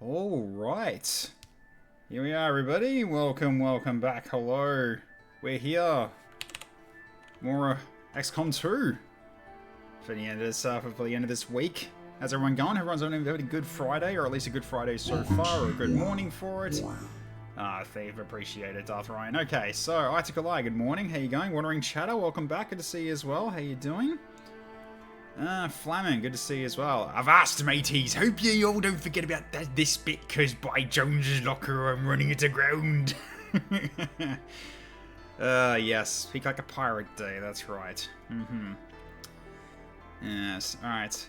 All right. Here we are, everybody. Welcome back. Hello. We're here. More XCOM 2. For the end of this week. How's everyone going? Everyone's having a good Friday, or at least a good Friday so far, or a good morning for it. They've appreciated Darth Ryan. Okay, so Itikalai, good morning. How you going? Wandering Chatter, welcome back. Good to see you as well. How you doing? Flamin, good to see you as well. Avast, mateys. Hope you all don't forget about this bit, because by Jones's locker, I'm running it aground. Yes. Speak like a pirate day, that's right. Yes, alright.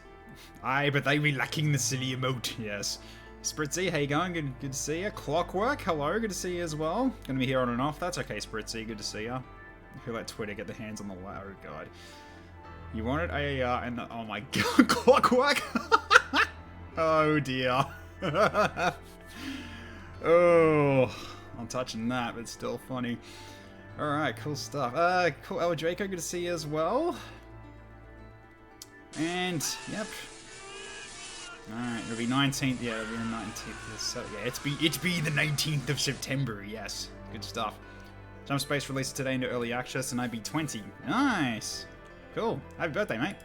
Aye, but they be lacking the silly emote, yes. Spritzy, how you going? Good to see you. Clockwork, hello, good to see you as well. Gonna be here on and off, that's okay, Spritzy, good to see you. I feel like Twitter, get the hands on the oh god. You wanted a, and oh my god, Clockwork! Oh dear. Oh, I'm touching that, but still funny. Alright, cool stuff. Cool, El Draco, good to see you as well. And, yep. Alright, it'll be 19th, yeah, it'll be the 19th. So, yeah, it's be the 19th of September, yes. Good stuff. Jump Space released today into early access, and I'd be 20. Nice! Cool. Happy birthday, mate.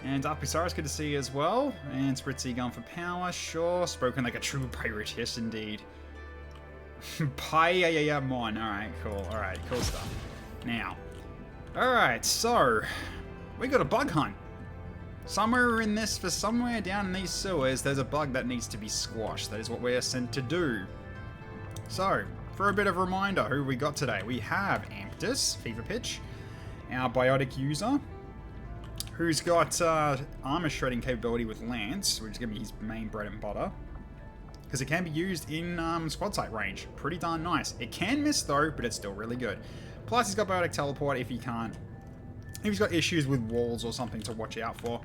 And Arpisaurus, good to see you as well. And Spritzy going for power, sure. Spoken like a true pirate, yes indeed. Mon. Alright, cool. Alright, cool stuff. Now. Alright, so we got a bug hunt. Somewhere down in these sewers, there's a bug that needs to be squashed. That is what we're sent to do. So, for a bit of a reminder, who we got today? We have Amptus, Fever Pitch, our biotic user, who's got armor shredding capability with Lance, which is going to be his main bread and butter. Because it can be used in squad sight range. Pretty darn nice. It can miss though, but it's still really good. Plus he's got biotic teleport if he's got issues with walls or something to watch out for.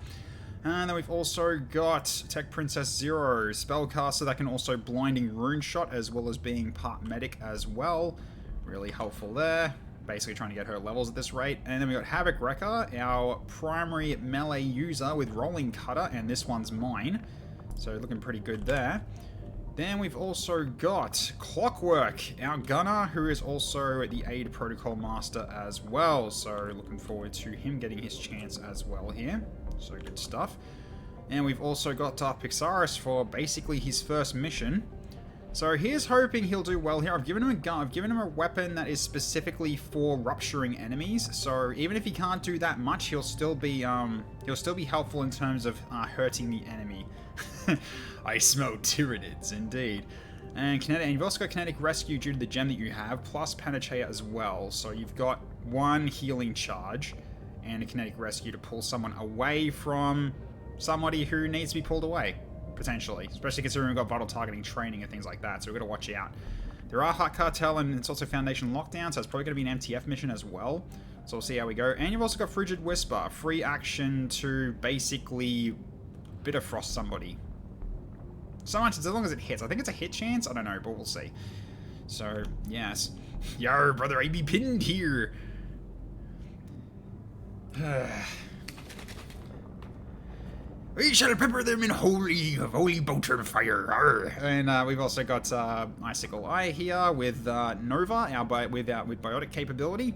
And then we've also got Tech Princess Zero, spellcaster that can also blinding rune shot as well as being part medic as well. Really helpful there. Basically trying to get her levels at this rate. And then we got Havoc Wrecker, our primary melee user with Rolling Cutter, and this one's mine. So looking pretty good there. Then we've also got Clockwork, our gunner, who is also the aid protocol master as well. So looking forward to him getting his chance as well here. So good stuff. And we've also got Pixaris for basically his first mission. So here's hoping he'll do well here. I've given him a gun. I've given him a weapon that is specifically for rupturing enemies. So even if he can't do that much, he'll still be helpful in terms of hurting the enemy. I smell Tyranids, indeed. And you've also got Kinetic Rescue due to the gem that you have, plus Panacea as well. So you've got one healing charge and a Kinetic Rescue to pull someone away from somebody who needs to be pulled away, potentially. Especially considering we've got vital targeting training and things like that, so we've got to watch out. There are Hut Cartel and it's also Foundation Lockdown, so it's probably going to be an MTF mission as well. So we'll see how we go. And you've also got Frigid Whisper, free action to basically Bitter Frost somebody. So much as long as it hits. I think it's a hit chance. I don't know, but we'll see. So, yes. Yo, brother, I be pinned here. We shall pepper them in holy bolter fire. Arr. And we've also got Icicle Eye here with Nova, with biotic capability.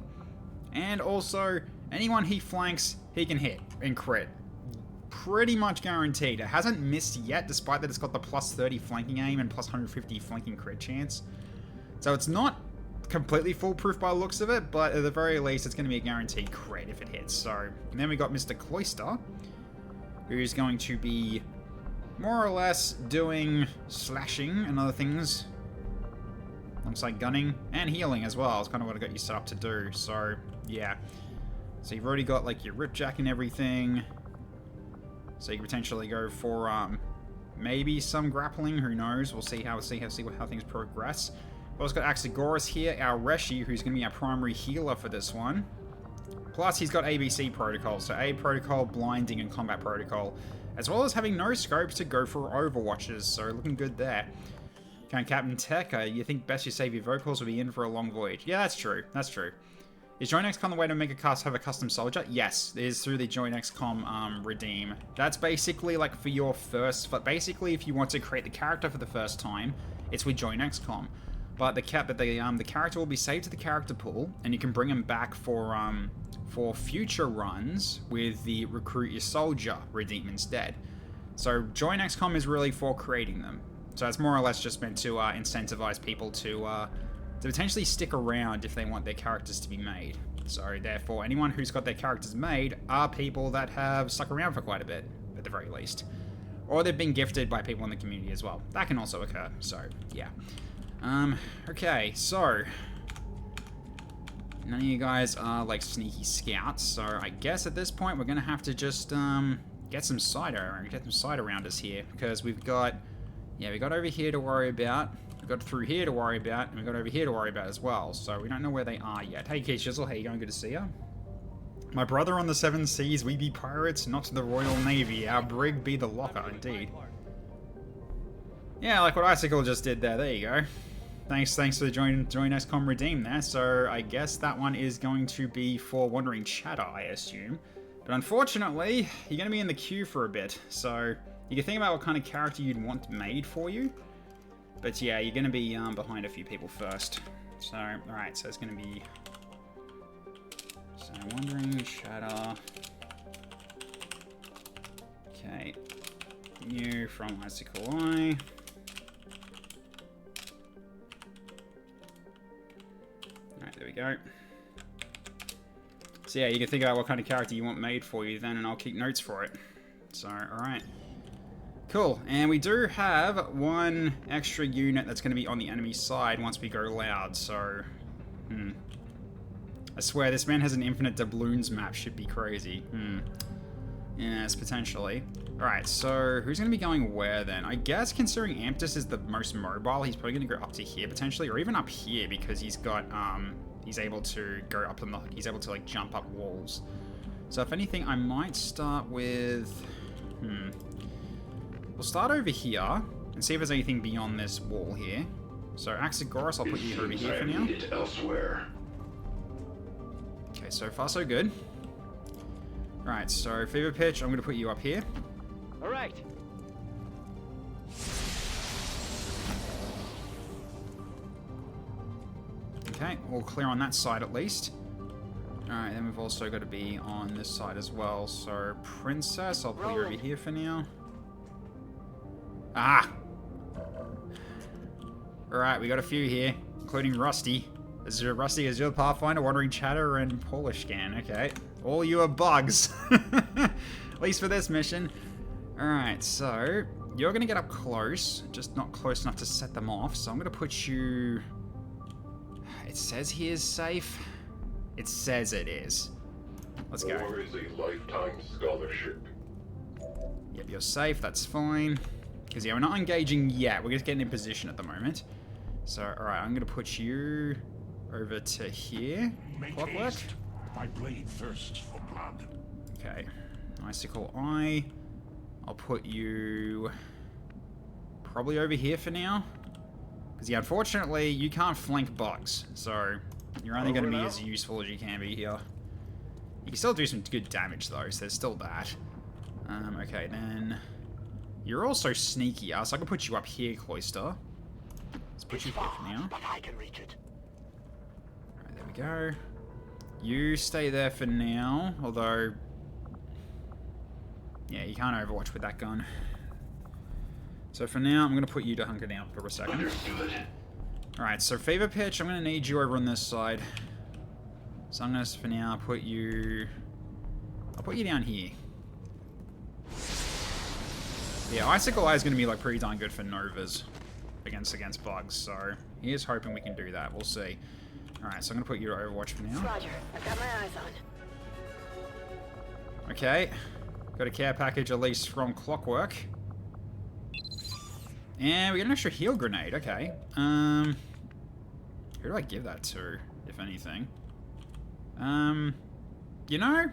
And also, anyone he flanks, he can hit and crit. Pretty much guaranteed. It hasn't missed yet, despite that it's got the plus 30 flanking aim and plus 150 flanking crit chance. So it's not completely foolproof by the looks of it, but at the very least it's going to be a guaranteed crit if it hits. So, and then we got Mr. Cloister, who's going to be more or less doing slashing and other things. Looks like gunning and healing as well. It's kind of what I got you set up to do. So, yeah. So you've already got like your Ripjack and everything. So you can potentially go for maybe some grappling, who knows? We'll see how things progress. We've also got Axigoras here, our Reshi, who's going to be our primary healer for this one. Plus he's got ABC protocol, so aid protocol, blinding, and combat protocol, as well as having no scopes to go for overwatches, so looking good there. Captain Tech, you think best you save your vocals will be in for a long voyage. Yeah, that's true. That's true. Is Join XCOM the way to make have a custom soldier? Yes, it is through the Join XCOM redeem. That's basically like for your first. But basically, if you want to create the character for the first time, it's with Join XCOM. But the character will be saved to the character pool, and you can bring him back for future runs with the Recruit Your Soldier redeem instead. So Join XCOM is really for creating them. So it's more or less just meant to incentivize people to potentially stick around if they want their characters to be made. So therefore, anyone who's got their characters made are people that have stuck around for quite a bit, at the very least. Or they've been gifted by people in the community as well. That can also occur, so yeah. Okay, so none of you guys are like sneaky scouts, so I guess at this point we're gonna have to just get some side around us here, because we've got over here to worry about. We've got through here to worry about, and we've got over here to worry about as well, so we don't know where they are yet. Hey, Kid Shizzle, how you going? Good to see ya. My brother on the seven seas, we be pirates, not the Royal Navy. Our brig be the locker, indeed. Yeah, like what Icicle just did there. There you go. Thanks for the join XCOM redeem there. So I guess that one is going to be for Wandering Chatter, I assume. But unfortunately, you're going to be in the queue for a bit, so you can think about what kind of character you'd want made for you. But yeah, you're going to be behind a few people first. So, alright, so it's going to be... So, Wandering Chatter. Okay. New from Icicle Eye. Alright, there we go. So yeah, you can think about what kind of character you want made for you then, and I'll keep notes for it. So, alright. Cool, and we do have one extra unit that's going to be on the enemy side once we go loud, so... I swear, this man has an infinite doubloons map, should be crazy. Yes, potentially. Alright, so who's going to be going where then? I guess considering Amptus is the most mobile, he's probably going to go up to here potentially, or even up here, because he's got, he's able to go up on the, he's able to like jump up walls. So if anything, I might start with, we'll start over here and see if there's anything beyond this wall here. So Axagoras, I'll put you over here for now. Elsewhere. Okay, so far so good. Alright, so Fever Pitch, I'm going to put you up here. Alright. Okay, all clear on that side at least. Alright, then we've also got to be on this side as well. So Princess, I'll put you over here for now. Ah! Alright, we got a few here, including Rusty. Rusty, Azure Pathfinder, Wandering Chatter, and Polish Scan. Okay. All you are bugs. At least for this mission. Alright, so you're going to get up close, just not close enough to set them off. So I'm going to put you... It says he is safe. It says it is. Let's go. Or is a lifetime scholarship. Yep, you're safe. That's fine. Because, yeah, we're not engaging yet. We're just getting in position at the moment. So, alright, I'm going to put you over to here. Clockwork. My blade thirsts for blood. Okay. Icicle Eye. I'll put you probably over here for now. Because, yeah, unfortunately, you can't flank bugs. So, you're only going to be as useful as you can be here. You can still do some good damage, though, so there's still that. Okay, then... You're also sneakier, so I can put you up here, Cloister. Let's put you here for now. But I can reach it. Alright, there we go. You stay there for now, although... Yeah, you can't overwatch with that gun. So for now, I'm going to put you to hunker down for a second. Understood. Alright, so Fever Pitch, I'm going to need you over on this side. So I'm going to, for now, put you... I'll put you down here. Yeah, Icicle Eye is going to be like pretty darn good for Novas against bugs, so here's hoping we can do that. We'll see. Alright, so I'm going to put you to Overwatch for now. Roger, I've got my eyes on. Okay. Got a care package at least from Clockwork. And we get an extra heal grenade, okay. Who do I give that to, if anything? You know, I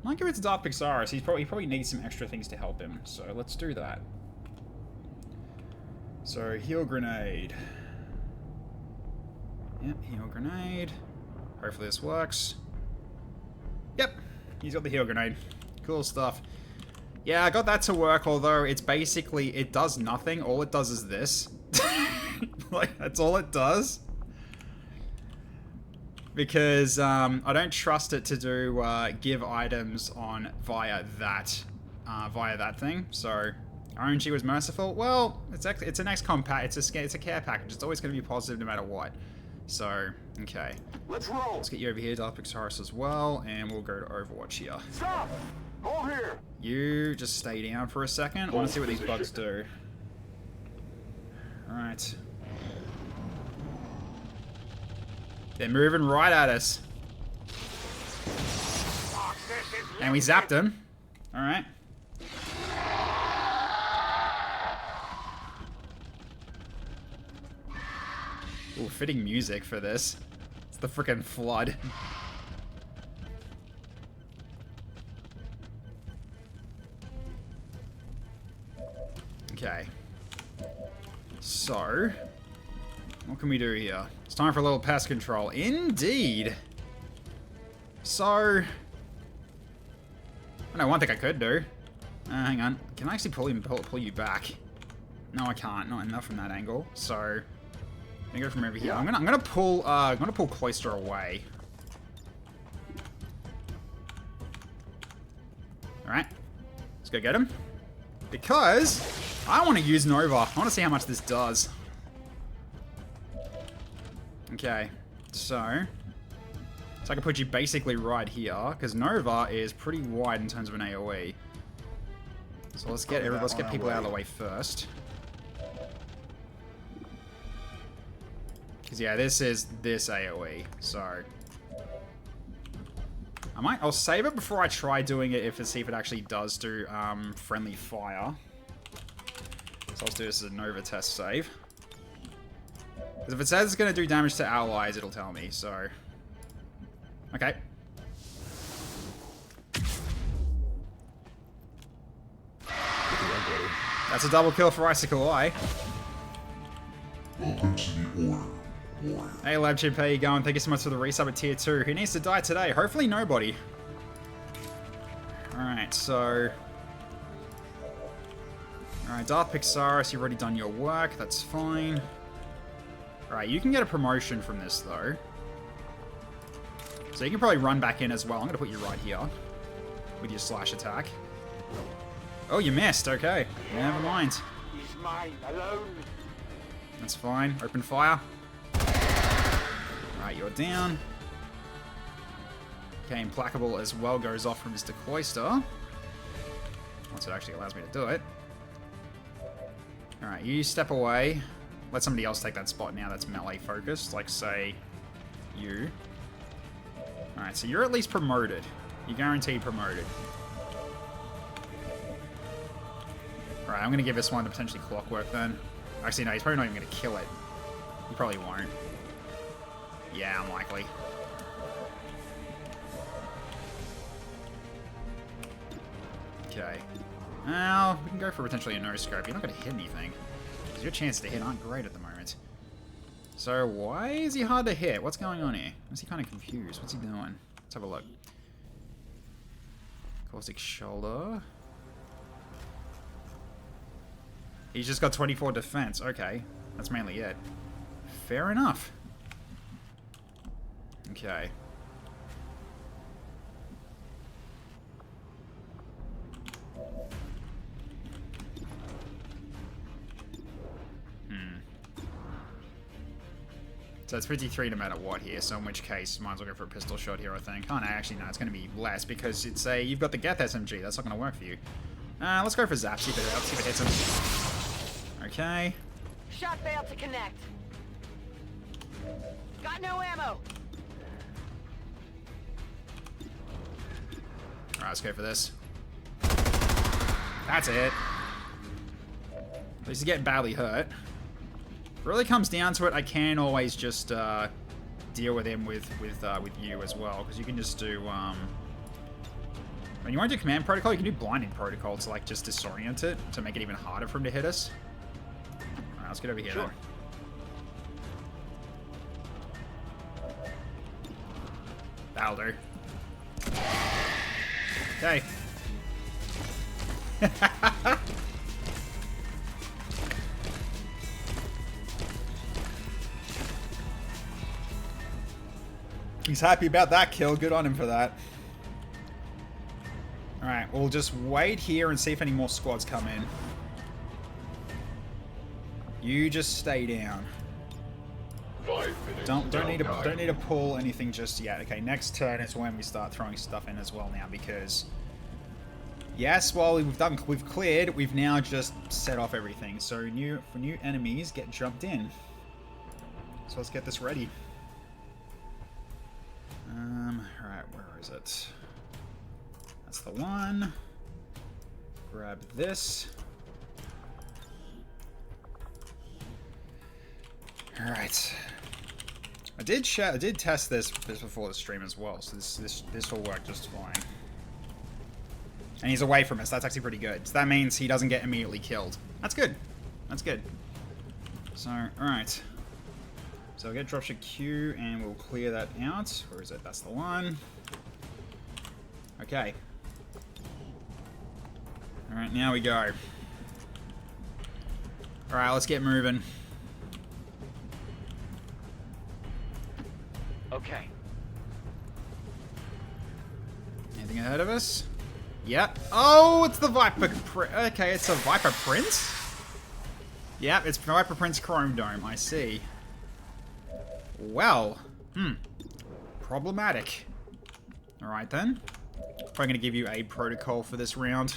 might give it to Dark Pixaris. He probably needs some extra things to help him, so let's do that. So, heal grenade. Yep, heal grenade. Hopefully this works. Yep, he's got the heal grenade. Cool stuff. Yeah, I got that to work, although it's basically, it does nothing. All it does is this. Like, that's all it does. Because I don't trust it to do give items on via that thing. So RNG was merciful. Well, it's an XCOM pack. It's a care package. It's always going to be positive no matter what. So okay, Let's roll. let's get you over here, XCHAOS as well, and we'll go to Overwatch here. Stop. Hold here. You just stay down for a second. I want to see what these bugs do. All right. They're moving right at us. And we zapped him. Alright. Ooh, fitting music for this. It's the frickin' flood. Okay. So, what can we do here? It's time for a little pest control. Indeed. So, I know one thing I could do. Hang on. Can I actually pull you back? No, I can't. Not enough from that angle. So, I'm gonna go from over here. I'm gonna pull Cloister away. All right. Let's go get him. Because I want to use Nova. I want to see how much this does. Okay, so I can put you basically right here, because Nova is pretty wide in terms of an AoE. So let's get people out of the way first. Because yeah, this is this AoE. So I'll save it before I try doing it to see if it actually does do friendly fire. So let's do this as a Nova test save. Because if it says it's going to do damage to allies, it'll tell me, so... Okay. That's a double kill for Icicle Eye. Welcome to the order. Hey LabChip, how you going? Thank you so much for the resub at tier 2. Who needs to die today? Hopefully nobody. Alright, so... Alright, Darth Pixaris, you've already done your work, that's fine. Alright, you can get a promotion from this, though. So you can probably run back in as well. I'm going to put you right here with your slash attack. Oh, you missed. Okay. Never mind. He's mine alone. That's fine. Open fire. Alright, you're down. Okay, Implacable as well goes off from Mr. Cloister. Once it actually allows me to do it. Alright, you step away. Let somebody else take that spot now that's melee focused, like, say, you. Alright, so you're at least promoted. You're guaranteed promoted. Alright, I'm going to give this one to potentially Clockwork then. Actually, no, he's probably not even going to kill it. He probably won't. Yeah, unlikely. Okay. Now, we can go for potentially a no-scope. You're not going to hit anything. Because your chances to hit aren't great at the moment. So, why is he hard to hit? What's going on here? Is he kind of confused? What's he doing? Let's have a look. Caustic Shoulder. He's just got 24 defense. Okay. That's mainly it. Fair enough. Okay. So it's 53 no matter what here, so in which case, might as well go for a pistol shot here, I think. Oh no, actually no, it's going to be less, because it's you've got the Geth SMG, that's not going to work for you. Let's go for Zap, see if it hits him. Okay. Shot failed to connect. Got no ammo. Alright, let's go for this. That's it. At least he's getting badly hurt. If it really comes down to it, I can always just deal with him with you as well, because you can just do when you want to do command protocol, you can do blinding protocol to like just disorient it to make it even harder for him to hit us. Alright, let's get over here then. That'll do. Okay. He's happy about that kill. Good on him for that. Alright, we'll just wait here and see if any more squads come in. You just stay down. 5 minutes. Don't need to pull anything just yet. Okay, next turn is when we start throwing stuff in as well now, because yes, while we've cleared, we've now just set off everything. So for new enemies get jumped in. So let's get this ready. Alright, where is it? That's the one. Grab this. Alright. I did test this before the stream as well, so this will work just fine. And he's away from us. That's actually pretty good. So that means he doesn't get immediately killed. That's good. That's good. So, alright. So I'll get dropship Q and we'll clear that out. Where is it? That's the one. Okay. Alright, now we go. Alright, let's get moving. Okay. Anything ahead of us? Yep. Oh, it's the Viper. Okay, it's a Viper Prince? Yep, it's Viper Prince Chrome Dome. I see. Well. Problematic. Alright then. Probably going to give you a protocol for this round.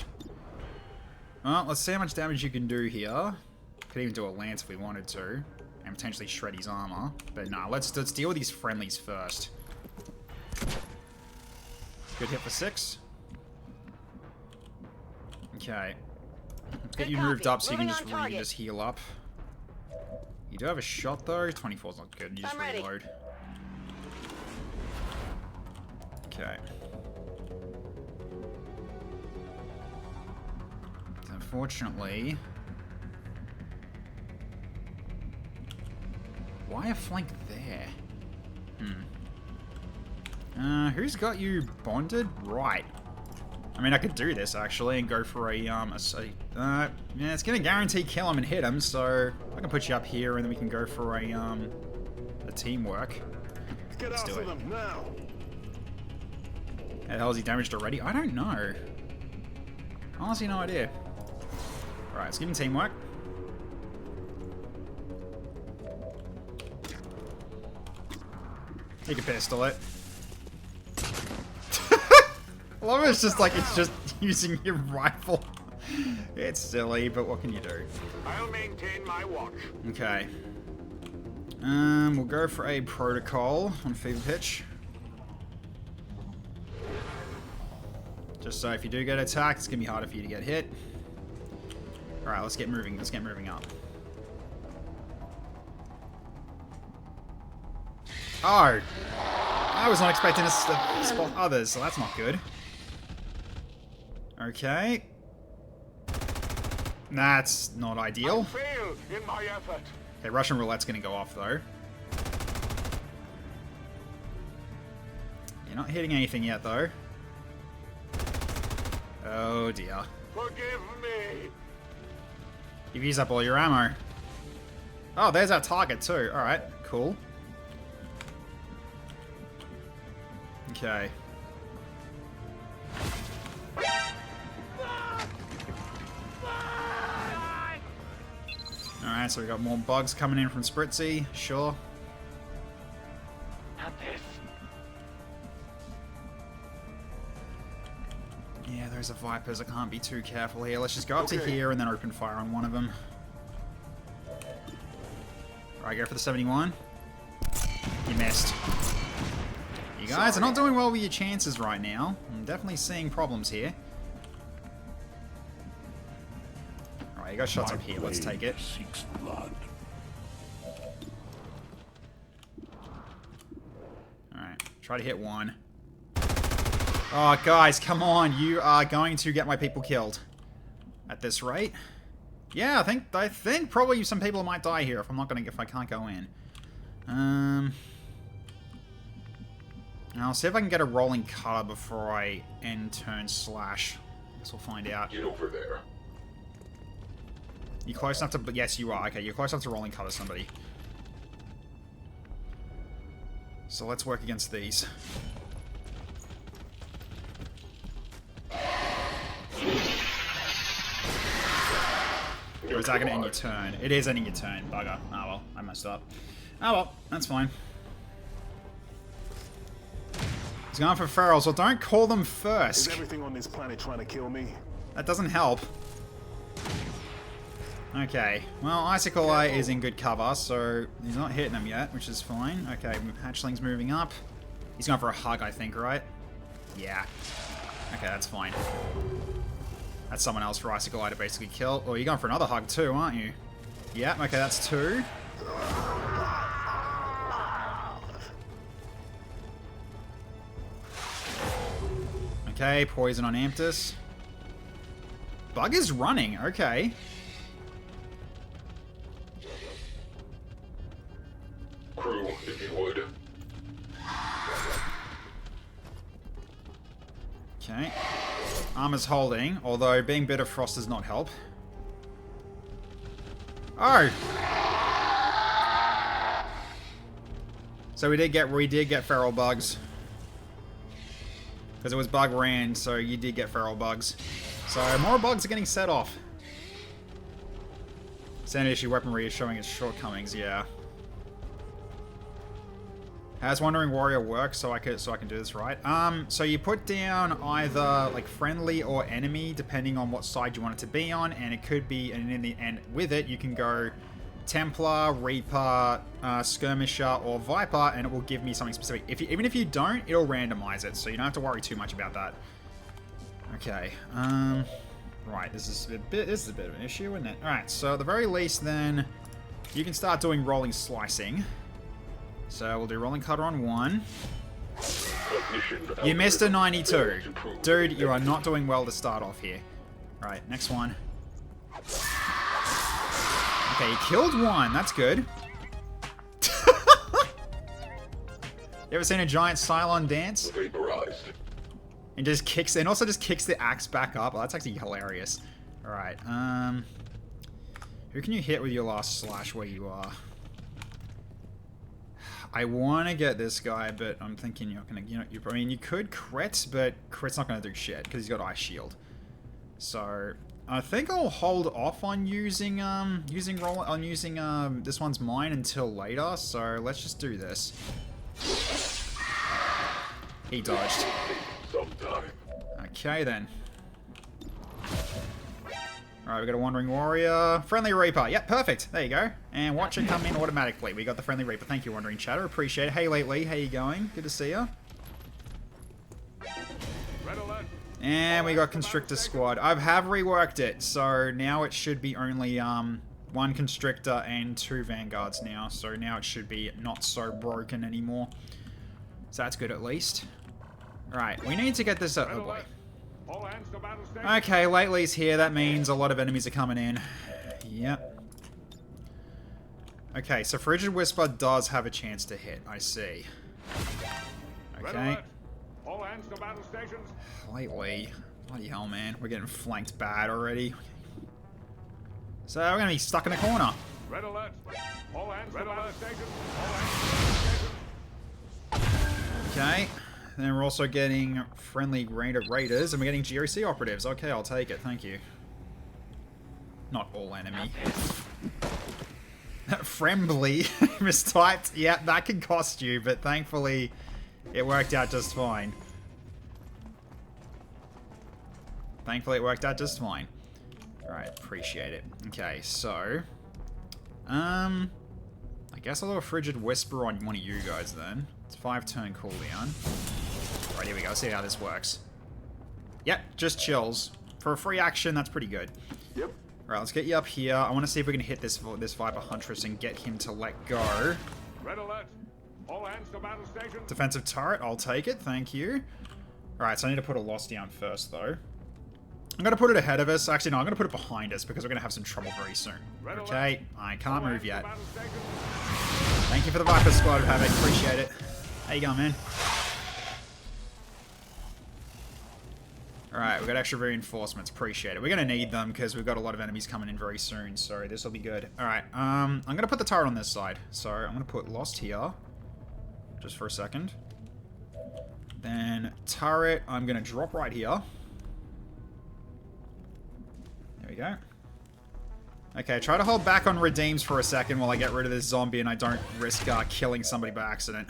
Well, let's see how much damage you can do here. Could even do a lance if we wanted to. And potentially shred his armor. But no, let's deal with these friendlies first. Good hit for 6. Okay. Let's get you moved up so you can just heal up. You do have a shot though. 24's not good. You just reload. Okay. Unfortunately, why a flank there? Who's got you bonded? Right. I mean, I could do this actually and go for yeah, it's gonna guarantee kill him and hit him, so I can put you up here and then we can go for a teamwork. Let's do it. Now. How the hell is he damaged already? I don't know. Honestly, no idea. Alright, let's give him teamwork. You can pistol it. I love it, it's just using your rifle. It's silly, but what can you do? I'll maintain my watch. Okay. We'll go for a protocol on Fever Pitch. Just so if you do get attacked, it's gonna be harder for you to get hit. Alright, let's get moving. Let's get moving up. Oh! I was not expecting to spot others, so that's not good. Okay. That's not ideal. I failed in my effort. Okay, Russian roulette's gonna go off though. You're not hitting anything yet though. Oh dear. Forgive me. You've used up all your ammo. Oh, there's our target too. Alright, cool. Okay. Alright, so we got more bugs coming in from Spritzy. Sure. Not this. Yeah, there's a Vipers. I can't be too careful here. Let's just go up to here and then open fire on one of them. Alright, go for the 71. You missed. You guys are not doing well with your chances right now. I'm definitely seeing problems here. Alright, you got shots up here. Let's take it. Seeks blood. Alright, try to hit one. Oh, guys, come on. You are going to get my people killed. At this rate. Yeah, I think probably some people might die here if I can't go in. Now, I'll see if I can get a rolling cutter before I end turn slash. Guess we'll find out. Get over there. You close enough to... Yes, you are. Okay, you're close enough to rolling cutter somebody. So let's work against these. Or is that going to end your turn? It is ending your turn, bugger. Oh well, I messed up. Oh well, that's fine. He's going for ferals. Well, don't call them Is first. everything on this planet trying to kill me? That doesn't help. Okay, well, Icicle Eye is in good cover, so he's not hitting them yet, which is fine. Okay, Hatchling's moving up. He's going for a hug, I think, right? Yeah. Okay, that's fine. That's someone else for Icicle Eye to basically kill. Oh, you're going for another hug too, aren't you? Yeah, okay, that's 2. Okay, poison on Amptus. Bug is running, okay. Crew, if you would. Okay. Armor's holding, although being Bitter Frost does not help. Oh! So we did get feral bugs. Because it was bug ran, so you did get feral bugs. So more bugs are getting set off. Standard issue weaponry is showing its shortcomings, yeah. How's Wandering Warrior work so I can do this right? So you put down either like friendly or enemy depending on what side you want it to be on, and it could be, and with it you can go Templar, Reaper, Skirmisher, or Viper, and it will give me something specific. Even if you don't, it'll randomize it, so you don't have to worry too much about that. Okay. Right. This is a bit of an issue, isn't it? All right. So at the very least, then you can start doing rolling slicing. So we'll do rolling cutter on 1. You missed a 92. Dude, you are not doing well to start off here. Right, next one. Okay, you killed 1. That's good. You ever seen a giant Cylon dance? Vaporized. And just kicks, and also just kicks the axe back up. Oh, that's actually hilarious. Alright, who can you hit with your last slash where you are? I want to get this guy, but I'm thinking you're not gonna, I mean, you could crit, but crit's not gonna do shit because he's got Ice Shield. So I think I'll hold off on using this one's mine until later. So let's just do this. He dodged. Sometime. Okay then. Alright, we got a Wandering Warrior. Friendly Reaper. Yep, perfect. There you go. And watch it come in automatically. We got the Friendly Reaper. Thank you, Wandering Chatter. Appreciate it. Hey, Lately. How you going? Good to see you. And we got Constrictor Squad. I have reworked it, so now it should be only 1 Constrictor and 2 Vanguards now. So now it should be not so broken anymore. So that's good at least. Alright, we need to get this... oh boy. Okay, Lately's here. That means a lot of enemies are coming in. Yep. Okay, so Frigid Whisper does have a chance to hit. I see. Okay. All hands to battle stations. Lately. Bloody hell, man. We're getting flanked bad already. So we're going to be stuck in the corner. Red alert. All hands to battle stations. All hands to battle stations. Okay. And then we're also getting friendly raiders, and we're getting GOC operatives. Okay, I'll take it. Thank you. Not all enemy. Friendly mistyped. Yeah, that can cost you, but thankfully it worked out just fine. Thankfully it worked out just fine. Alright, appreciate it. Okay, so... I guess I'll do a Frigid Whisper on one of you guys then. It's 5-turn cooldown. Right, here we go. See how this works. Yep, just chills. For a free action, that's pretty good. Yep. Alright, let's get you up here. I want to see if we can hit this Viper Huntress and get him to let go. Red alert. All hands to battle stations. Defensive turret, I'll take it. Thank you. Alright, so I need to put a loss down first, though. I'm going to put it ahead of us. Actually, no, I'm going to put it behind us because we're going to have some trouble very soon. Okay, I can't move yet. Thank you for the Viper Squad, Havoc. Appreciate it. How you going, man? Alright, we've got extra reinforcements. Appreciate it. We're going to need them because we've got a lot of enemies coming in very soon. So this will be good. Alright, I'm going to put the turret on this side. So I'm going to put Lost here. Just for a second. Then turret, I'm going to drop right here. There we go. Okay, try to hold back on redeems for a second while I get rid of this zombie and I don't risk killing somebody by accident.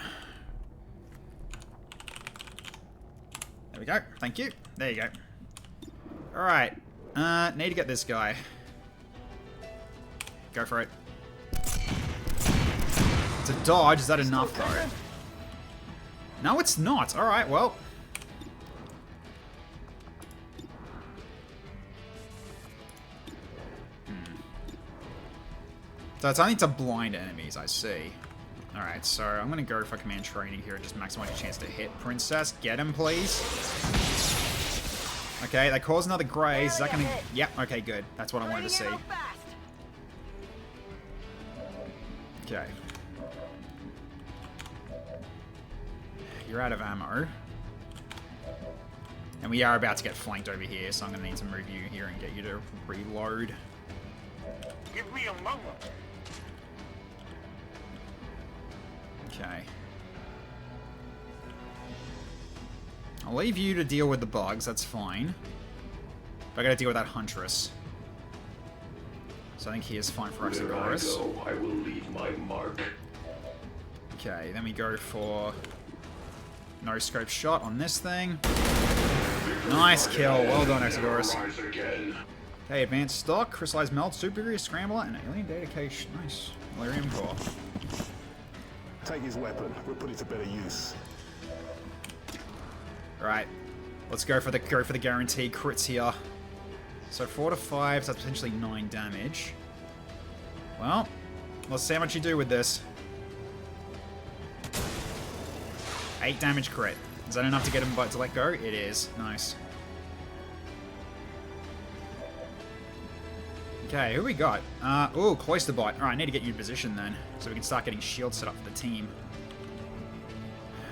There we go. Thank you. There you go. Alright. Need to get this guy. Go for it. It's a dodge. Is that enough, though? No, it's not. Alright, well. So it's only to blind enemies, I see. Alright, so I'm going to go for command training here and just maximize your chance to hit. Princess, get him, please. Okay, they cause another graze. Is that going to... Yep, okay, good. That's what I wanted to see. Okay. You're out of ammo. And we are about to get flanked over here, so I'm going to need to move you here and get you to reload. Give me a moment. Okay. I'll leave you to deal with the bugs, that's fine. But I gotta deal with that Huntress. So I think he is fine for XCHAOS. I will leave my mark. Okay, then we go for no scope shot on this thing. Nice kill, well done XCHAOS. Okay, advanced stock, crystallized melt, superior scrambler, and alien data cache. Nice. Valerium core. Take his weapon. We'll put it to better use. Right. Let's go for the guaranteed crits here. So 4 to 5, so that's potentially 9 damage. Well, let's see how much you do with this. 8 damage crit. Is that enough to get him to let go? It is. Nice. Okay, who we got? Oh, Cloisterbot. Alright, I need to get you in position then, so we can start getting shields set up for the team.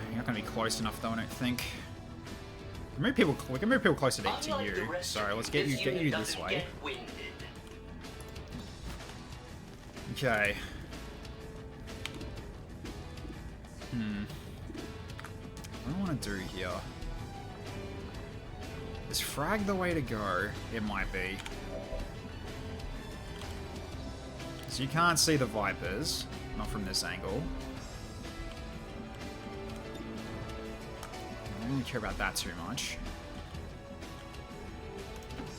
You're not going to be close enough though, I don't think. We can move people closer to you, so let's get you this way. Okay. What do I want to do here? Is frag the way to go? It might be. So you can't see the Vipers, not from this angle. I don't really care about that too much.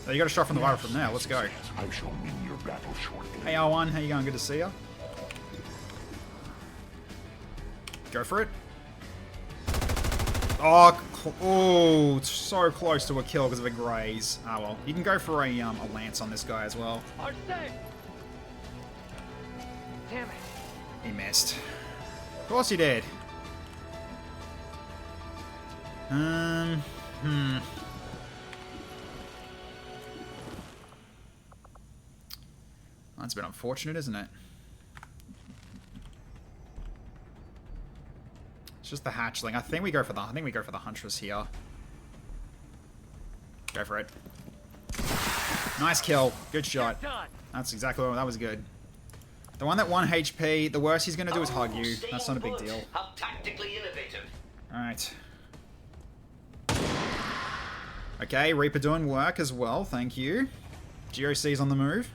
So you got a shot from the Viper from there, let's go. I shall meet your battle shortly. Hey R1, how you going? Good to see ya. Go for it. Oh, so close to a kill because of a graze. Ah well, you can go for a lance on this guy as well. Damn it. He missed. Of course he did. That's a bit unfortunate, isn't it? It's just the hatchling. I think we go for the Huntress here. Go for it. Nice kill. Good shot. That's exactly what that was good. The one that 1 HP, the worst he's gonna do is hug you. That's not a big deal. How tactically innovative. Alright. Okay, Reaper doing work as well, thank you. GOC's on the move.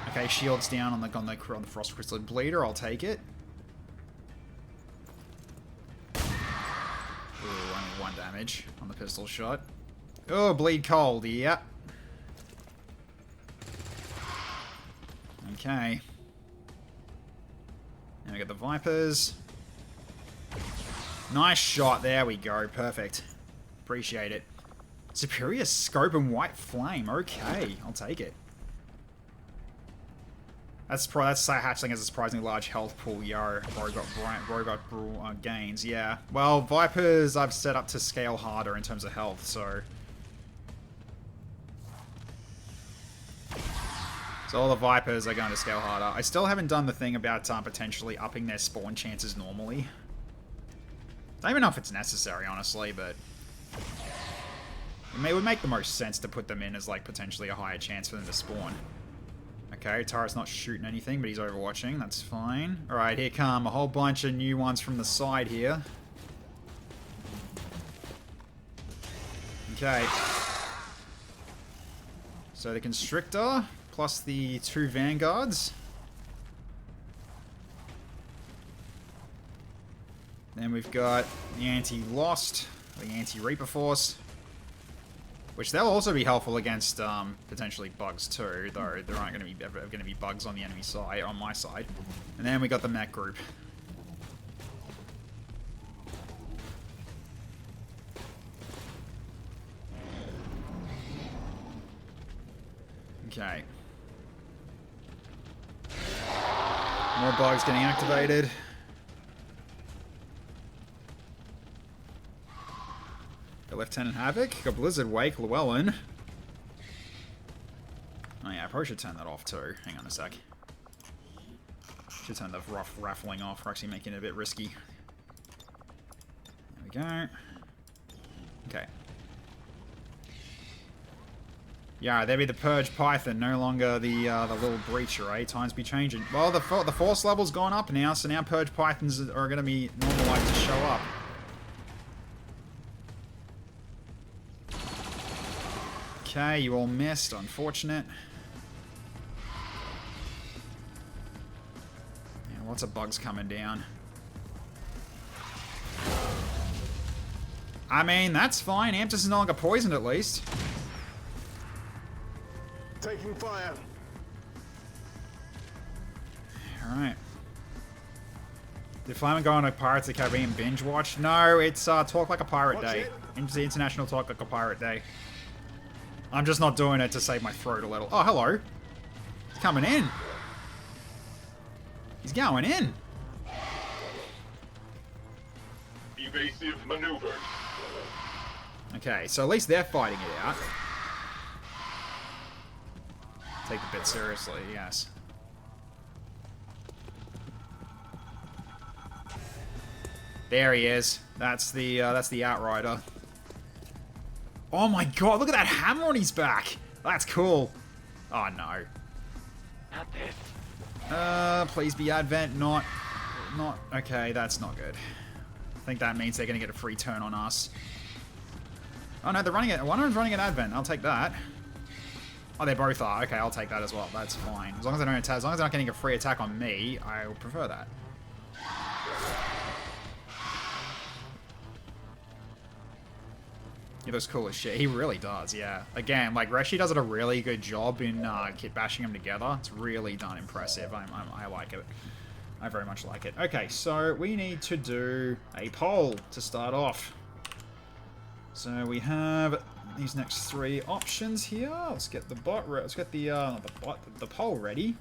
Okay, shields down on the Frost Crystal Bleeder, I'll take it. Ooh, only 1 damage on the pistol shot. Oh, bleed cold, yep. Okay. Now we got the Vipers. Nice shot, there we go, perfect. Appreciate it. Superior scope and white flame, okay, I'll take it. That's hatchling has a surprisingly large health pool. Yo, robot gains. Yeah. Well, Vipers I've set up to scale harder in terms of health, so all the Vipers are going to scale harder. I still haven't done the thing about potentially upping their spawn chances normally. don't even know if it's necessary, honestly, but it would make the most sense to put them in as, like, potentially a higher chance for them to spawn. Okay, Tara's not shooting anything, but he's overwatching. That's fine. Alright, here come a whole bunch of new ones from the side here. Okay. So the Constrictor, plus the 2 Vanguards. Then we've got the Anti-Lost, the Anti-Reaper Force. Which they'll also be helpful against potentially bugs too, though there aren't going to be bugs on the enemy side, on my side. And then we got the mech group. Okay. More bugs getting activated. Got Lieutenant Havoc, got Blizzard Wake, Llewellyn. Oh yeah, I probably should turn that off too. Hang on a sec. Should turn the raffling off. We're actually making it a bit risky. There we go. Okay. Yeah, there be the Purge Python, no longer the little breacher, right? Times be changing. Well, the force level's gone up now, so now Purge Pythons are going to be normalized to show up. Okay, you all missed. Unfortunate. Yeah, lots of bugs coming down. I mean, that's fine. Amptus is no longer poisoned, at least. Taking fire. Alright. Did Flamin go on a Pirates of the Caribbean binge watch? No, it's Talk Like a Pirate Day. It's the International Talk Like a Pirate Day. I'm just not doing it to save my throat a little. Oh, hello. He's coming in. He's going in. Evasive maneuvers. Okay, so at least they're fighting it out. Take the bit seriously, yes. There he is. That's the Outrider. Oh my god, look at that hammer on his back! That's cool. Oh no. Not this. Please be Advent, not... Okay, that's not good. I think that means they're gonna get a free turn on us. Oh no, they're running it. One of them's running an Advent, I'll take that. Oh, they both are. Okay, I'll take that as well. That's fine. As long as they don't attack, as long as they're not getting a free attack on me, I will prefer that. He looks cool as shit. He really does, yeah. Again, like, Reshi does a really good job in kit bashing them together. It's really done impressive. I like it. I very much like it. Okay, so we need to do a poll to start off. So we have these next 3 options here. Let's get the bot. Let's get the poll ready.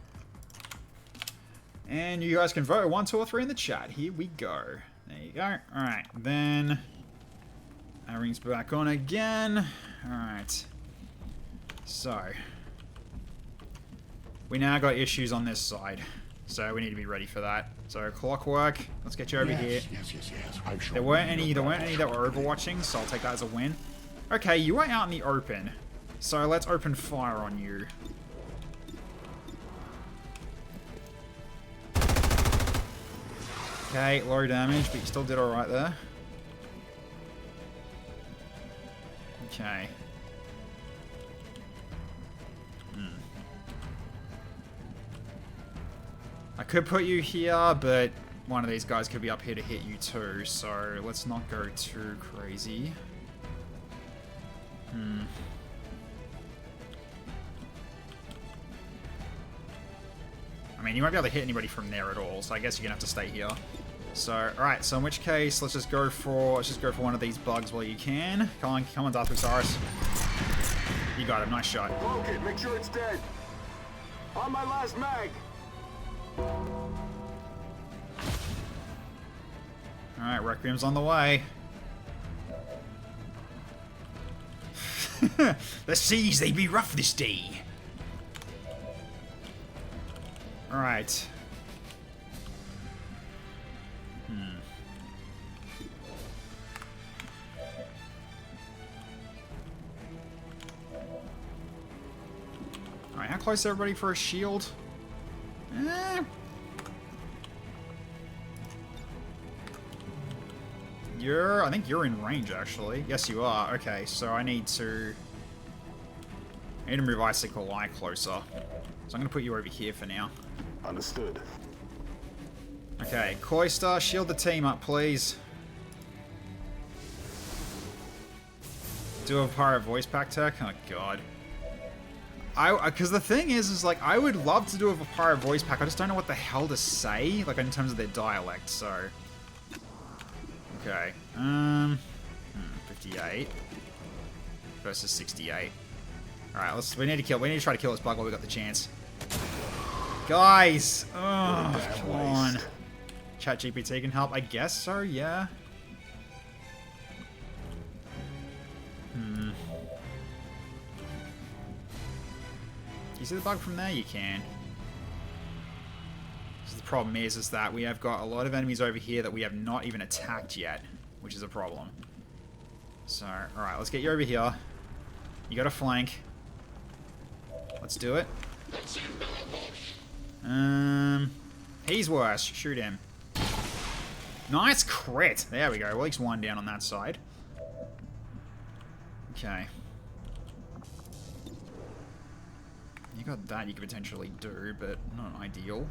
And you guys can vote 1, 2, or 3 in the chat. Here we go. There you go. All right, then. Our ring's back on again. Alright. So. We now got issues on this side. So we need to be ready for that. So Clockwork, let's get you over here. Yes. I'm sure There weren't any that were overwatching, so I'll take that as a win. Okay, you are out in the open. So let's open fire on you. Okay, low damage, but you still did alright there. Okay. I could put you here, but one of these guys could be up here to hit you too, so let's not go too crazy. I mean, you won't be able to hit anybody from there at all, so I guess you're gonna have to stay here. So, alright, so in which case, let's just go for one of these bugs while you can. Come on, Darth Visaris. You got him, nice shot. Cloak it, make sure it's dead. On my last mag. Alright, Requiem's on the way. The seas, they be rough this day. Alright. Alright, how close is everybody for a shield? Eh. I think you're in range, actually. Yes, you are. Okay, so I need to move Icicle Eye closer. So I'm going to put you over here for now. Understood. Okay, Cloister, shield the team up, please. Do a pirate voice pack tech? Oh, God. Because the thing is like, I would love to do a pirate voice pack. I just don't know what the hell to say, like, in terms of their dialect, so... Okay. 58 versus 68. Alright, we need to try to kill this bug while we got the chance. Guys! Oh, come on. ChatGPT can help? I guess so, yeah. Can you see the bug from there? You can. So the problem is that we have got a lot of enemies over here that we have not even attacked yet, which is a problem. So, alright, let's get you over here. You got a flank. Let's do it. He's worse. Shoot him. Nice crit. There we go. At least one down on that side. Okay. You got that you could potentially do, but not ideal.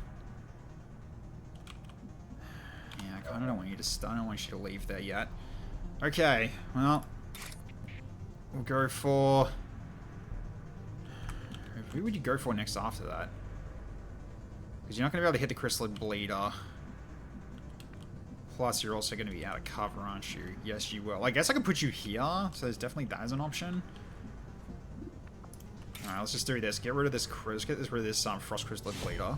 Yeah, I kind of don't want you to I don't want you to leave there yet. Okay, well, we'll go for... Who would you go for next after that? Because you're not going to be able to hit the Chrysalid Bleeder. Plus, you're also going to be out of cover, aren't you? Yes, you will. I guess I could put you here, so there's definitely that as an option. Alright, let's just do this. Get rid of this Frost Chrysalid Bleeder.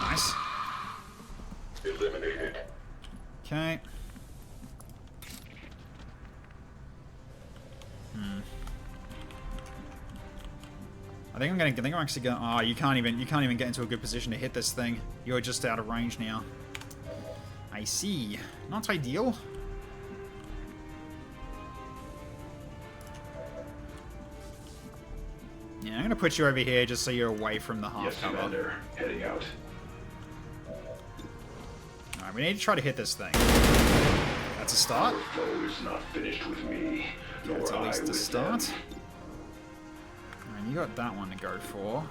Nice. Eliminated. Okay. I think I'm actually gonna. Oh, you can't even get into a good position to hit this thing. You're just out of range now. I see. Not ideal. Yeah, I'm gonna put you over here just so you're away from the half cover. Commander. Heading out. Alright, we need to try to hit this thing. That's a start. Foe is not finished with me. That's at least a start. Alright, you got that one to go for.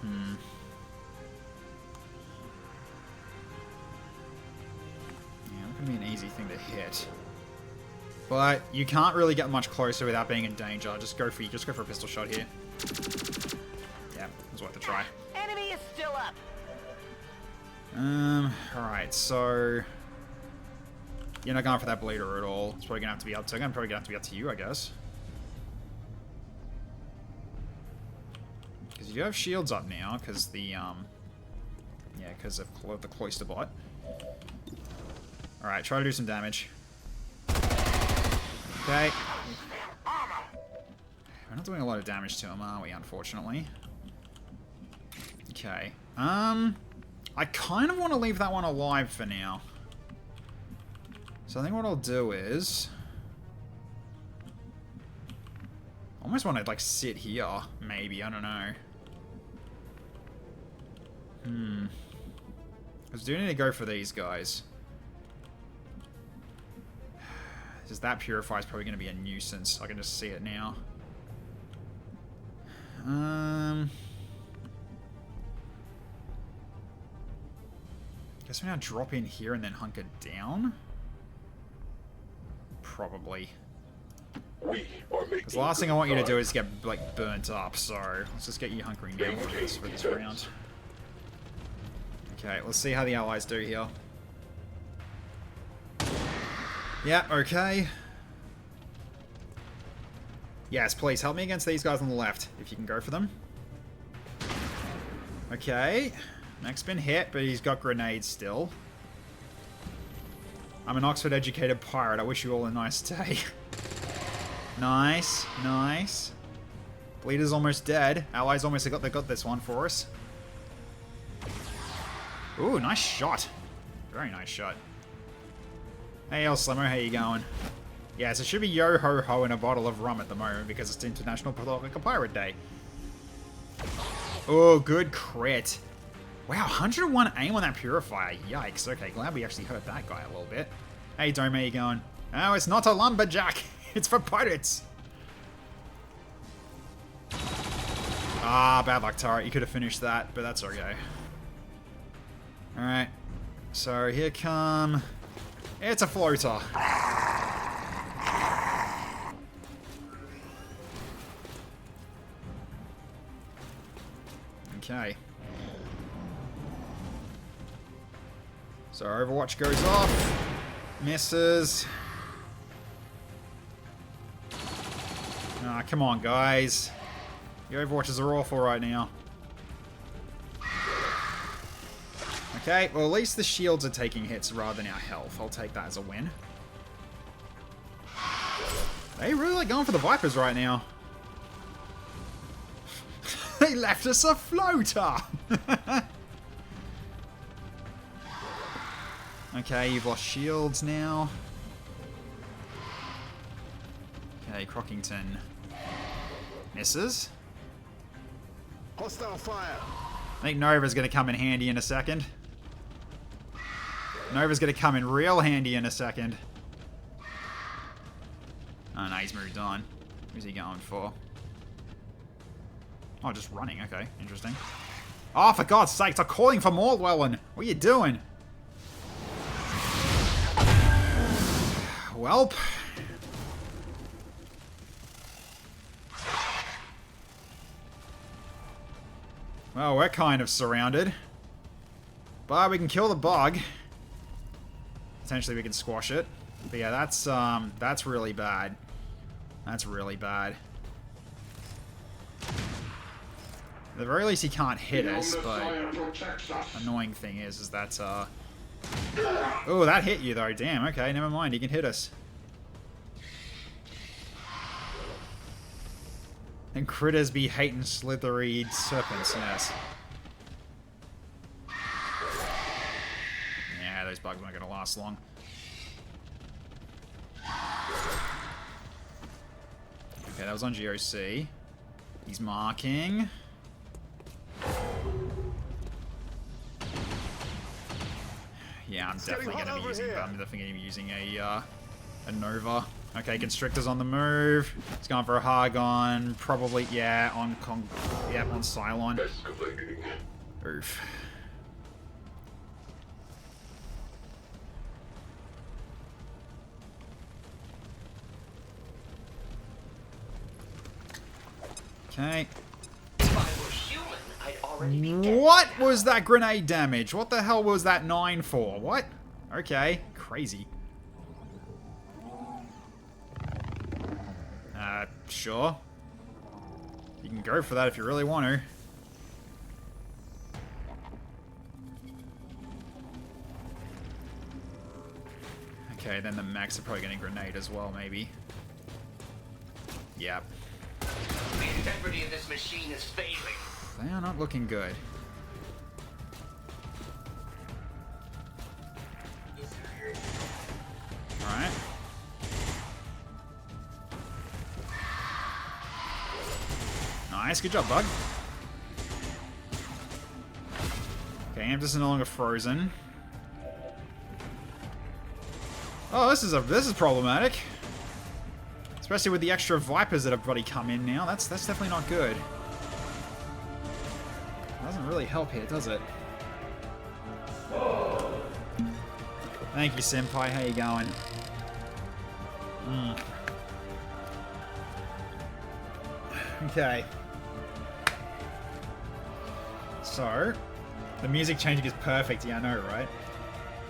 Yeah, not gonna be an easy thing to hit. But you can't really get much closer without being in danger. Just go for a pistol shot here. Yeah, it was worth a try. Enemy is still up. Alright, so you're not going for that bleeder at all. It's probably gonna have to be up to you, I guess. Because you do have shields up now, because the because of the cloister bot. Alright, try to do some damage. Okay. We're not doing a lot of damage to him, are we, unfortunately? Okay. I kind of want to leave that one alive for now. So I think what I'll do is... I almost want to, like, sit here, maybe. I don't know. Because do need to go for these guys. Just that Purify is probably going to be a nuisance. I can just see it now. Guess we now drop in here and then hunker down? Probably. Because the last thing I want you to do is get, like, burnt up, so let's just get you hunkering down for this round. Okay, let's see how the allies do here. Yeah, okay. Yes, please help me against these guys on the left, if you can go for them. Okay. Mech's been hit, but he's got grenades still. I'm an Oxford-educated pirate. I wish you all a nice day. Nice, nice. Bleeder's almost dead. Allies almost got this one for us. Ooh, nice shot. Very nice shot. Hey, El Slimmer, how you going? Yes, it should be yo ho ho and a bottle of rum at the moment because it's International Pirate Day. Oh, good crit. Wow, 101 aim on that purifier. Yikes. Okay, glad we actually hurt that guy a little bit. Hey, Dome, how you going? Oh, it's not a lumberjack. It's for pirates. Ah, bad luck, turret. You could have finished that, but that's okay. Alright. So, here come... It's a floater. Okay. So Overwatch goes off. Misses. Ah, come on, guys. The Overwatches are awful right now. Okay, well at least the shields are taking hits rather than our health. I'll take that as a win. They really like going for the Vipers right now. They left us a floater! Okay, you've lost shields now. Okay, Crockington misses. Hostile fire. I think Nova's going to come in handy in a second. Nova's going to come in real handy in a second. Oh, no, he's moved on. Who's he going for? Oh, just running. Okay, interesting. Oh, for God's sakes, I'm calling for more, Llewellyn. What are you doing? Welp. Well, we're kind of surrounded. But we can kill the bug. Potentially we can squash it. But yeah, that's really bad. That's really bad. At the very least he can't hit us, but annoying thing is that oh, that hit you though. Damn, okay, never mind, he can hit us. And critters be hating slithery serpents, yes. Yeah, those bugs aren't gonna last long. Okay, that was on GOC. He's marking. Yeah, I'm definitely gonna be using a Nova. Okay, Constrictor's on the move. He's going for a Hargon. Probably, yeah, on Cylon. Escalating. Oof. Okay. What was that grenade damage? What the hell was that 9 for? What? Okay, crazy. Sure. You can go for that if you really want to. Okay, then the mechs are probably getting grenade as well, maybe. Yep. The integrity of this machine is failing. They are not looking good. Alright. Nice, good job, bug. Okay, Amptus is no longer frozen. Oh, this is problematic. Especially with the extra Vipers that have bloody come in now. That's definitely not good. Doesn't really help here, does it? Thank you, Senpai. How you going? Okay. So, the music changing is perfect. Yeah, I know, right?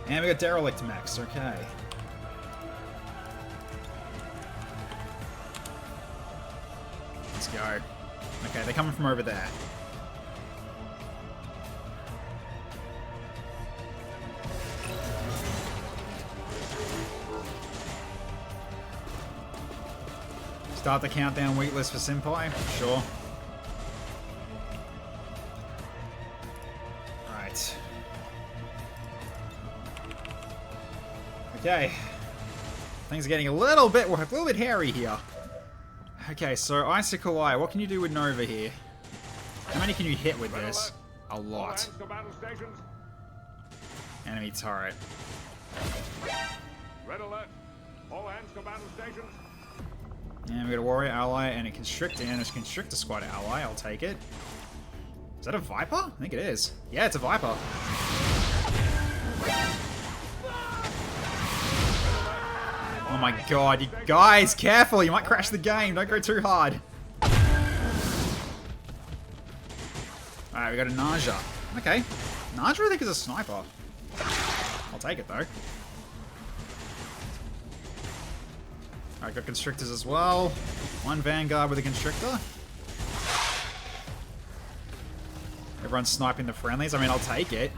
And we got Derelict Max. Okay. Let's go. Okay, they're coming from over there. Start the countdown waitlist for Senpai? Sure. Alright. Okay. Things are getting a little bit hairy here. Okay, so Icicle Eye, what can you do with Nova here? How many can you hit with this? A All lot. hands to battle stations. Enemy turret. Red alert. All hands to battle stations. And we got a warrior ally and a constrictor, and a constrictor squad ally. I'll take it. Is that a Viper? I think it is. Yeah, it's a Viper. Oh my god, you guys, careful, you might crash the game, don't go too hard. Alright, we got a Naja. Okay. Naja I think is a sniper. I'll take it though. Alright, got constrictors as well. One Vanguard with a constrictor. Everyone's sniping the friendlies. I mean, I'll take it.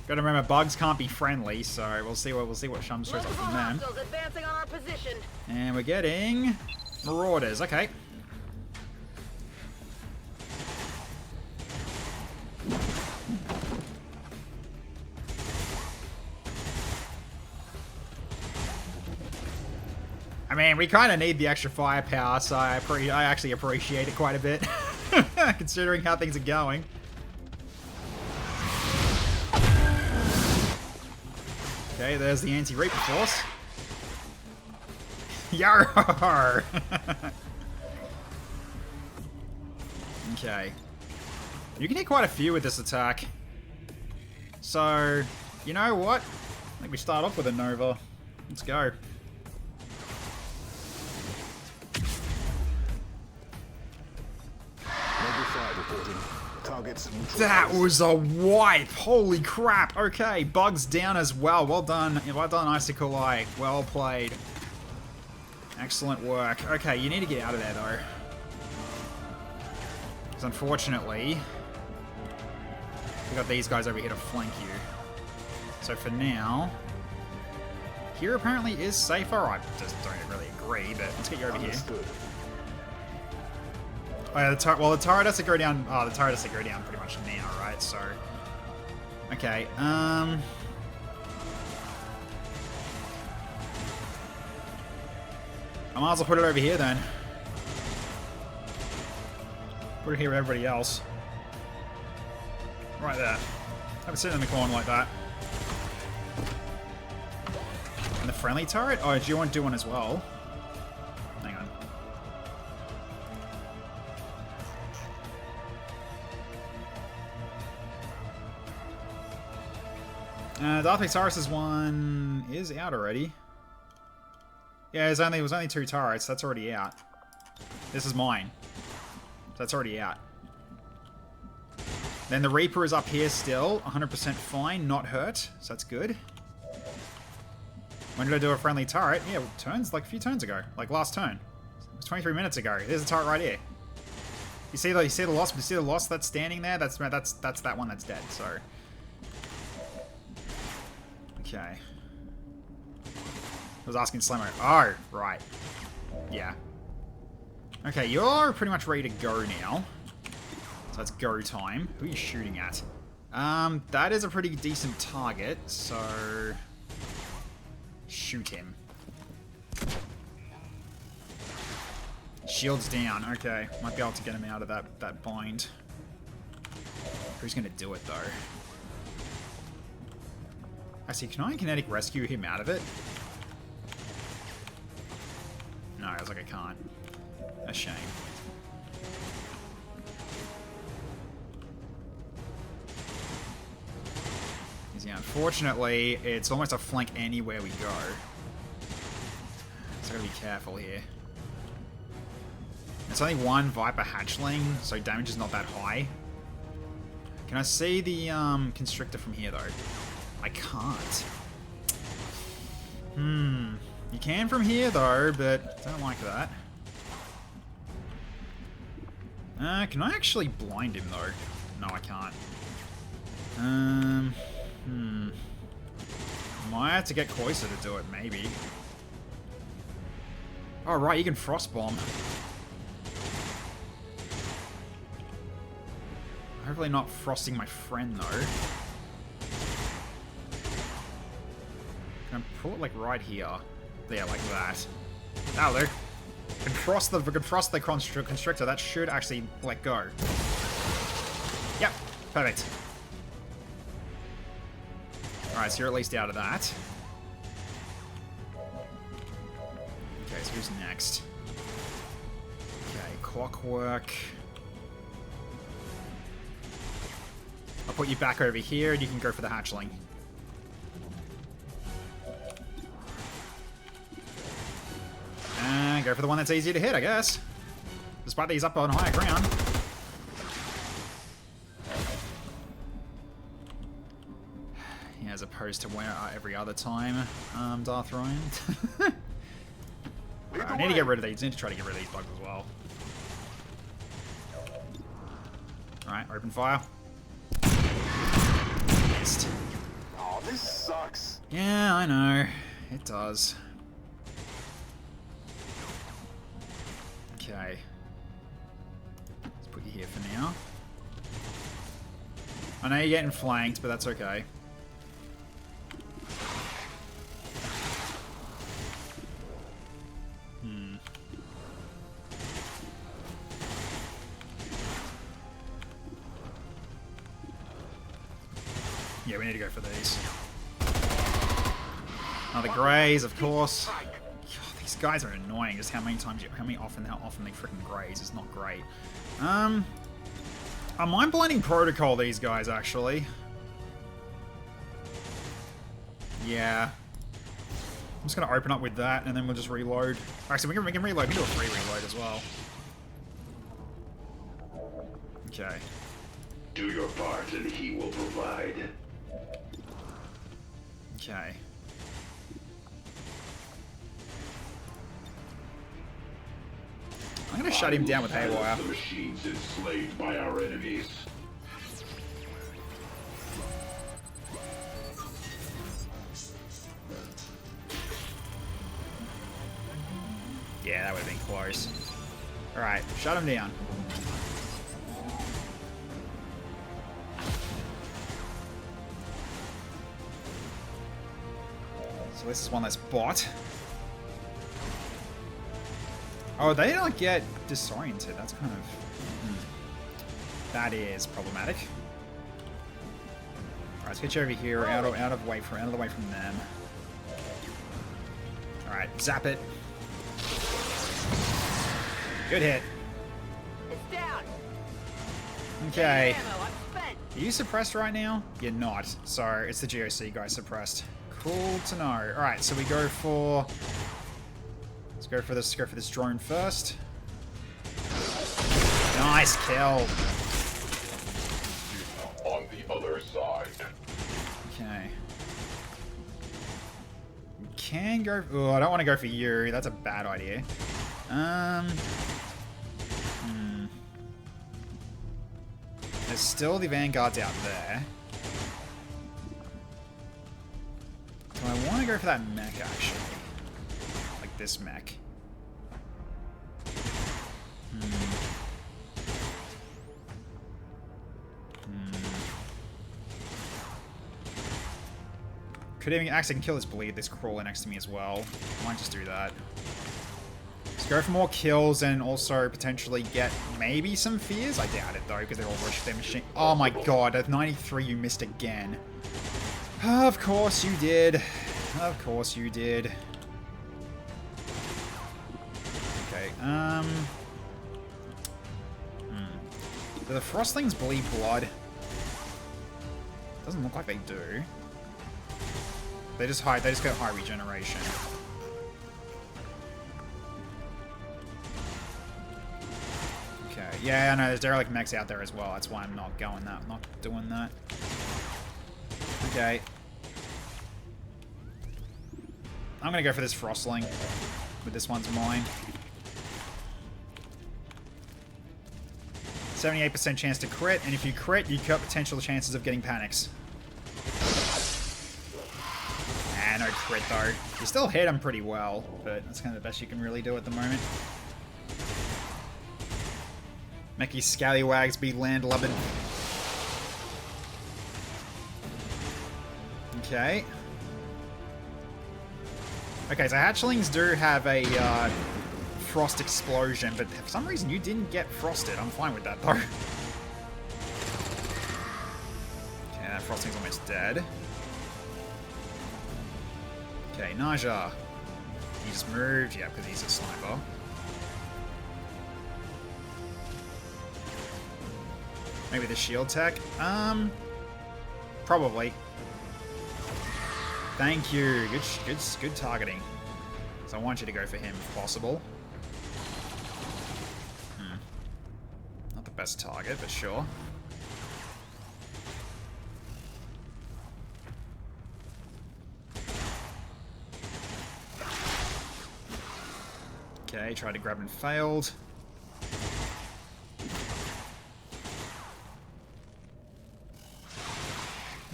Gotta remember, bugs can't be friendly, so we'll see what Shum shows up Multiple from them. hostiles advancing on our position. And we're getting Marauders. Okay. I mean, we kind of need the extra firepower, so I actually appreciate it quite a bit, considering how things are going. Okay, there's the anti-Reaper force. Yarr! Okay. You can hit quite a few with this attack. So, you know what? I think we start off with a Nova. Let's go. That was a wipe! Holy crap! Okay, bugs down as well. Well done. Well done, Icicle Eye. Well played. Excellent work. Okay, you need to get out of there, though. Because unfortunately, we got these guys over here to flank you. So for now, here apparently is safer. I just don't really agree, but let's get you over here. Oh, yeah, the turret has to go down. Oh, the turret has to go down pretty much now, right? So, okay. I might as well put it over here then. Put it here with everybody else. Right there. Have it sitting in the corner like that. And the friendly turret? Oh, do you want to do one as well? Hang on. Darth Saurus's one is out already. Yeah, it was only 2 turrets. That's already out. This is mine. So that's already out. Then the Reaper is up here still. 100% fine, not hurt. So that's good. When did I do a friendly turret? Yeah, turns like a few turns ago. Like last turn. It was 23 minutes ago. There's a turret right here. You see the loss? You see the loss that's standing there? That's that one that's dead. So. Okay. I was asking Slammo. Oh, right. Yeah. Okay, you're pretty much ready to go now. So that's go time. Who are you shooting at? That is a pretty decent target, so... shoot him. Shield's down. Okay. Might be able to get him out of that bind. Who's gonna do it, though? Actually, can I kinetic rescue him out of it? No, I was like, I can't. A shame. Yeah, unfortunately, it's almost a flank anywhere we go. So I gotta be careful here. It's only one Viper hatchling, so damage is not that high. Can I see the Constrictor from here, though? I can't. You can from here, though, but I don't like that. Can I actually blind him, though? No, I can't. Might have to get closer to do it, maybe. Oh, right, you can frost bomb. Hopefully not frosting my friend, though. Can I pull it like right here? Yeah, like that. That'll do. Can cross the constrictor. That should actually let go. Yep, perfect. Alright, so you're at least out of that. Okay, so who's next? Okay, clockwork. I'll put you back over here and you can go for the hatchling. And go for the one that's easier to hit, I guess. Despite these up on higher ground. Yeah, as opposed to where every other time, Darth Ryan. I need to get rid of these. I need to try to get rid of these bugs as well. Alright, open fire. Missed. Oh, this sucks. Yeah, I know. It does. Okay. Let's put you here for now. I know you're getting flanked, but that's okay. Yeah, we need to go for these. Oh, the greys, of course. God, these guys are annoying. Just how often they freaking graze is not great. I'm mind-blending protocol these guys actually. Yeah. I'm just gonna open up with that, and then we'll just reload. Actually, we can reload. We can do a free reload as well. Okay. Do your part and he will provide. Okay. I'm gonna shut him down with haywire. The machines enslaved by our enemies. Yeah, that would have been close. Alright, shut him down. So this is one that's bought. Oh, they don't get disoriented. That's kind of... That is problematic. Alright, let's get you over here, out of the way from them. Alright, zap it. Good hit. It's down. Okay. Ammo, I'm spent. Are you suppressed right now? You're not. So it's the GOC guy suppressed. Cool to know. Alright, so we go for... Let's go for this drone first. Nice kill. On the other side. Okay. We can go... Oh, I don't want to go for you. That's a bad idea. There's still the vanguards out there. So I want to go for that mech, actually. Like this mech. Could even actually kill this bleed, this crawler next to me as well. Might just do that. Let's go for more kills and also potentially get maybe some fears. I doubt it though, because they're all rushed their machine. Oh my god, at 93 you missed again. Of course you did. Of course you did. Okay, Do the frostlings bleed blood? Doesn't look like they do. They just get high regeneration. Okay, yeah, I know there's derelict mechs out there as well. That's why I'm not going that. I'm not doing that. Okay. I'm gonna go for this frostling. But this one's mine. 78% chance to crit, and if you crit, you cut potential chances of getting panics. Ah, no crit though. You still hit him pretty well, but that's kind of the best you can really do at the moment. Make your scallywags be land-lubbing. Okay. Okay, so hatchlings do have a frost explosion, but for some reason you didn't get frosted. I'm fine with that, though. Okay, that frosting's almost dead. Okay, Naja. He just moved. Yeah, because he's a sniper. Maybe the shield tech? Probably. Thank you. Good targeting. So I want you to go for him if possible. Not the best target, but sure. Okay, tried to grab and failed.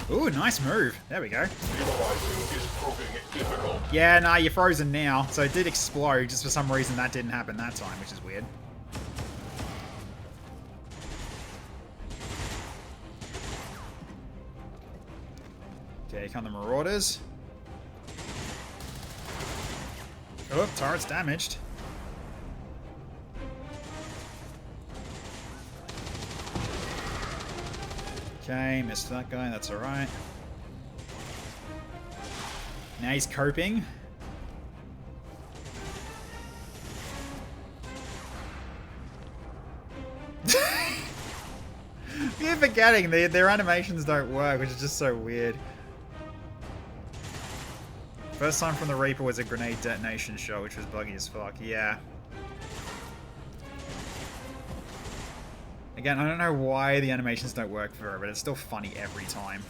Ooh, nice move. There we go. Yeah, nah, you're frozen now. So it did explode, just for some reason that didn't happen that time, which is weird. Okay, here come the Marauders. Oh, turret's damaged. Okay, missed that guy, that's alright. Now he's coping. You're forgetting, their animations don't work, which is just so weird. First time from the Reaper was a grenade detonation shot, which was buggy as fuck, yeah. Again, I don't know why the animations don't work for her, but it's still funny every time.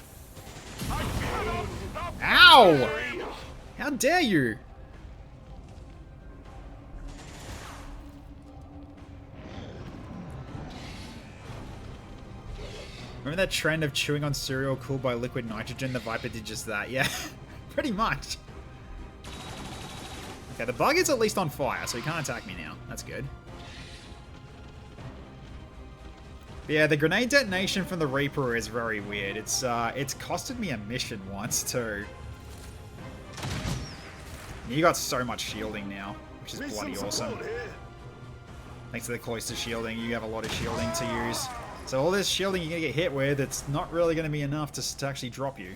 Ow! How dare you? Remember that trend of chewing on cereal cooled by liquid nitrogen? The Viper did just that, yeah. Pretty much. Okay, the bug is at least on fire, so he can't attack me now. That's good. Yeah, the grenade detonation from the Reaper is very weird. It's costed me a mission once too. You got so much shielding now, which is bloody awesome. Thanks to the cloister shielding, you have a lot of shielding to use. So all this shielding you're gonna get hit with, it's not really gonna be enough to actually drop you.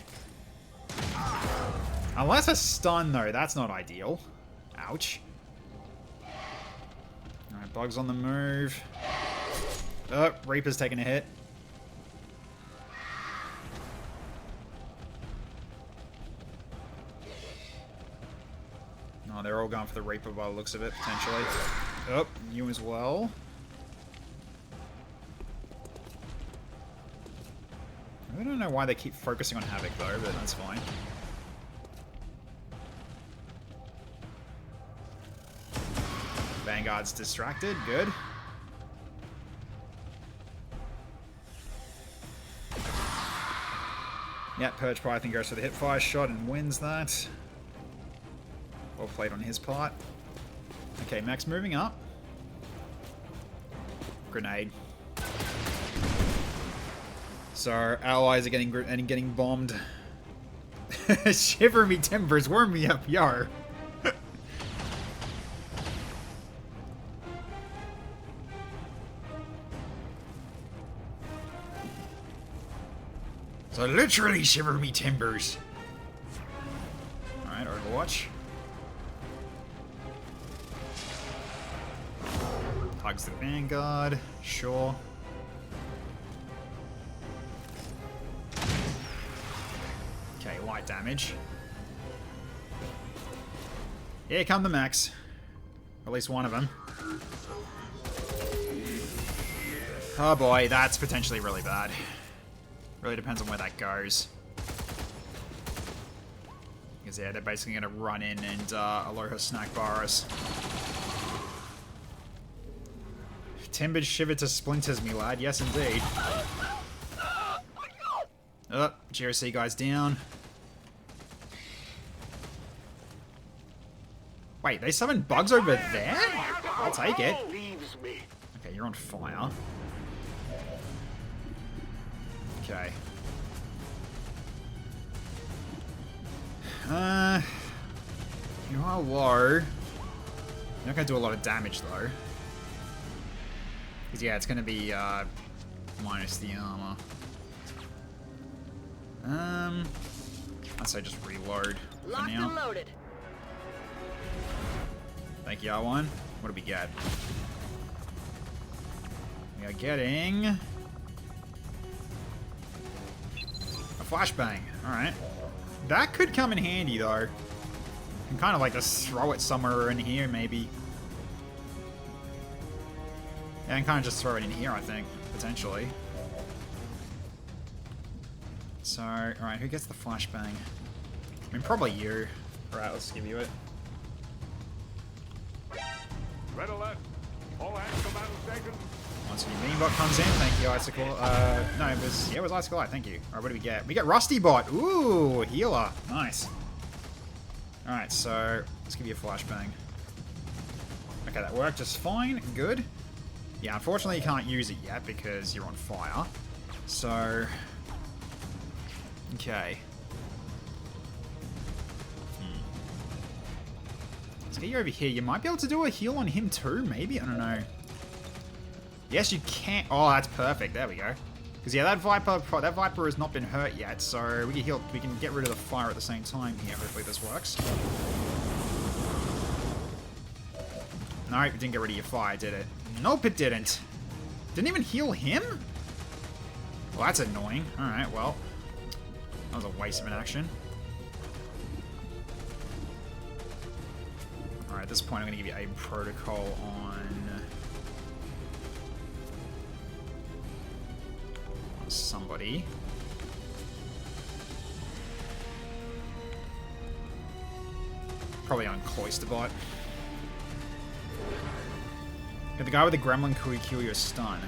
Unless a stun though, that's not ideal. Ouch. Alright, Bug's on the move. Oh, Reaper's taking a hit. Oh, they're all going for the Reaper by the looks of it, potentially. Oh, you as well. I don't know why they keep focusing on Havoc though, but that's fine. Vanguard's distracted, good. Yeah, Purge Python goes for the hipfire shot and wins that. Well played on his part. Okay, Max moving up. Grenade. So our allies are getting bombed. Shiver me timbers, warm me up, yar. So literally shiver me timbers. Alright, Overwatch. Hugs the Vanguard, sure. Okay, light damage. Here come the Max. At least one of them. Oh boy, that's potentially really bad. Really depends on where that goes. Because yeah, they're basically going to run in and Aloha snack bar us. Timbers shiver to splinters, me lad. Yes, indeed. Oh, GOC guy's down. Wait, they summoned bugs over there? I'll take it. Okay, you're on fire. Okay. You You are low. You're not going to do a lot of damage, though. Because, yeah, it's going to be minus the armor. I'd say just reload for Locked now. and loaded. Thank you, R1. What do we get? We are getting a flashbang. Alright. That could come in handy, though. Can kind of like just throw it somewhere in here, maybe. Yeah, I can kind of just throw it in here, I think, potentially. So, alright, who gets the flashbang? I mean, probably you. Alright, let's give you it. Red alert. All hands to battle stations. Once a new mini bot comes in, thank you, Icicle. No, it was Icicle Eye, thank you. Alright, what do we get? We get Rusty Bot. Ooh, healer. Nice. Alright, so let's give you a flashbang. Okay, that worked just fine. Good. Yeah, unfortunately you can't use it yet because you're on fire. So, okay. Let's get you over here. You might be able to do a heal on him too, maybe? I don't know. Yes, you can. Oh, that's perfect. There we go. Because yeah, that Viper has not been hurt yet, so we can heal. We can get rid of the fire at the same time here. Hopefully this works. No, it didn't get rid of your fire, did it? Nope, it didn't. Didn't even heal him? Well, that's annoying. All right, well, that was a waste of an action. All right, at this point, I'm going to give you a protocol on somebody. Probably on Cloisterbot. Get the guy with the gremlin kill your stun.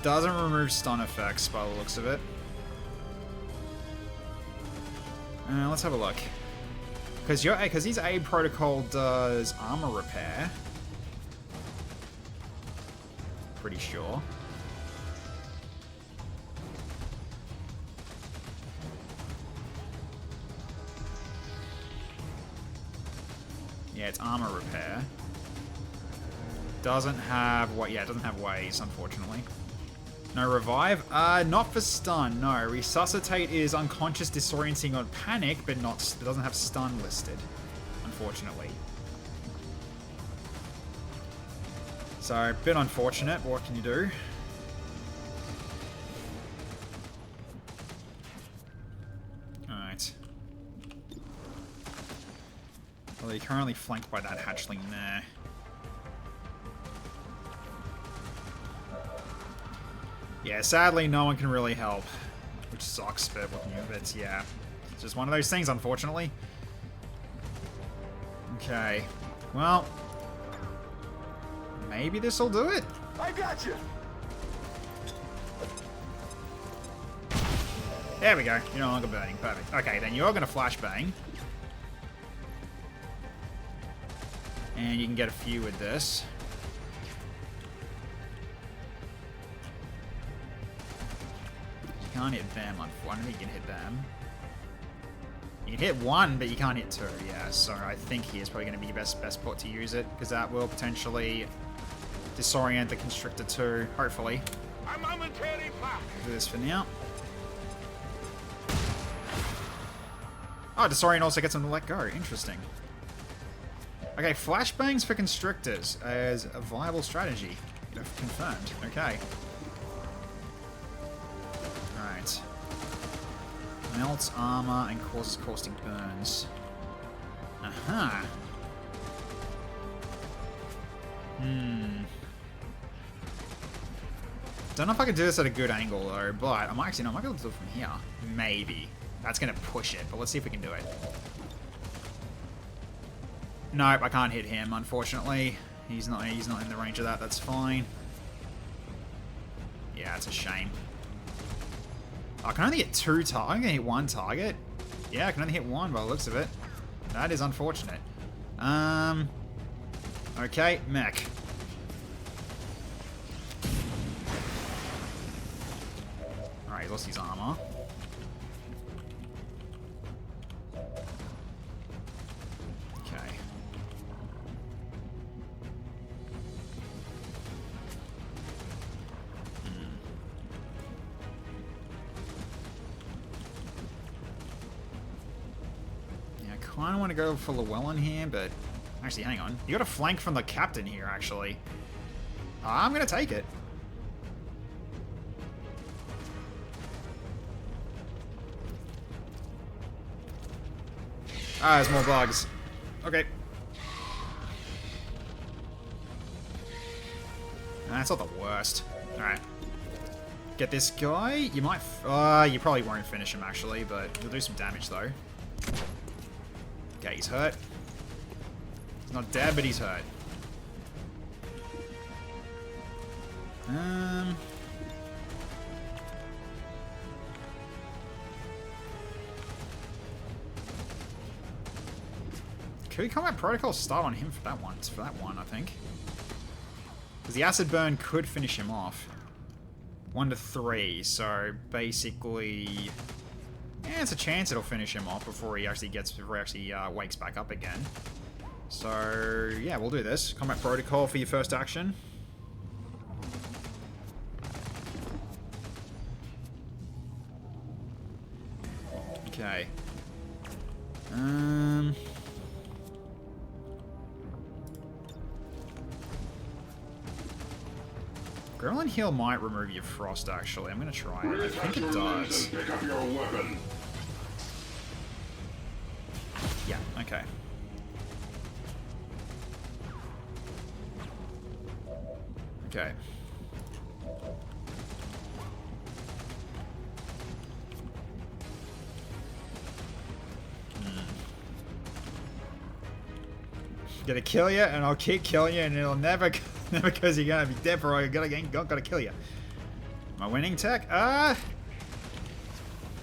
Doesn't remove stun effects by the looks of it. Let's have a look. Because his aid protocol does armor repair. Pretty sure. Yeah, it's armor repair. Doesn't have what? Yeah, it doesn't have ways, unfortunately. No revive? Not for stun, no. Resuscitate is unconscious, disorienting, or panic, but not. It doesn't have stun listed, unfortunately. So, a bit unfortunate. What can you do? Alright. Well, you're currently flanked by that hatchling there. Yeah, sadly, no one can really help, which sucks, but yeah, it's just one of those things, unfortunately. Okay, well, maybe this will do it. I got you. There we go. You're no longer burning. Perfect. Okay, then you're going to flashbang. And you can get a few with this. You can't hit them. I don't think you can hit them. You can hit one, but you can't hit two. Yeah, so I think he is probably going to be your best spot to use it, because that will potentially disorient the Constrictor too, hopefully. A momentary flash. Do this for now. Oh, disorient also gets him to let go. Interesting. Okay, flashbangs for Constrictors as a viable strategy. Confirmed. Okay. Alright. Melts armor and causes caustic burns. Aha. Don't know if I can do this at a good angle though, but I might be able to do it from here. Maybe. That's gonna push it, but let's see if we can do it. Nope, I can't hit him, unfortunately. He's not in the range of that, that's fine. Yeah, it's a shame. I can only hit two targets. I'm gonna hit one target. Yeah, I can only hit one by the looks of it. That is unfortunate. Okay, mech. Alright, he lost his armor. Okay. Yeah, I kind of want to go for Llewellyn here, but... Actually, hang on. You got a flank from the captain here, actually. I'm going to take it. Ah, there's more bugs. Okay. That's not the worst. Alright. Get this guy. You might... you probably won't finish him, actually, but you'll do some damage, though. Okay, he's hurt. He's not dead, but he's hurt. Could we combat protocol start on him for that one? For that one, I think. Because the acid burn could finish him off. 1 to 3, so basically, yeah, it's a chance it'll finish him off before he actually wakes back up again. So yeah, we'll do this. Combat protocol for your first action. Okay. Gremlin Heal might remove your frost, actually. I'm gonna try it. I think it does. Pick up your weapon. Yeah, okay. Okay. Gonna kill you, and I'll keep killing you, and it'll never because you're gonna be dead for I gotta kill you. Am I winning tech?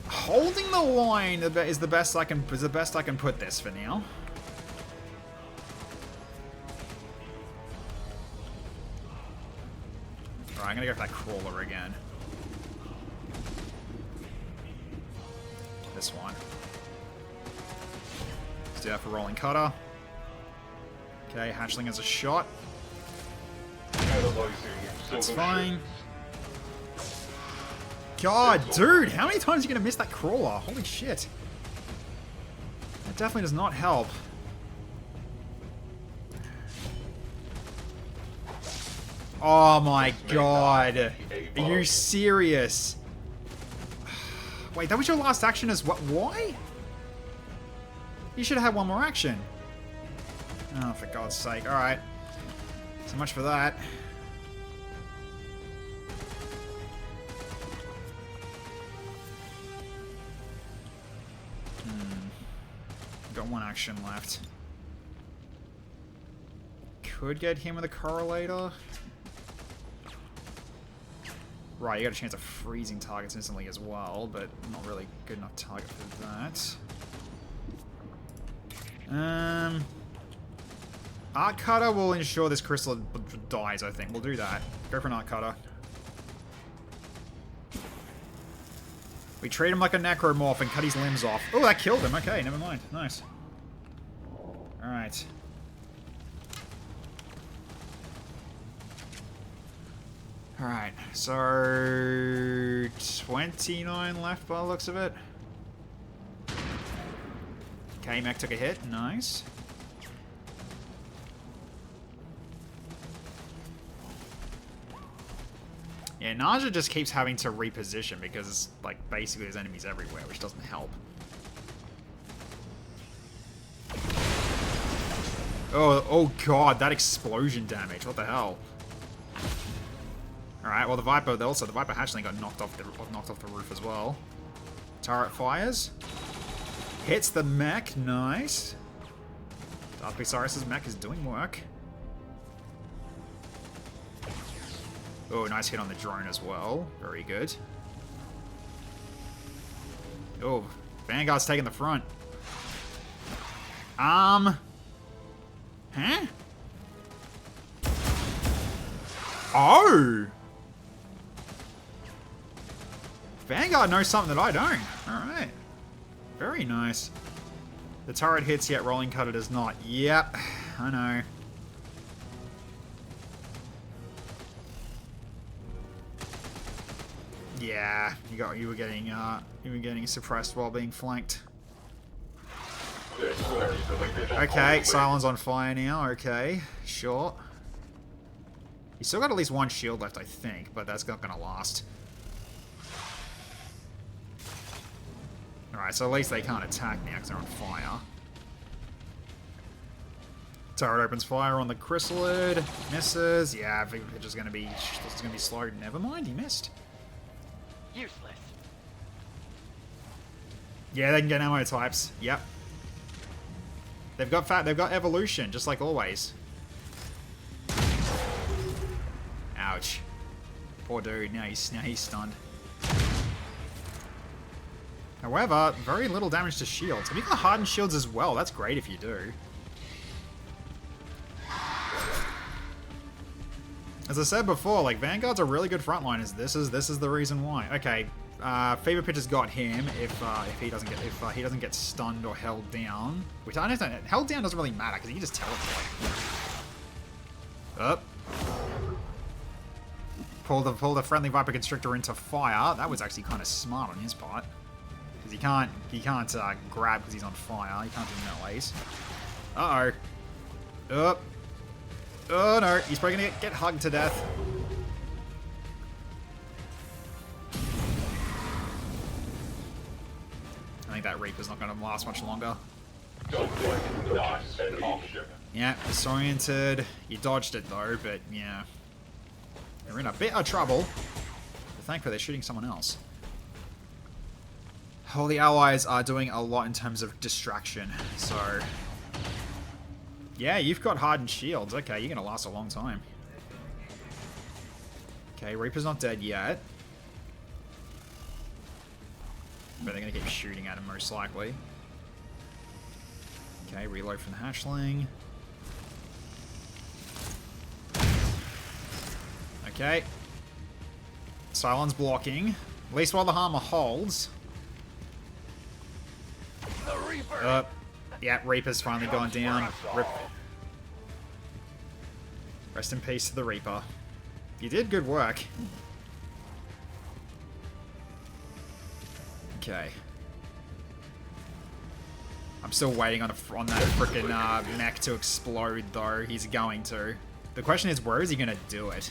Holding the line is the best I can put this for now. Alright, I'm gonna go for that crawler again. This one. Let's do that for rolling cutter. Okay, hatchling has a shot. That's fine. God, dude, how many times are you gonna miss that crawler? Holy shit. That definitely does not help. Oh my god. Are you serious? Wait, that was your last action as what? Why? You should have had one more action. Oh, for God's sake. Alright. So much for that. Got one action left. Could get him with a correlator. Right, you got a chance of freezing targets instantly as well, but not really good enough target for that. Arc Cutter will ensure this crystal dies, I think. We'll do that. Go for an Arc Cutter. We treat him like a necromorph and cut his limbs off. Oh, that killed him. Okay, never mind. Nice. Alright. Alright, so 29 left by the looks of it. Okay, mech took a hit. Nice. Yeah, Naja just keeps having to reposition because, like, basically there's enemies everywhere, which doesn't help. Oh god, that explosion damage. What the hell? Alright, well the Viper hatchling got knocked off the roof as well. Turret fires. Hits the mech, nice. Dark Osiris's mech is doing work. Oh, nice hit on the drone as well. Very good. Oh, Vanguard's taking the front. Huh? Oh! Vanguard knows something that I don't. Alright. Very nice. The turret hits, yet rolling cutter does not. Yep, I know. Yeah, you were getting suppressed while being flanked. Okay, Cylon's on fire now. Okay, sure. He's still got at least one shield left, I think, but that's not gonna last. Alright, so at least they can't attack now because they're on fire. Turret opens fire on the chrysalid. Misses. Yeah, I think it's just gonna be slowed. Never mind, he missed. Useless. Yeah, they can get ammo types. Yep. They've got evolution, just like always. Ouch. Poor dude, now he's stunned. However, very little damage to shields. Have you got hardened shields as well? That's great if you do. As I said before, like, Vanguard's are really good frontliners. This is the reason why. Okay, Fever Pitch has got him if he doesn't get stunned or held down. Which I don't know. Held down doesn't really matter because he can just teleport. Up. Pull the friendly Viper Constrictor into fire. That was actually kind of smart on his part. Because he can't grab because he's on fire. He can't do melees. Uh-oh. Up. Oh no, he's probably gonna get hugged to death. I think that Reaper's not gonna last much longer. Yeah, disoriented. You dodged it though, but yeah. You're in a bit of trouble. But thankfully they're shooting someone else. All the allies are doing a lot in terms of distraction, so... Yeah, you've got hardened shields. Okay, you're gonna last a long time. Okay, Reaper's not dead yet. But they're gonna keep shooting at him most likely. Okay, reload from the hatchling. Okay. Cylon's blocking. At least while the hammer holds. The Reaper. Yeah, Reaper's finally gone down. Rip. Rest in peace to the Reaper. You did good work. Okay. I'm still waiting on that frickin' mech to explode, though. He's going to. The question is, where is he gonna do it?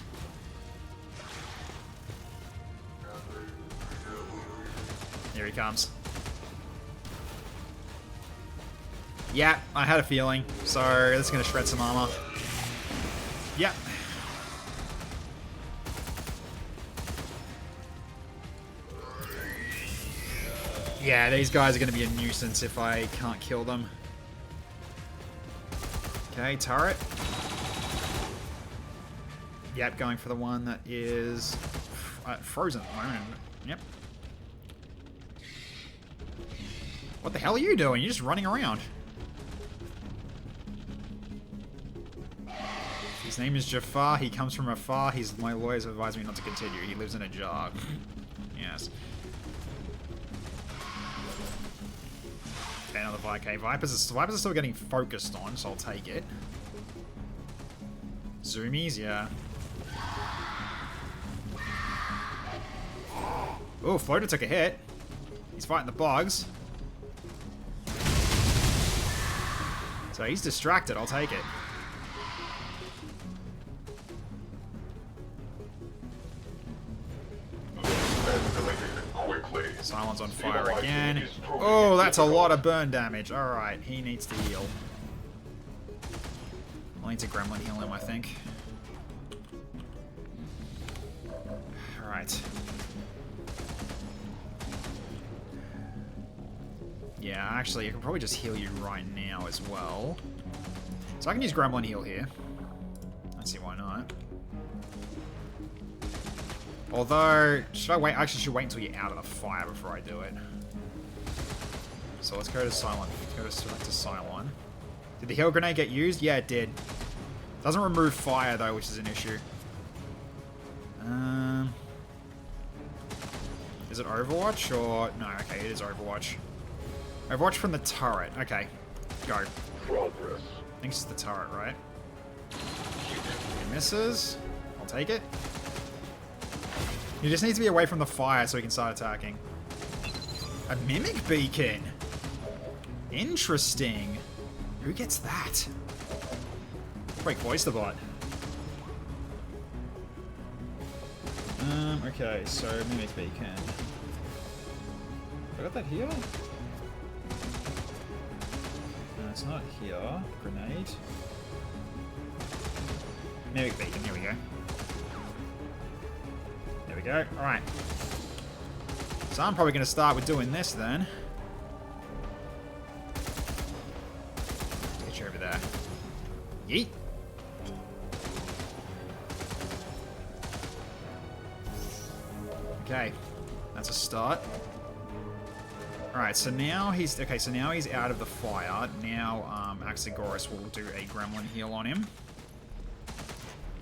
Here he comes. Yeah, I had a feeling. So, this is going to shred some armor. Yep. Yeah, these guys are going to be a nuisance if I can't kill them. Okay, turret. Yep, going for the one that is frozen at the moment. Yep. What the hell are you doing? You're just running around. His name is Jafar. He comes from afar. My lawyers advised me not to continue. He lives in a jar. Yes. Okay, another okay, Vipers are still getting focused on, so I'll take it. Zoomies, yeah. Oh, Floater took a hit. He's fighting the bugs. So he's distracted, I'll take it. Cylon's on fire again. Oh, that's a lot of burn damage. Alright, he needs to heal. I'll need to gremlin heal him, I think. Alright. Yeah, actually, I can probably just heal you right now as well. So I can use gremlin heal here. Let's see why not. Although, should I wait? I actually should wait until you're out of the fire before I do it. So let's go to Cylon. Let's go to Cylon. Did the heal grenade get used? Yeah, it did. Doesn't remove fire, though, which is an issue. Is it Overwatch or... No, okay, it is Overwatch. Overwatch from the turret. Okay, go. Progress. I think it's the turret, right? It misses. I'll take it. You just need to be away from the fire so we can start attacking. A mimic beacon. Interesting. Who gets that? Wait, Cloisterbot. Okay, so mimic beacon. I got that here? No, it's not here. Grenade. Mimic beacon, here we go. There we go. Alright. So I'm probably going to start with doing this then. Get you over there. Yeet. Okay. That's a start. Alright, so now he's... Okay, so now he's out of the fire. Now, XCHAOS will do a gremlin heal on him.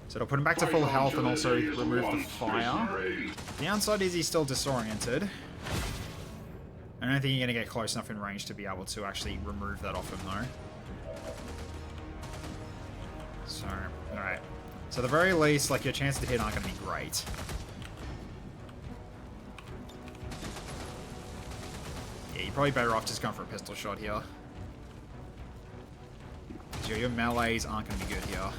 So it'll put him back to full health and also remove the fire. The downside is he's still disoriented. I don't think you're going to get close enough in range to be able to actually remove that off him, though. So, alright. So at the very least, like, your chances to hit aren't going to be great. Yeah, you're probably better off just going for a pistol shot here. So your melees aren't going to be good here.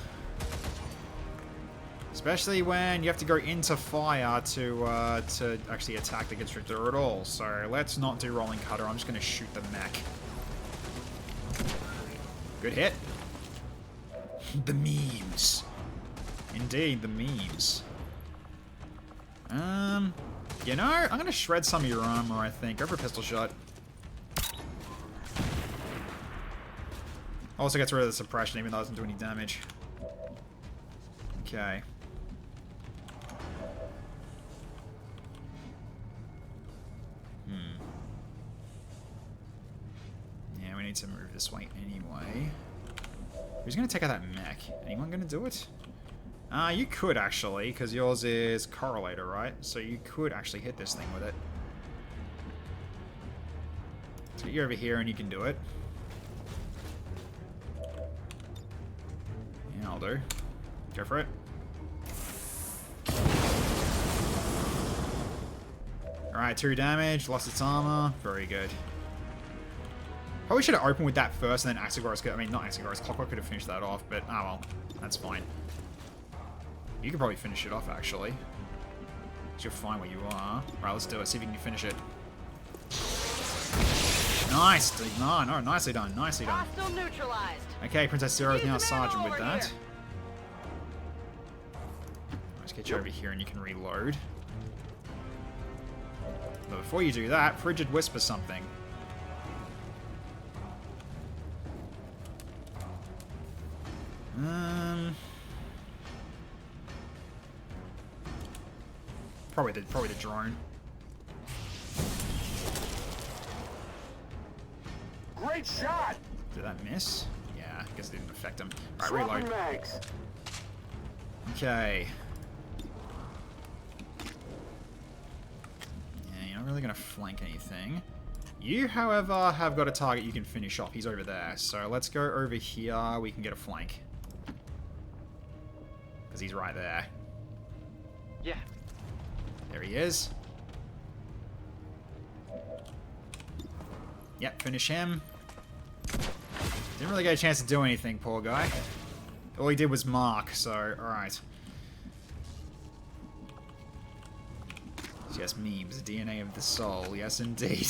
Especially when you have to go into fire to actually attack the Constrictor at all. So let's not do Rolling Cutter. I'm just going to shoot the mech. Good hit. The memes. Indeed, the memes. You know, I'm going to shred some of your armor, I think. Go for a pistol shot. Also gets rid of the suppression, even though it doesn't do any damage. Okay. Yeah, we need to move this way anyway. Who's going to take out that mech? Anyone going to do it? You could actually, because yours is Correlator, right? So you could actually hit this thing with it. Let's get you over here and you can do it. Yeah, I'll do. Go for it. Alright, 2 damage, lost its armor. Very good. Probably should have opened with that first and then XCHAOS could... I mean, not XCHAOS, Clockwork could have finished that off, but oh well. That's fine. You could probably finish it off, actually. Because you're fine where you are. Right, let's do it. See if you can finish it. Nice! No, nicely done. Nicely done. Hostile neutralized. Okay, Princess Zero is now Use Sergeant ammo with over that. here. Let's get you over here and you can reload. But before you do that, Frigid whisper something. Probably the drone. Great shot! Did that miss? Yeah, I guess it didn't affect him. Alright, Swapping reload. mags. Okay. Yeah, you're not really going to flank anything. You, however, have got a target you can finish off. He's over there. So let's go over here. We can get a flank. Because he's right there. Yeah. There he is. Yep, finish him. Didn't really get a chance to do anything, poor guy. All he did was mark, so, alright. Yes, memes, DNA of the soul, yes indeed.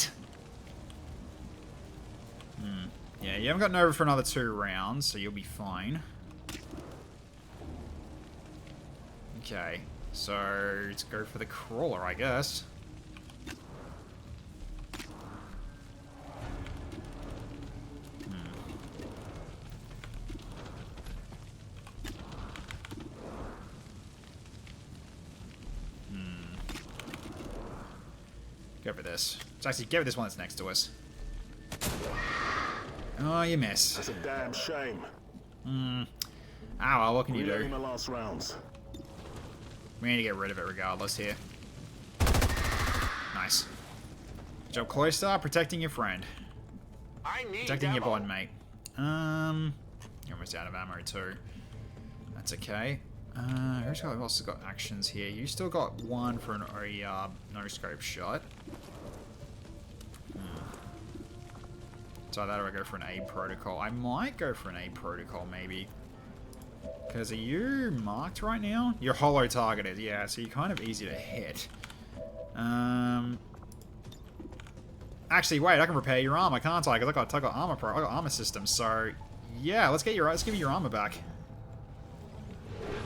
Yeah, you haven't got Nova for another 2 rounds, so you'll be fine. Okay, so let's go for the crawler, I guess. Go for this. Let's actually go for this one that's next to us. Oh, you miss. That's a damn shame. Ah, well, what can you Reloading do? the last rounds. We need to get rid of it regardless here. Nice. Good job, Cloister, protecting your friend. I need Protecting your ammo. bond mate. You're almost out of ammo too. That's okay. Who else has got actions here? You still got one for a no-scope shot. So that or I go for an A protocol. I might go for an A protocol maybe. Because are you marked right now? You're hollow targeted, yeah, so you're kind of easy to hit. Actually, wait, I can repair your armor, can't I? Because I got armor I got armor systems, so yeah, let's give you your armor back.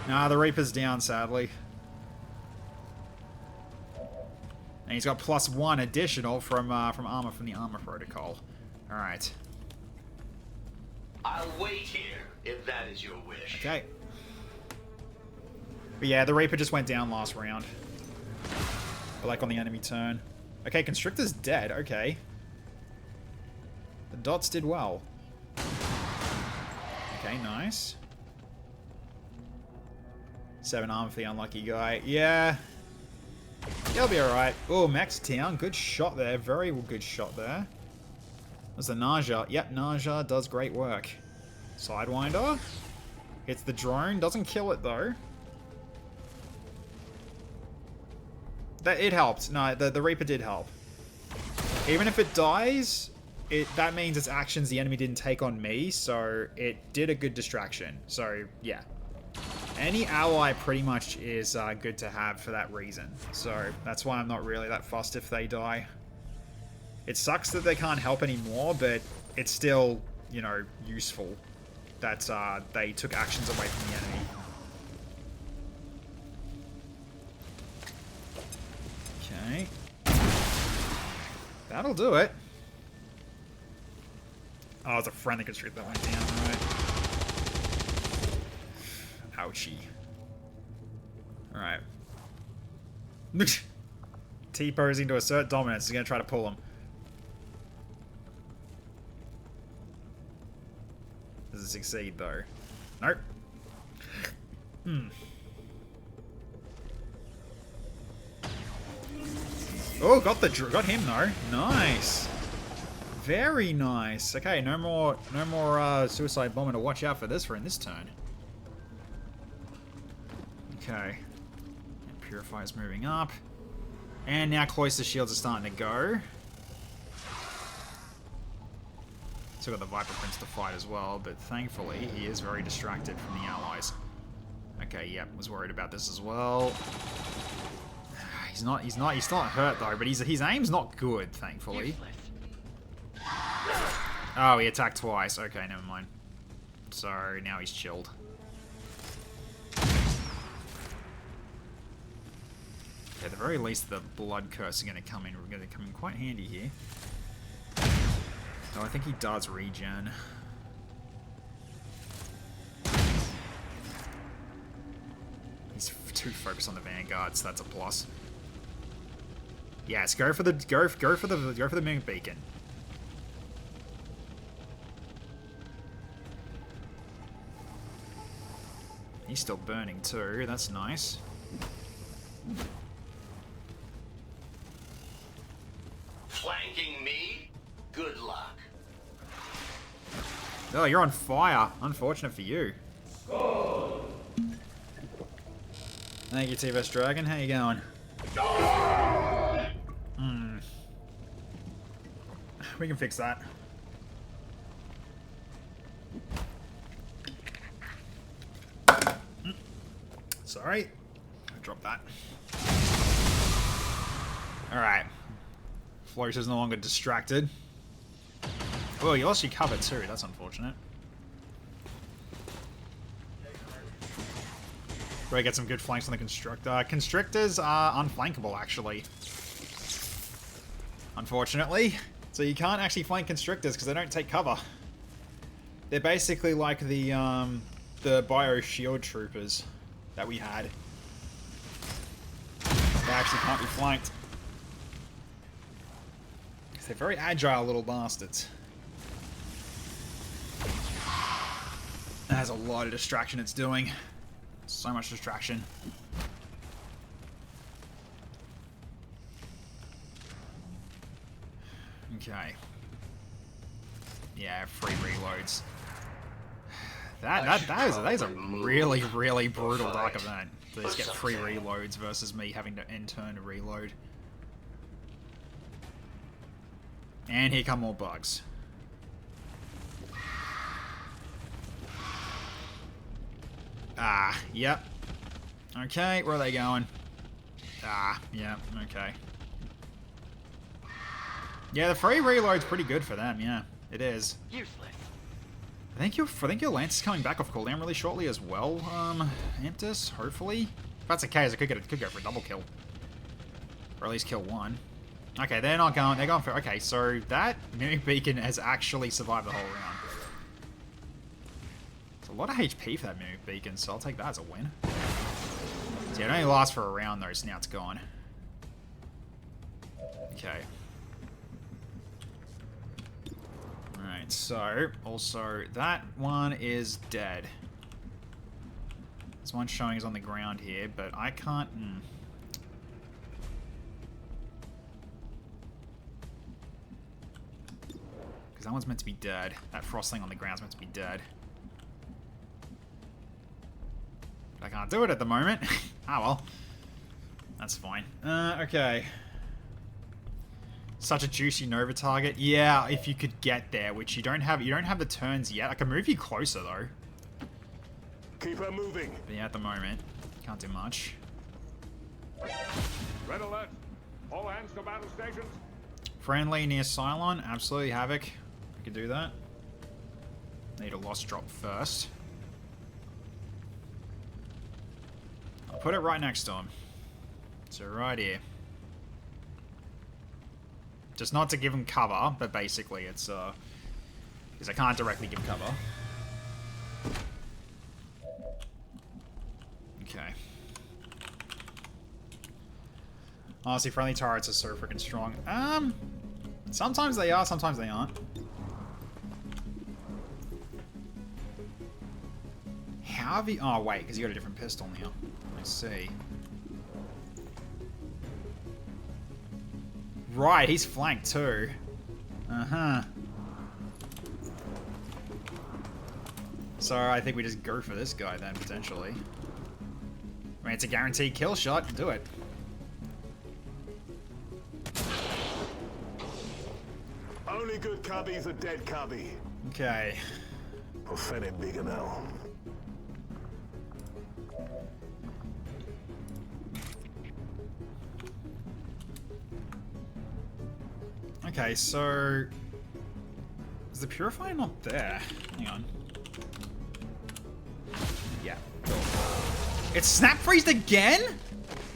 Nah, the Reaper's down, sadly. And he's got +1 additional from armor from the armor protocol. Alright. I'll wait here, if that is your wish. Okay. But yeah, the Reaper just went down last round. But like on the enemy turn. Okay, Constrictor's dead, okay. The dots did well. Okay, nice. 7 armor for the unlucky guy. Yeah. He'll be alright. Oh, Max Town. Good shot there. Very good shot there. There's the Naja. Yep, Naja does great work. Sidewinder. Hits the drone. Doesn't kill it, though. It helped. No, the Reaper did help. Even if it dies, that means its actions the enemy didn't take on me, so it did a good distraction. So, yeah. Any ally pretty much is good to have for that reason. So, that's why I'm not really that fussed if they die. It sucks that they can't help anymore, but it's still, you know, useful that they took actions away from the enemy. Okay. That'll do it. Oh, it's a friendly constrictor that went down, right? Ouchie. Alright. T-posing to assert dominance. He's going to try to pull him. Does it succeed, though? Nope. Oh, got him though. Nice. Very nice. Okay, no more suicide bomber to watch out for this in this turn. Okay. And Purifier's moving up. And now Cloister shields are starting to go. Still got the Viper Prince to fight as well, but thankfully he is very distracted from the allies. Okay, yep, was worried about this as well. He's not hurt though, but his aim's not good, thankfully. Oh, he attacked twice. Okay, never mind. So now he's chilled. At the very least, the Blood Curse is going to come in. We're going to come in quite handy here. Oh, I think he does regen. He's too focused on the Vanguard, so that's a plus. Yes, go for the Mimic Beacon. He's still burning too. That's nice. Flanking me? Good luck. Oh, you're on fire. Unfortunate for you. Thank you, T-Vest Dragon. How you going? We can fix that. Sorry. I dropped that. Alright. Float is no longer distracted. Oh, you lost your cover too. That's unfortunate. Probably get some good flanks on the Constrictor. Constrictors are unflankable, actually. Unfortunately. So you can't actually flank Constrictors because they don't take cover. They're basically like the Bio Shield Troopers that we had. They actually can't be flanked. Because they're very agile little bastards. That has a lot of distraction it's doing. So much distraction. Okay. Yeah, free reloads. That is a really, really brutal dark event. To just get free reloads versus me having to in turn to reload. And here come more bugs. Ah, yep. Okay, where are they going? Ah, yep, okay. Yeah, the free reload's pretty good for them, yeah. It is. Useless. I think your Lance is coming back off cooldown really shortly as well, Amptus, hopefully. If that's the case, I could go for a double kill. Or at least kill one. Okay, they're going for, okay, so that Mimic Beacon has actually survived the whole round. It's a lot of HP for that Mimic Beacon, so I'll take that as a win. So yeah, it only lasts for a round though, so now it's gone. Okay. Alright, so, also, that one is dead. This one showing is on the ground here, but I can't... Because that one's meant to be dead. That frost thing on the ground's meant to be dead. But I can't do it at the moment. Ah, well. That's fine. Okay. Such a juicy Nova target. Yeah, if you could get there, which you don't have the turns yet. I can move you closer though. Keep her moving. But yeah, at the moment, can't do much. Red alert. All hands to battle stations. Friendly near Cylon, absolutely Havoc. We could do that. Need a lost drop first. I'll put it right next to him. So right here. Just not to give him cover, but basically it's, because I can't directly give cover. Okay. Honestly, friendly turrets are so freaking strong. Sometimes they are, sometimes they aren't. How have you... Oh, wait, because you got a different pistol now. I see. Right, he's flanked too. Uh-huh. So I think we just go for this guy then, potentially. I mean, it's a guaranteed kill shot. Do it. Only good cubby's a dead cubby. Okay. Pathetic Biganel. Okay, so... Is the Purifier not there? Hang on. Yeah. Cool. It's snap freezed again?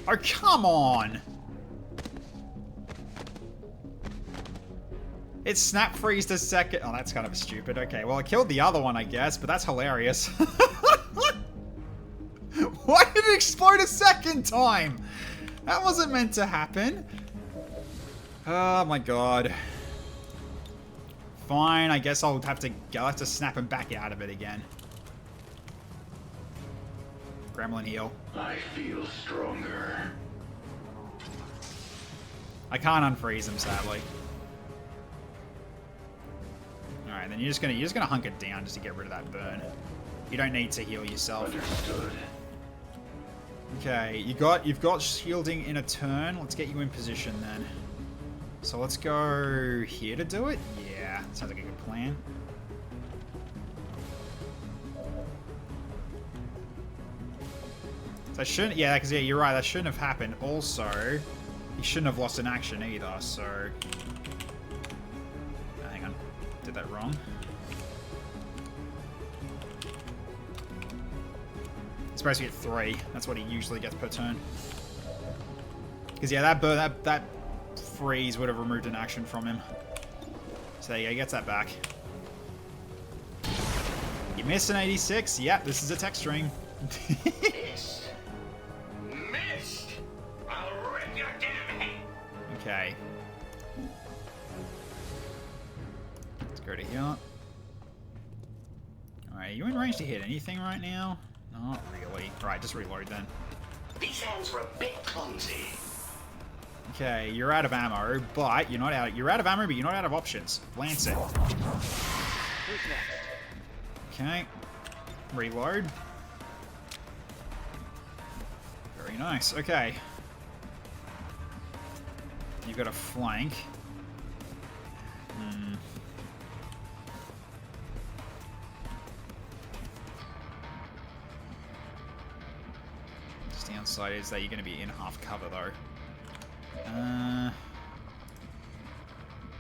Oh, come on! It's snap freezed a second. Oh, that's kind of stupid. Okay, well, I killed the other one, I guess, but that's hilarious. Why did it explode a second time? That wasn't meant to happen. Oh my god. Fine, I guess I'll have to snap him back out of it again. Gremlin heal. I feel stronger. I can't unfreeze him, sadly. Alright, then you're just gonna hunk it down just to get rid of that burn. You don't need to heal yourself. Understood. Okay, you've got shielding in a turn. Let's get you in position then. So let's go here to do it? Yeah, sounds like a good plan. So I shouldn't, yeah, because yeah, you're right, that shouldn't have happened. Also, he shouldn't have lost an action either, so... Oh, hang on, did that wrong. He's supposed to get 3, that's what he usually gets per turn. Because yeah, that freeze would have removed an action from him. So there you go, he gets that back. You missed an 86? Yep, this is a tech stream. Missed. Missed. I'll rip your damn head. Okay. Let's go to here. Alright, Alright, are you in range to hit anything right now? Not really. Alright, just reload then. These hands were a bit clumsy. Okay, you're out of ammo, but you're not out. You're out of ammo, but you're not out of options. Lance it. Okay. Reload. Very nice. Okay. You've got a flank. Just downside is that you're going to be in half cover though.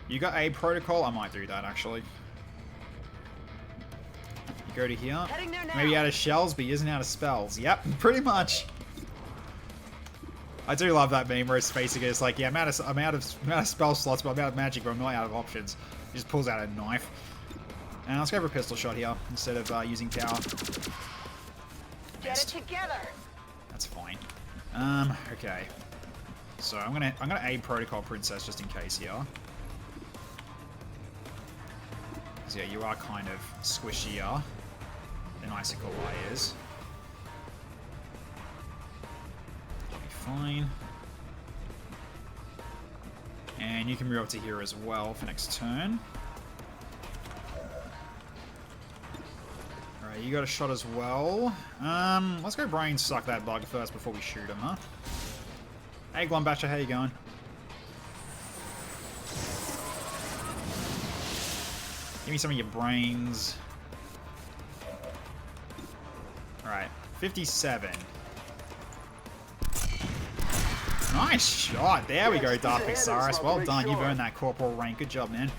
You got a protocol? I might do that actually. You go to here. Heading there now. Maybe out of shells, but he isn't out of spells. Yep, pretty much. I do love that meme where it's basically it's like, yeah, I'm out of spell slots, but I'm out of magic, but I'm not out of options. He just pulls out a knife. And let's go for a pistol shot here instead of using power. Get it together. That's fine. Okay. So I'm gonna aid Protocol Princess just in case here. So yeah, you are kind of squishier than Icicle Eye is. You'll be fine. And you can move up to here as well for next turn. Alright, you got a shot as well. Let's go brain suck that bug first before we shoot him, huh? Hey Glumbatcher, how you going? Give me some of your brains. Alright, 57. Nice shot. There we go, Dark Pixaris. Well done. You've earned that corporal rank. Good job, man.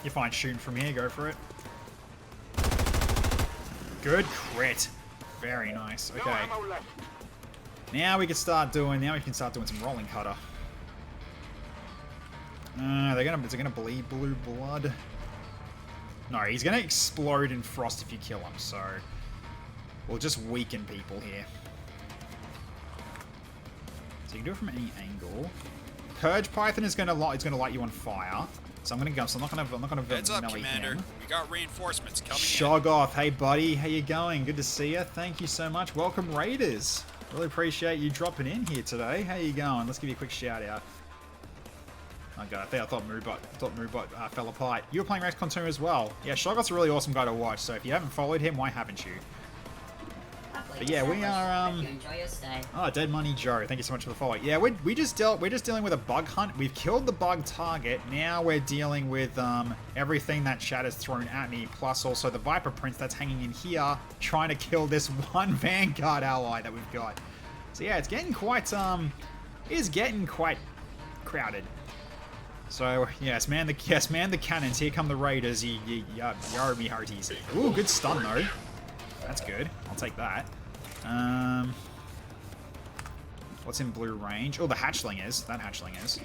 You're fine shooting from here. Go for it. Good crit. Very nice. Okay. Now we can start doing. Now we can start doing some rolling cutter. Is it gonna bleed blue blood? No, he's gonna explode in frost if you kill him. So we'll just weaken people here. So you can do it from any angle. Purge Python is gonna light you on fire. So I'm gonna go. So I'm not gonna. Heads up, melee Commander. him. We got reinforcements coming Shoggoth, hey buddy, how you going? Good to see you. Thank you so much. Welcome, Raiders. Really appreciate you dropping in here today. How you going? Let's give you a quick shout out. Oh god, I thought Moobot fell apart. You were playing Rex Contour as well. Yeah, Shoggoth's a really awesome guy to watch. So if you haven't followed him, why haven't you? But yeah, we are Enjoy your stay. Oh, Dead Money Joe, thank you so much for the follow. Yeah, we're just dealing with a bug hunt. We've killed the bug target. Now we're dealing with everything that Chat has thrown at me, plus also the Viper Prince that's hanging in here, trying to kill this one Vanguard ally that we've got. So yeah, it's getting quite crowded. So yes, man the cannons. Here come the Raiders. Yar me hearties. Ooh, good stun though. That's good. I'll take that. What's in blue range? Oh, the hatchling is. That hatchling is.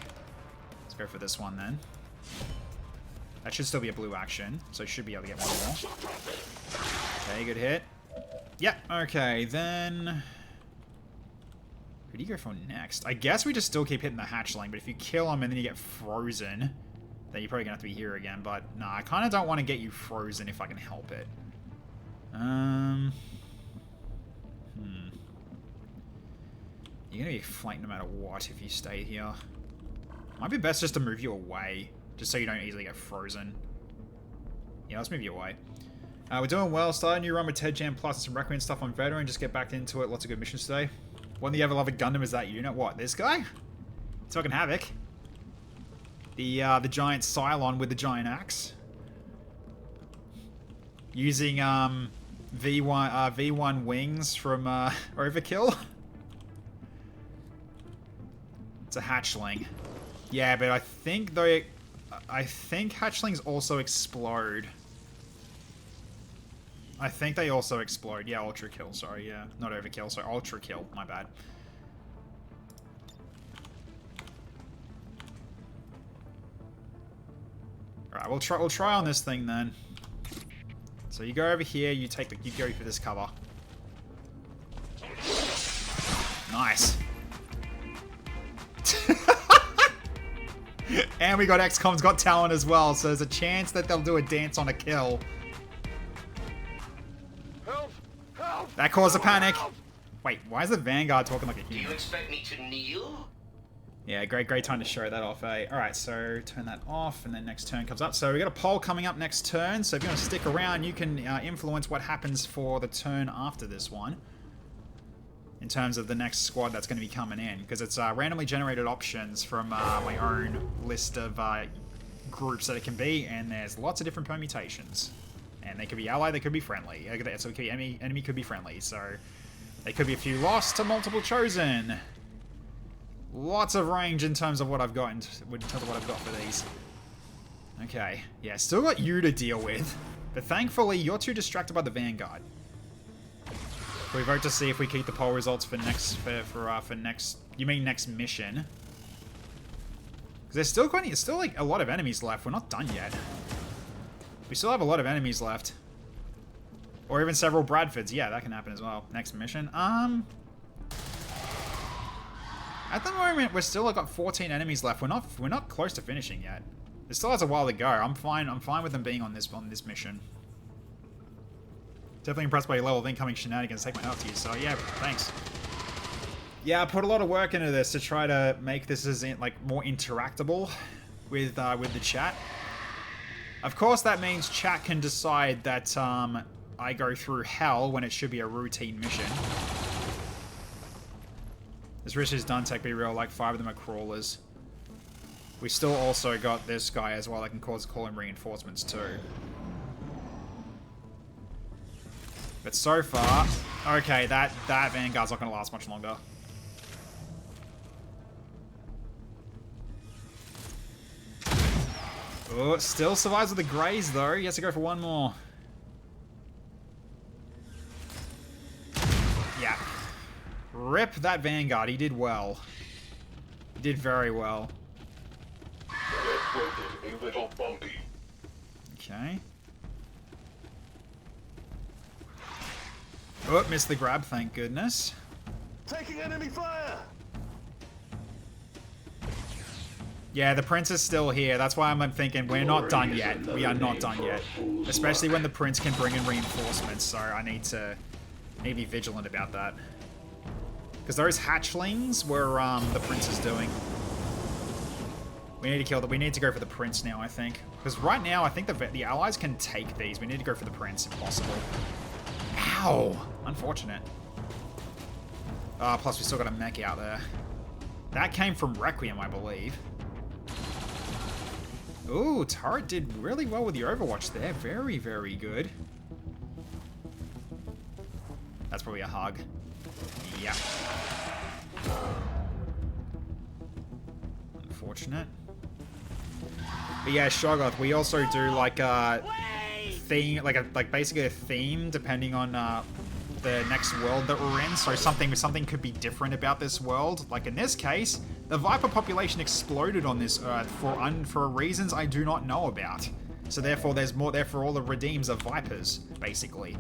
Let's go for this one then. That should still be a blue action, so should be able to get one more. Okay, good hit. Yep. Okay, then. Who do you go for next? I guess we just still keep hitting the hatchling, but if you kill him and then you get frozen, then you're probably gonna have to be here again. But nah, I kind of don't want to get you frozen if I can help it. You're gonna be flanked no matter what if you stay here. Might be best just to move you away, just so you don't easily get frozen. Yeah, let's move you away. We're doing well. Started a new run with Ted Jam Plus and some recommend stuff on Veteran. Just get back into it. Lots of good missions today. One of the ever-loved Gundam is that you know what? This guy? It's fucking Havoc. The giant Cylon with the giant axe. Using V1 wings from Overkill. It's a hatchling. Yeah, but I think hatchlings also explode. I think they also explode. Yeah, Ultra Kill, sorry, yeah. Not Overkill, sorry, Ultra Kill, my bad. Alright, we'll try on this thing then. So you go over here, you go for this cover. Nice. And we got XCOM's Got Talent as well, so there's a chance that they'll do a dance on a kill. Help! Help! That caused a panic. Wait, why is the Vanguard talking like a Do you human? expect me to kneel? Yeah, great time to show that off, eh? Alright, so turn that off, and then next turn comes up. So we got a poll coming up next turn, so if you want to stick around, you can influence what happens for the turn after this one. In terms of the next squad that's going to be coming in, because it's randomly generated options from my own list of groups that it can be, and there's lots of different permutations. And they could be ally, they could be friendly. So it could be enemy could be friendly, so they could be a few lost to multiple chosen. Lots of range in terms of what I've got, in terms of what I've got for these. Okay, yeah, still got you to deal with, but thankfully you're too distracted by the Vanguard. We vote to see if we keep the poll results for next for next. You mean next mission? Because there's still like a lot of enemies left. We're not done yet. We still have a lot of enemies left, or even several Bradfords. Yeah, that can happen as well. Next mission. At the moment, we're still got 14 enemies left. We're not close to finishing yet. It still has a while to go. I'm fine with them being on this mission. Definitely impressed by your level of incoming shenanigans. Take my hat to you. So yeah, thanks. Yeah, I put a lot of work into this to try to make this as more interactable with the chat. Of course, that means chat can decide that I go through hell when it should be a routine mission. This rich is done, tech be real, like 5 of them are crawlers. We still also got this guy as well that can call in reinforcements too. But so far, okay, that Vanguard's not going to last much longer. Oh, it still survives with the Greys though. He has to go for one more. Yeah. Rip that Vanguard. He did well. He did very well. A little bumpy. Okay. Oh, missed the grab, thank goodness. Taking enemy fire! Yeah, the Prince is still here. That's why I'm thinking we're not done yet. We are not done yet. Especially when the Prince can bring in reinforcements, so I need to be vigilant about that. Because those hatchlings were the Prince is doing. We need to kill them. We need to go for the Prince now, I think. Because right now, I think the allies can take these. We need to go for the Prince, if possible. Ow! Unfortunate. Plus we still got a mech out there. That came from Requiem, I believe. Ooh, Turret did really well with the Overwatch there. Very, very good. That's probably a hug. Yeah. Unfortunate. But yeah, Shoggoth, we also do like a theme, like basically a theme depending on the next world that we're in. So something could be different about this world. Like in this case, the Viper population exploded on this Earth for reasons I do not know about. So therefore, there's more. Therefore, all the redeems are Vipers, basically.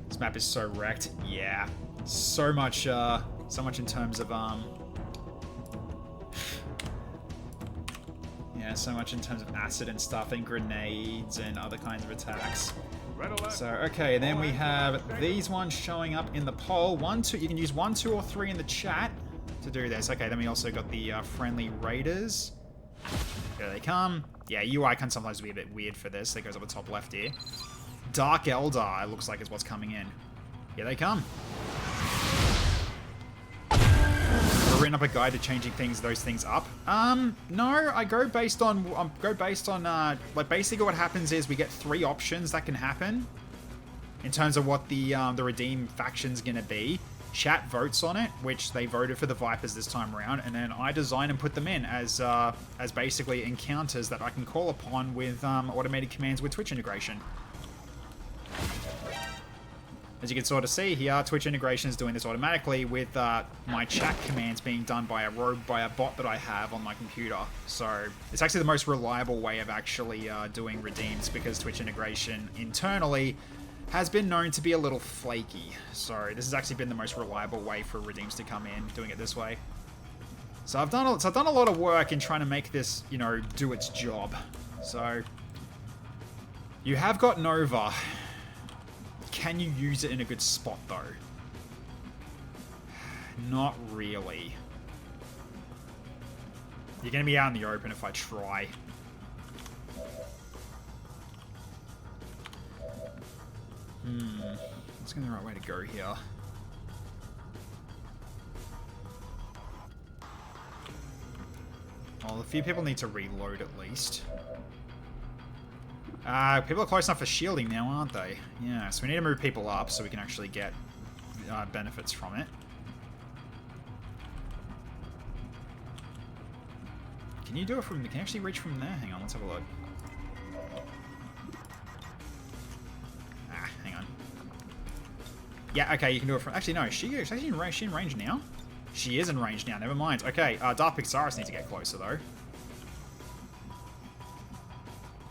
This map is so wrecked. Yeah, so much in terms of yeah, so much in terms of acid and stuff, and grenades and other kinds of attacks. So, okay, then we have these ones showing up in the poll. 1, 2, you can use 1, 2, or 3 in the chat to do this. Okay, then we also got the friendly raiders. There they come. Yeah, UI can sometimes be a bit weird for this. That goes up the top left here. Dark Eldar, it looks like, is what's coming in. Here they come. We're written up a guide to changing those things up. No, I go based on like basically what happens is we get 3 options that can happen in terms of what the redeem faction's gonna be. Chat votes on it, which they voted for the Vipers this time around, and then I design and put them in as basically encounters that I can call upon with automated commands with Twitch integration. As you can sort of see here, Twitch integration is doing this automatically with my chat commands being done by a bot that I have on my computer. So it's actually the most reliable way of actually doing redeems, because Twitch integration internally has been known to be a little flaky. So this has actually been the most reliable way for redeems to come in, doing it this way. So I've done a lot of work in trying to make this, you know, do its job. So you have got Nova. Can you use it in a good spot though? Not really. You're gonna be out in the open if I try. What's gonna be the right way to go here? Well, a few people need to reload at least. People are close enough for shielding now, aren't they? Yeah, so we need to move people up so we can actually get benefits from it. Can you do it from... Can you actually reach from there? Hang on, let's have a look. Hang on. Yeah, okay, you can do it from... Actually, no, she's actually in range now? She is in range now, never mind. Okay, Dark Pixaris need to get closer, though.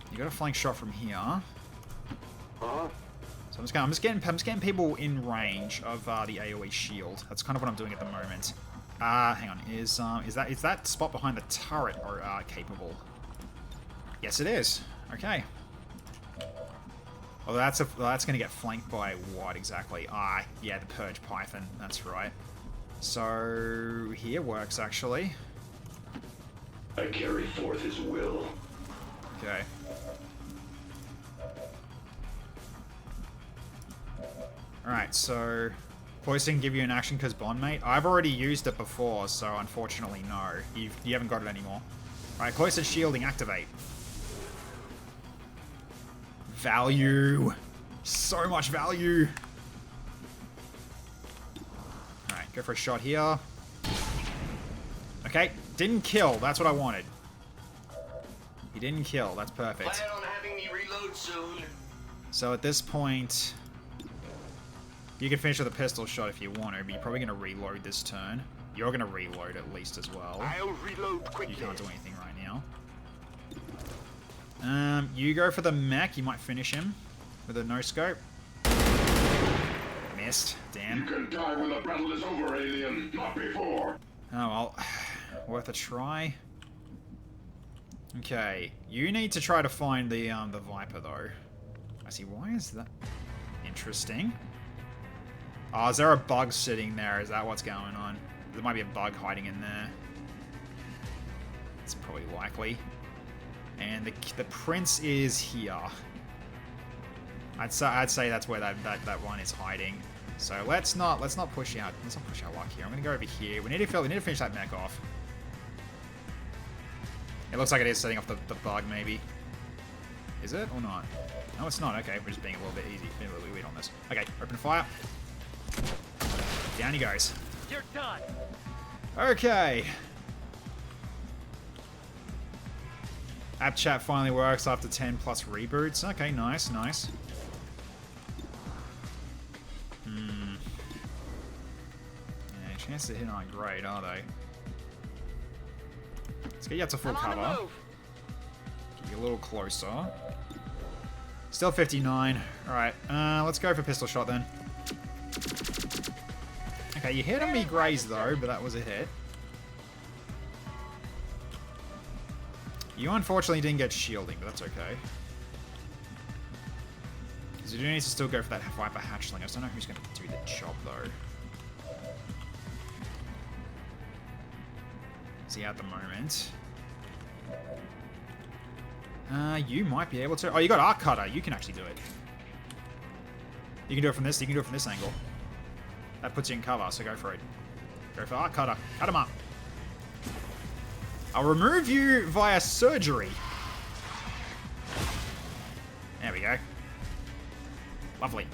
You got a flank shot from here. So I'm just getting people in range of the AoE shield. That's kind of what I'm doing at the moment. Hang on. Is that spot behind the turret or capable? Yes, it is. Okay. Well, that's going to get flanked by what exactly? Yeah, the Purge Python. That's right. So here works actually. I carry forth his will. Okay. Alright, so Cloyster can give you an action because Bondmate. I've already used it before, so unfortunately no. You haven't got it anymore. Alright, Cloyster shielding, activate. Value. So much value. Alright, go for a shot here. Okay, didn't kill. That's what I wanted. He didn't kill. That's perfect. Plan on having me reload soon. So at this point, you can finish with a pistol shot if you want to, but you're probably going to reload this turn. You're going to reload at least as well. I'll reload quickly. You can't do anything right now. You go for the mech. You might finish him with a no-scope. Missed. Damn. You can die when the battle is over, alien. Not before. Oh, well. Worth a try. Okay. You need to try to find the Viper, though. I see. Why is that? Interesting. Oh, is there a bug sitting there? Is that what's going on? There might be a bug hiding in there. It's probably likely. And the prince is here. I'd say that's where that one is hiding. So let's not push out. Let's not push our luck here. I'm gonna go over here. We need to finish that mech off. It looks like it is setting off the bug, maybe. Is it or not? No, it's not. Okay, we're just being a little bit easy, being a little bit weird on this. Okay, open fire. Down he goes. You're done. Okay. App chat finally works after 10 plus reboots. Okay, nice, nice. Yeah, chances to hit aren't great, are they? Let's get you up to full cover. Get you a little closer. Still 59. Alright, let's go for pistol shot then. Okay, you hit on me graze though, but that was a hit. You unfortunately didn't get shielding, but that's okay. Because you do need to still go for that Viper hatchling. I just don't know who's going to do the job though. Is he at the moment? You might be able to. Oh, you got Arc Cutter. You can actually do it. You can do it from this. You can do it from this angle. That puts you in cover, so go for it. Go for Arc Cutter. Cut him up. I'll remove you via surgery. There we go. Lovely.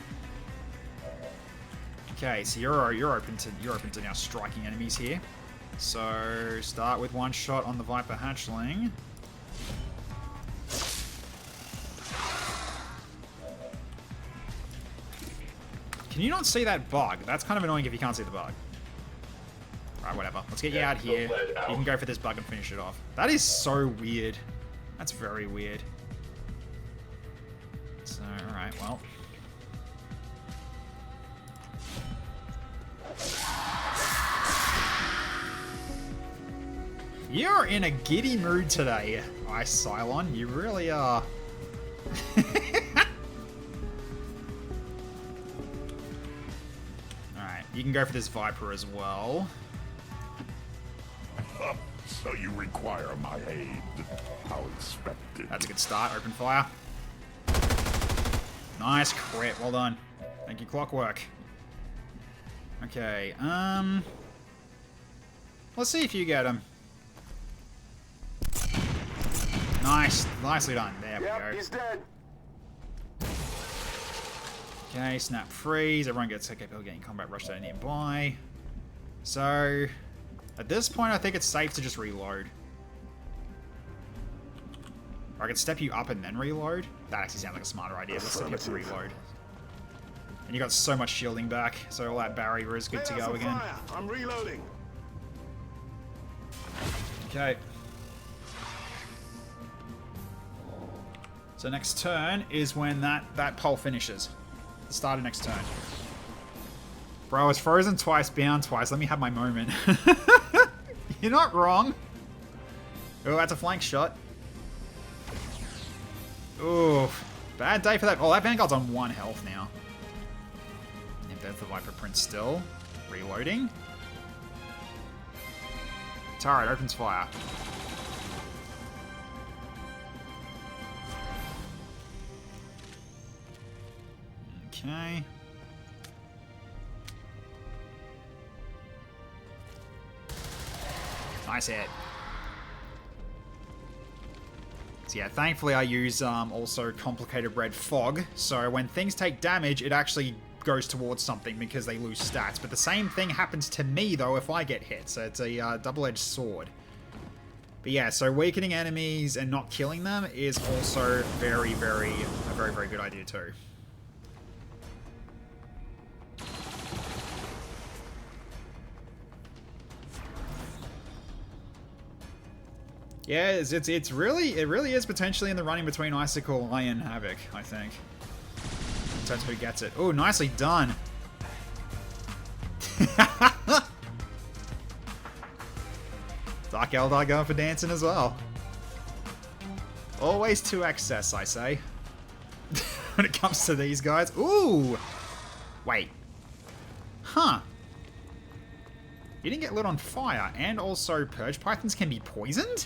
Okay, so you're open to now striking enemies here. So start with one shot on the Viper hatchling. Can you not see that bug? That's kind of annoying if you can't see the bug. Alright, whatever. Let's get you out here. You can go for this bug and finish it off. That is so weird. That's very weird. So, alright, well. You're in a giddy mood today, Ice Cylon. You really are. Alright, you can go for this Viper as well. So you require my aid. How expected. That's a good start. Open fire. Nice crit. Well done. Thank you, Clockwork. Okay, let's see if you get him. Nice. Nicely done. There we go. He's dead. Okay, snap freeze. Everyone gets capable of getting combat rush that nearby. So, at this point, I think it's safe to just reload. Or I could step you up and then reload. That actually sounds like a smarter idea. Let's step you up and reload. And you got so much shielding back, so all that barrier is good to go again. Fire. I'm reloading. Okay. So next turn is when that pole finishes. The start of next turn. Bro, it's frozen twice, bound twice. Let me have my moment. You're not wrong. Oh, that's a flank shot. Ooh, bad day for that. Oh, that Vanguard's on 1 health now. And there's the Viper Prince still. Reloading. Turret opens fire. Okay. Nice hit. So yeah, thankfully I use also Complicated Red Fog, so when things take damage, it actually goes towards something because they lose stats. But the same thing happens to me, though, if I get hit, so it's a double-edged sword. But yeah, so weakening enemies and not killing them is also a very, very good idea, too. Yeah, it really is potentially in the running between Icicle, Lion, and Havoc, I think. In terms of who gets it. Oh, nicely done. Dark Eldar going for dancing as well. Always to excess, I say. When it comes to these guys. Ooh! Wait. Huh. You didn't get lit on fire, and also Purge Pythons can be poisoned?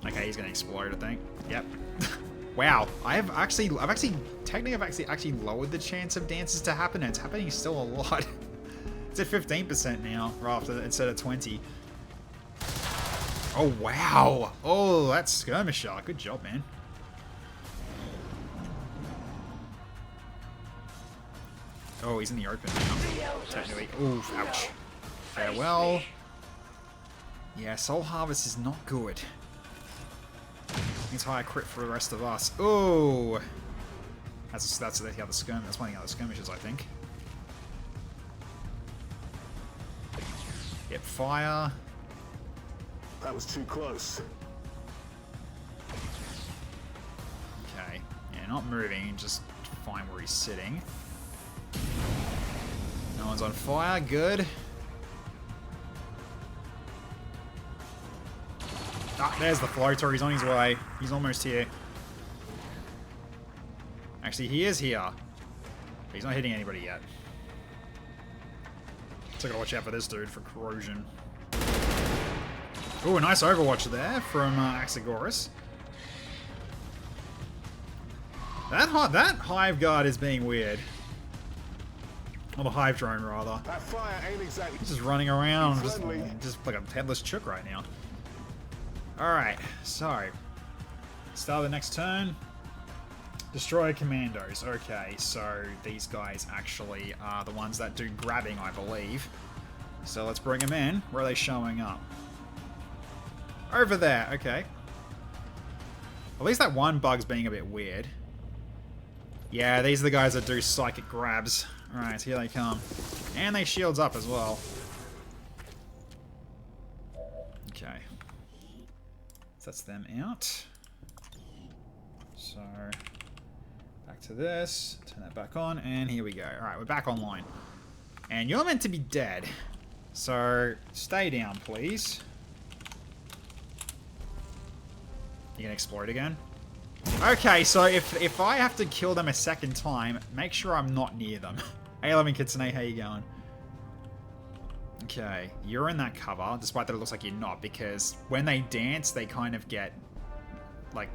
Okay, he's gonna explode, I think. Yep. Wow, I've actually lowered the chance of dances to happen, and it's happening still a lot. It's at 15% now, instead of 20. Oh wow! Oh, that's skirmisher. Good job, man. Oh, he's in the open now. Technically. Oof, ouch. Farewell. Yeah, Soul Harvest is not good. Means higher crit for the rest of us. Oh, that's the other skirmish. That's one of the other skirmishes, I think. Yep, fire. That was too close. Okay, yeah, not moving. Just find where he's sitting. No one's on fire. Good. Ah, there's the floater. He's on his way. He's almost here. Actually, he is here. But he's not hitting anybody yet. So I gotta watch out for this dude for corrosion. Ooh, a nice Overwatch there from Axagoras. That Hive Guard is being weird. Or the Hive Drone, rather. That fire ain't exactly. He's just running around, just like a headless chook right now. Alright, so. Start of the next turn. Destroy commandos. Okay, so these guys actually are the ones that do grabbing, I believe. So let's bring them in. Where are they showing up? Over there, okay. At least that one bug's being a bit weird. Yeah, these are the guys that do psychic grabs. Alright, here they come. And they shields up as well. Okay. Sets them out. So, back to this. Turn that back on, and here we go. Alright, we're back online. And you're meant to be dead. So, stay down, please. You gonna explode again? Okay, so if I have to kill them a second time, make sure I'm not near them. Hey, Lemon Kitsune, how you going? Okay, you're in that cover, despite that it looks like you're not, because when they dance, they kind of get, like,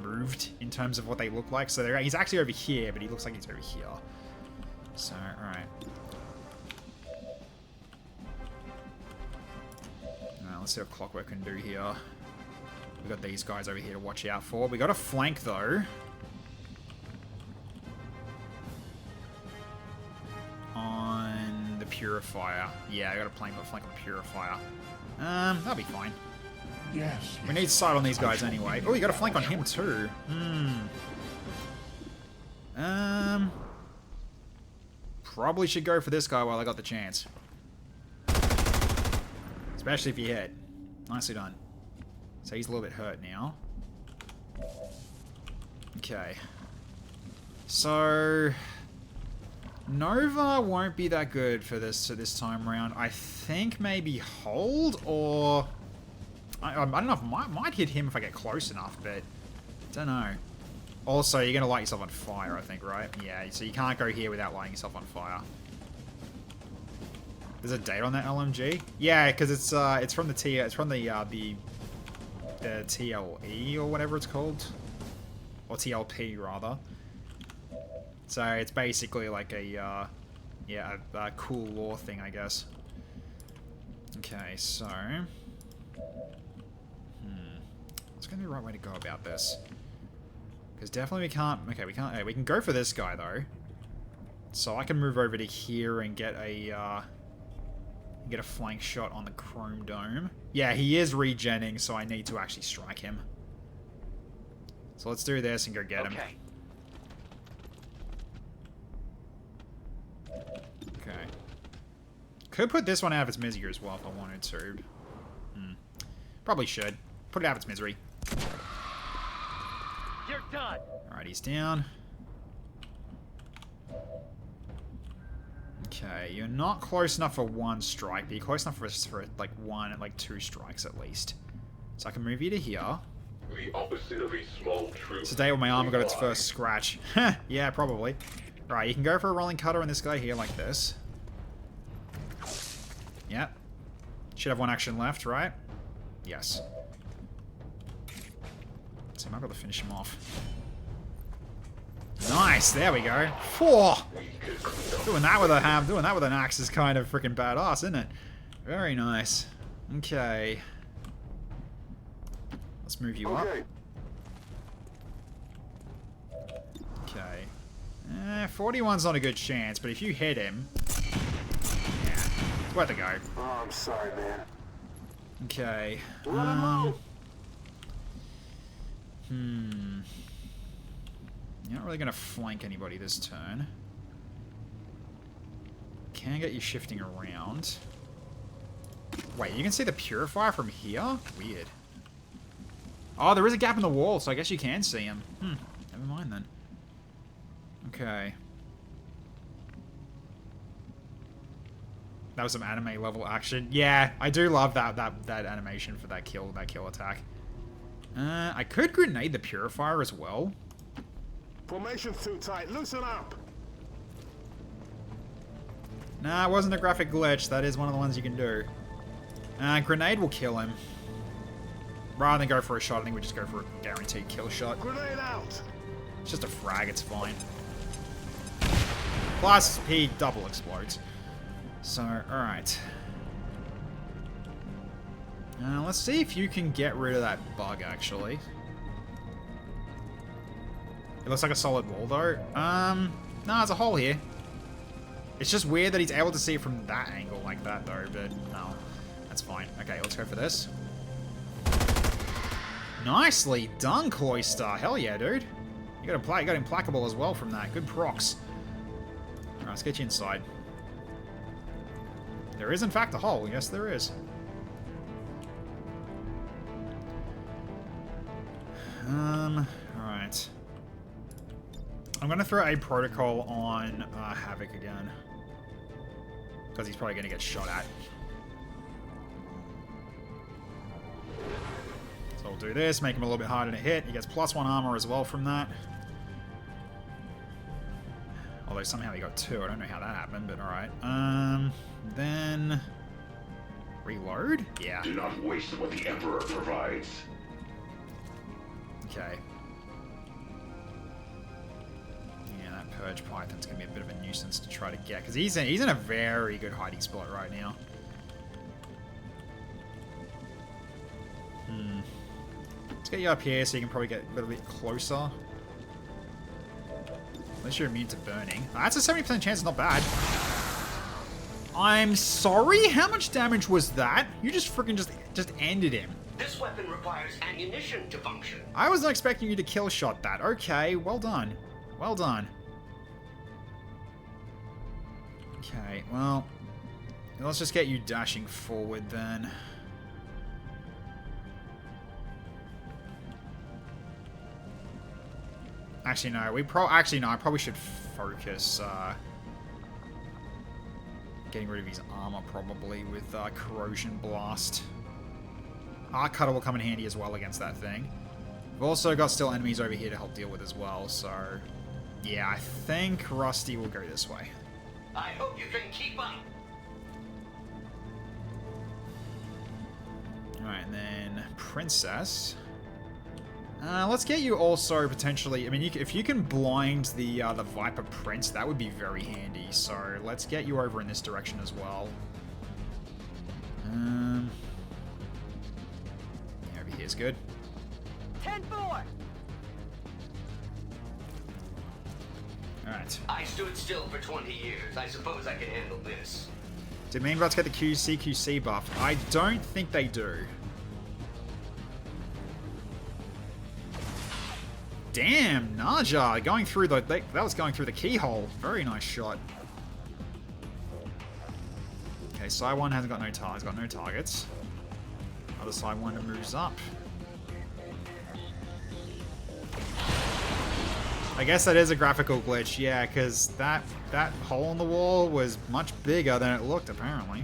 moved in terms of what they look like. So he's actually over here, but he looks like he's over here. So, alright. Alright, let's see what Clockwork can do here. We got these guys over here to watch out for. We got a flank, though. On the Purifier. Yeah, I got a flank on Purifier. That'll be fine. Yes. We need sight on these guys anyway. Oh, you got a flank on him too. Probably should go for this guy while I got the chance. Especially if you hit. Nicely done. So he's a little bit hurt now. Okay. So Nova won't be that good for this time around. I think maybe hold or I don't know if I might hit him if I get close enough, but don't know. Also, you're gonna light yourself on fire, I think, right? Yeah, so you can't go here without lighting yourself on fire. There's a date on that LMG? Yeah, because it's from the TLE or whatever it's called, or TLP rather. So it's basically like a cool lore thing, I guess. Okay, so what's gonna be the right way to go about this? Because definitely we can't. Okay, we can't. Hey, we can go for this guy though. So I can move over to here and get a flank shot on the Chrome Dome. Yeah, he is regenning, so I need to actually strike him. So let's do this and go get him. Okay. Could put this one out of its misery as well if I wanted to. Probably should. Put it out of its misery. You're done. Alright, he's down. Okay, you're not close enough for one strike, but you're close enough for like one and like two strikes at least. So I can move you to here. The opposite of a small troop. It's the day when my armor got its first scratch. Yeah, probably. Right, you can go for a rolling cutter on this guy here like this. Yep. Should have one action left, right? Yes. So I might be able to finish him off. Nice, there we go. Four. Doing that with a ham, doing that with an axe is kind of freaking badass, isn't it? Very nice. Okay. Let's move you up. Okay. 41's not a good chance, but if you hit him, yeah, it's worth a go. Oh, I'm sorry, man. Okay. You're not really going to flank anybody this turn. Can get you shifting around. Wait, you can see the Purifier from here? Weird. Oh, there is a gap in the wall, so I guess you can see him. Never mind then. Okay. That was some anime level action. Yeah, I do love that animation for that kill attack. I could grenade the Purifier as well. Formation's too tight. Loosen up. Nah, it wasn't a graphic glitch. That is one of the ones you can do. Grenade will kill him. Rather than go for a shot, I think we just go for a guaranteed kill shot. Grenade out. It's just a frag, it's fine. Plus, he double explodes. So, alright. Let's see if you can get rid of that bug, actually. It looks like a solid wall, though. No, there's a hole here. It's just weird that he's able to see it from that angle like that, though, but no. That's fine. Okay, let's go for this. Nicely done, Cloyster. Hell yeah, dude. You got Implacable as well from that. Good procs. Alright, let's get you inside. There is, in fact, a hole. Yes, there is. Alright. I'm going to throw a protocol on Havoc again. Because he's probably going to get shot at. So we'll do this, make him a little bit harder to hit. He gets +1 armor as well from that. Although somehow he got 2. I don't know how that happened, but alright. Then... reload? Yeah. Do not waste what the Emperor provides. Okay. Yeah, that Purge Python's gonna be a bit of a nuisance to try to get, because he's in a very good hiding spot right now. Let's get you up here so you can probably get a little bit closer. Unless you're immune to burning. That's a 70% chance, not bad. I'm sorry? How much damage was that? You just freaking just ended him. This weapon requires ammunition to function. I was not expecting you to kill shot that. Okay, well done. Well done. Okay, well, let's just get you dashing forward then. Actually, no. I probably should focus getting rid of his armor probably with Corrosion Blast. Arc Cutter will come in handy as well against that thing. We've also got still enemies over here to help deal with as well, so yeah, I think Rusty will go this way. I hope you can keep up. Alright, and then Princess. Let's get you also potentially... I mean, if you can blind the Viper Prince, that would be very handy. So let's get you over in this direction as well. Yeah, over here's good. 10-4. Alright. I stood still for 20 years. I suppose I can handle this. Did main bots get the CQC buff? I don't think they do. Damn, Naja going through the... that was going through the keyhole. Very nice shot. Okay, side one hasn't got no targets. Got no targets. Other side one moves up. I guess that is a graphical glitch, yeah, because that hole in the wall was much bigger than it looked, apparently.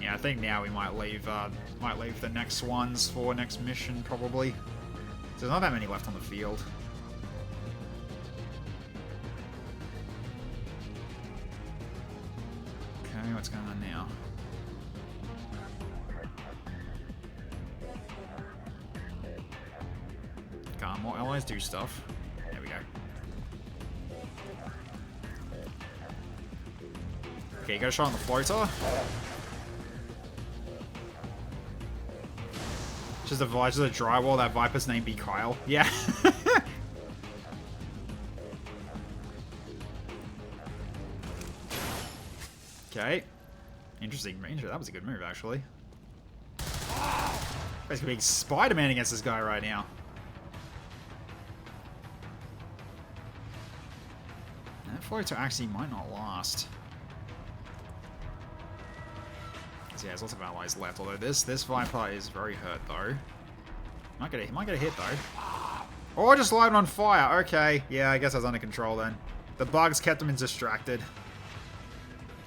Yeah, I think now we might leave the next ones for next mission, probably. There's not that many left on the field. Okay, what's going on now? Can't more allies do stuff. There we go. Okay, you got a shot on the floater. Just a drywall, that Viper's name be Kyle. Yeah. Okay. Interesting. That was a good move, actually. Basically being Spider-Man against this guy right now. That floater actually might not last. Yeah, there's lots of allies left, although this Viper is very hurt though. Might get a hit though. Or just light on fire. Okay, yeah, I guess I was under control then. The bugs kept him distracted.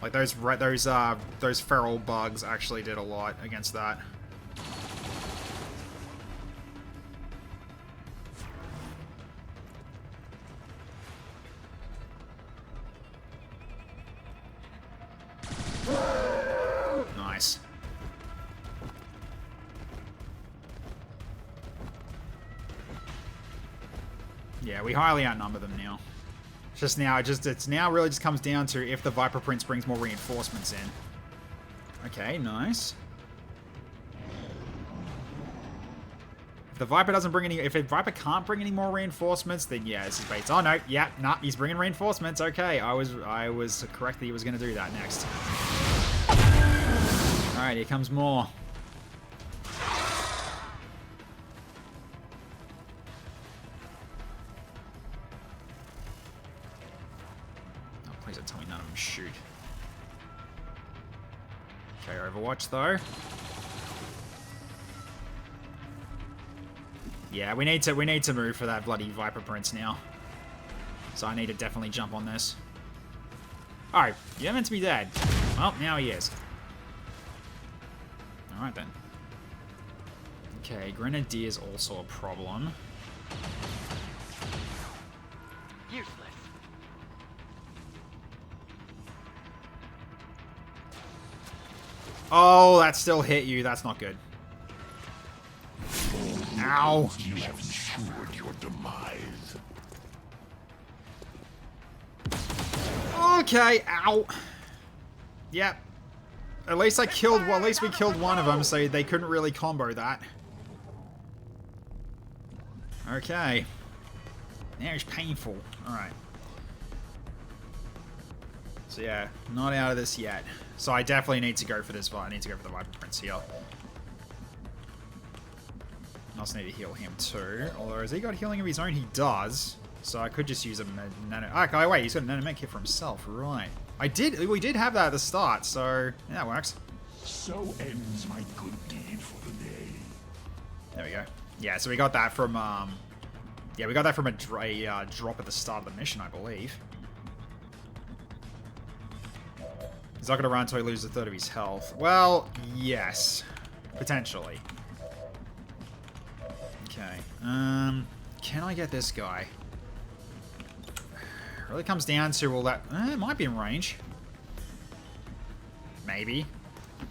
Like those feral bugs actually did a lot against that. Nice. Yeah, we highly outnumber them now. It's now really just comes down to if the Viper Prince brings more reinforcements in. Okay, nice. If the Viper doesn't bring any, if a Viper can't bring any more reinforcements, then yeah, this is baits. Oh no, yeah, nah, he's bringing reinforcements. Okay, I was correct that he was going to do that next. Alright, here comes more. Oh, please don't tell me none of them shoot. Okay, Overwatch though. Yeah, we need to move for that bloody Viper Prince now. So I need to definitely jump on this. Alright, you're meant to be dead. Well, now he is. Alright then. Okay, Grenadier's also a problem. Useless. Oh, that still hit you. That's not good. Ow. You have ensured your demise. Okay, ow. Yep. At least I killed, well, at least we killed one of them, so they couldn't really combo that. Okay. Now it's painful. Alright. So yeah, not out of this yet. So I definitely need to go for this. I need to go for the Viper Prince here. I also need to heal him too. Although, has he got healing of his own? He does. So I could just use a nano... Okay, wait, he's got a nanomech here for himself. Right. We did have that at the start, so... Yeah, that works. So ends my good deed for the day. There we go. Yeah, so we got that from... Yeah, we got that from a drop at the start of the mission, I believe. He's not going to run until he loses a third of his health. Well, yes. Potentially. Okay. Can I get this guy? Really comes down to, well, that... it might be in range. Maybe.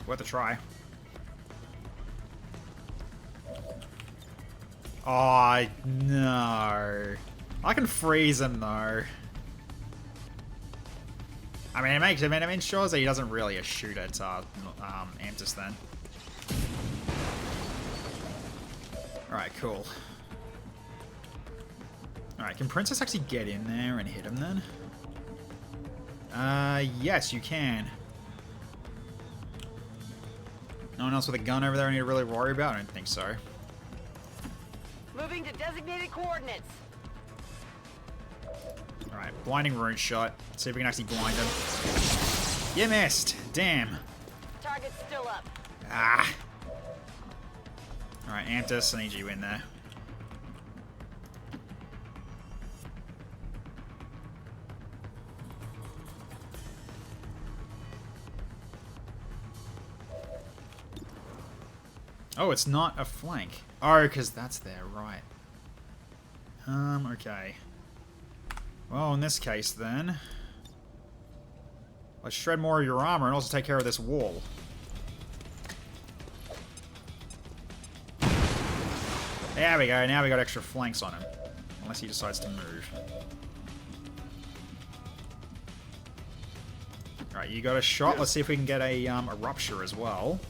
Worth a try. Oh, no. I can freeze him, though. I mean, it ensures that he doesn't really shoot at Amtis then. Alright, cool. Alright, can Princess actually get in there and hit him then? Yes, you can. No one else with a gun over there I need to really worry about? I don't think so. Moving to designated coordinates. Alright, blinding rune shot. See if we can actually blind him. You missed! Damn. Target's still up. Ah. Alright, Amtis, I need you in there. Oh, it's not a flank. Oh, because that's there, right. Okay. Well, in this case, then... let's shred more of your armor and also take care of this wall. There we go, now we got extra flanks on him. Unless he decides to move. Alright, you got a shot. Let's see if we can get a rupture as well.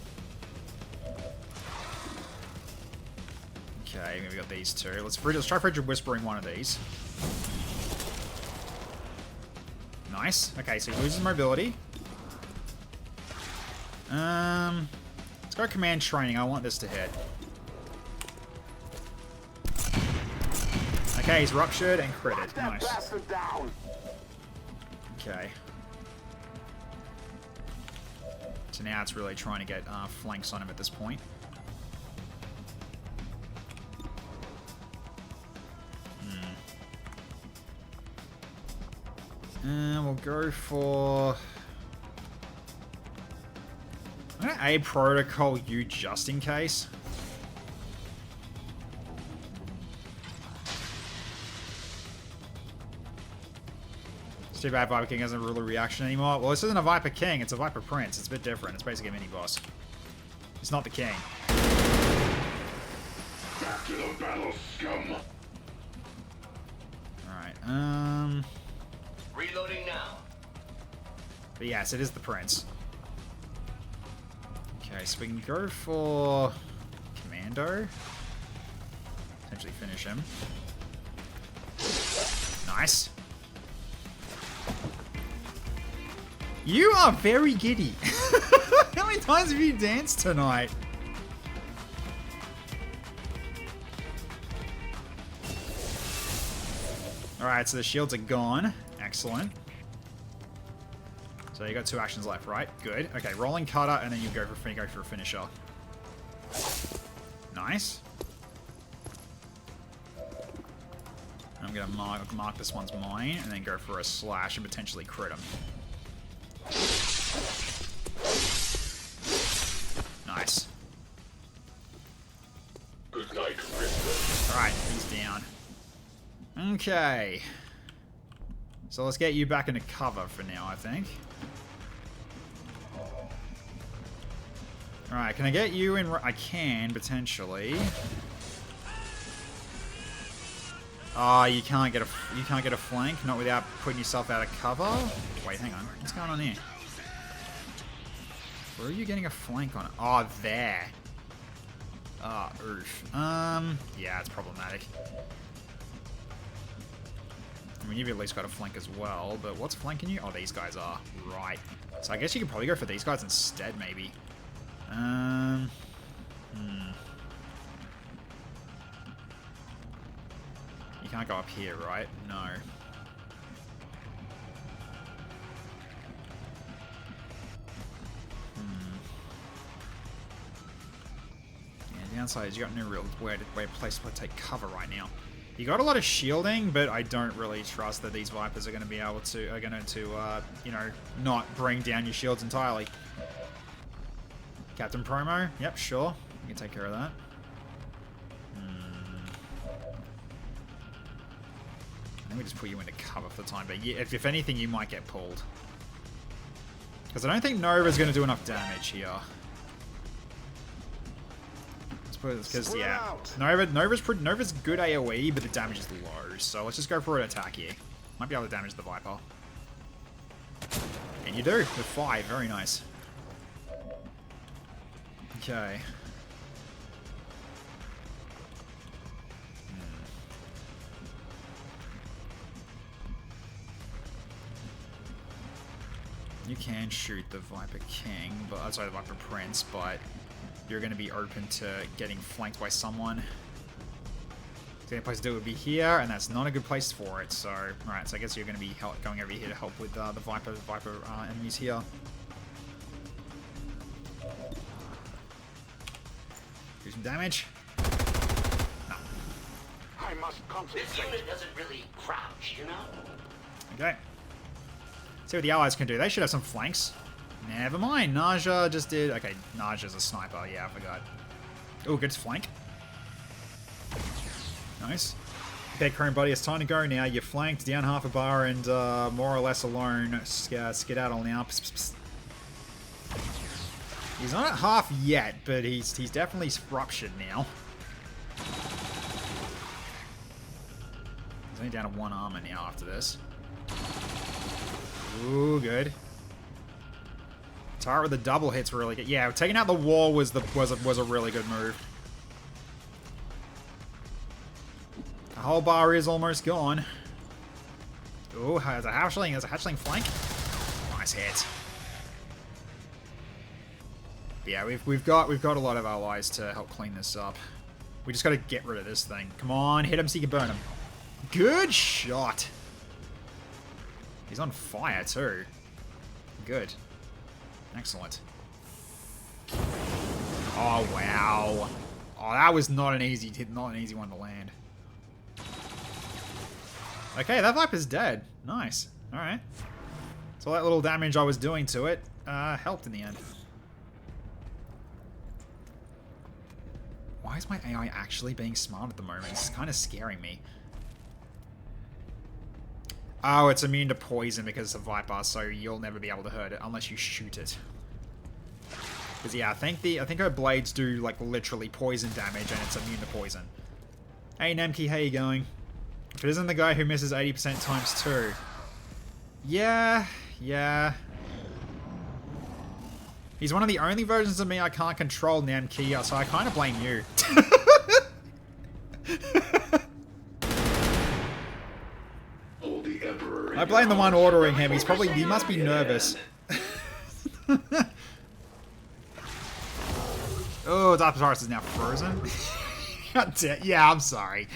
Okay, maybe we got these two. Let's try Frigid Whispering one of these. Nice. Okay, so he loses mobility. Let's go command training. I want this to hit. Okay, he's ruptured and critted. Nice. Okay. So now it's really trying to get flanks on him at this point. We'll go for... I'm gonna A protocol you just in case. It's too bad Viper King doesn't rule a reaction anymore. Well, this isn't a Viper King, it's a Viper Prince. It's a bit different. It's basically a mini-boss. It's not the king. Back to the battle, scum. Alright, Reloading now. but yes, it is the Prince. Okay, so we can go for Commando. Potentially finish him. Nice. You are very giddy. How many times have you danced tonight? Alright, so the shields are gone. Excellent. So you got 2 actions left, right? Good. Okay, rolling cutter, and then you go for a finisher. Nice. I'm gonna mark this one's mine, and then go for a slash and potentially crit him. Okay. So let's get you back into cover for now, I think. Alright, can I get you in? I can, potentially. Oh, you can't get a flank, not without putting yourself out of cover. Wait, hang on. What's going on here? Where are you getting a flank on? Oh, there. Ah, oof. Yeah, it's problematic. I mean, you've at least got a flank as well, but what's flanking you? Oh, these guys are. Right. So I guess you could probably go for these guys instead, maybe. You can't go up here, right? No. Yeah, downside is you got no real place to take cover right now. You got a lot of shielding, but I don't really trust that these Vipers are going to be able to, you know, not bring down your shields entirely. Captain Promo? Yep, sure. You can take care of that. Let me just put you into cover for the time, but yeah, if anything, you might get pulled. Because I don't think Nova's going to do enough damage here. Because, yeah, Nova's good AoE, but the damage is low, so let's just go for an attack here. Might be able to damage the Viper. And you do, with 5, very nice. Okay. You can shoot the Viper King, but sorry, the Viper Prince, but you're going to be open to getting flanked by someone. The only place to do it would be here, and that's not a good place for it. So, alright, so I guess you're going to be going over here to help with the Viper enemies here. Do some damage. No. I must concentrate. This unit doesn't really crouch, you know? Okay. See what the allies can do. They should have some flanks. Never mind. Naja just did... Okay, Naja's a sniper. Yeah, I forgot. Oh, good flank. Nice. Okay, Chrome Buddy, it's time to go now. You're flanked, down half a bar, and more or less alone. Skedaddle now. Psst, psst, psst. He's not at half yet, but he's definitely ruptured now. He's only down to 1 armor now after this. Ooh, good. Turret with the double hit's really good. Yeah, taking out the wall was a really good move. The whole bar is almost gone. Ooh, there's a hatchling flank. Nice hit. Yeah, we've got a lot of allies to help clean this up. We just got to get rid of this thing. Come on, hit him so you can burn him. Good shot. He's on fire too. Good. Excellent. Oh wow. Oh, that was not an easy one to land. Okay, that Viper's dead. Nice. Alright. So that little damage I was doing to it helped in the end. Why is my AI actually being smart at the moment? It's kind of scaring me. Oh, it's immune to poison because it's a Viper, so you'll never be able to hurt it unless you shoot it. Because yeah, I think her blades do like literally poison damage, and it's immune to poison. Hey Nemki, how you going? If it isn't the guy who misses 80% times 2. Yeah. He's one of the only versions of me I can't control, Nemki, so I kind of blame you. I blame the one ordering him. He must be nervous. Oh, Dark is now frozen. Yeah, I'm sorry.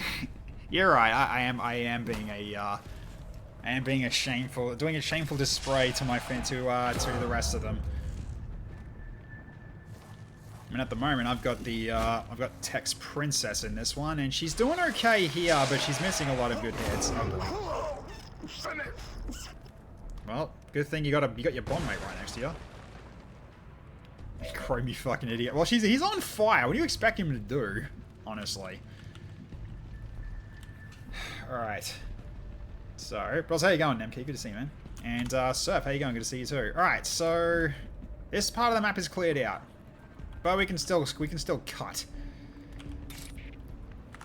You're right. I am being doing a shameful display to my fan, to the rest of them. I mean, at the moment, I've got Tex Princess in this one, and she's doing okay here, but she's missing a lot of good hits. Well, good thing you got your bomb mate right next to you. Chrome, you fucking idiot. Well, he's on fire. What do you expect him to do? Honestly. Alright. So, Bros, how you going, Nemkey? Good to see you, man. And Surf, how you going? Good to see you too. Alright, so this part of the map is cleared out. But we can still cut.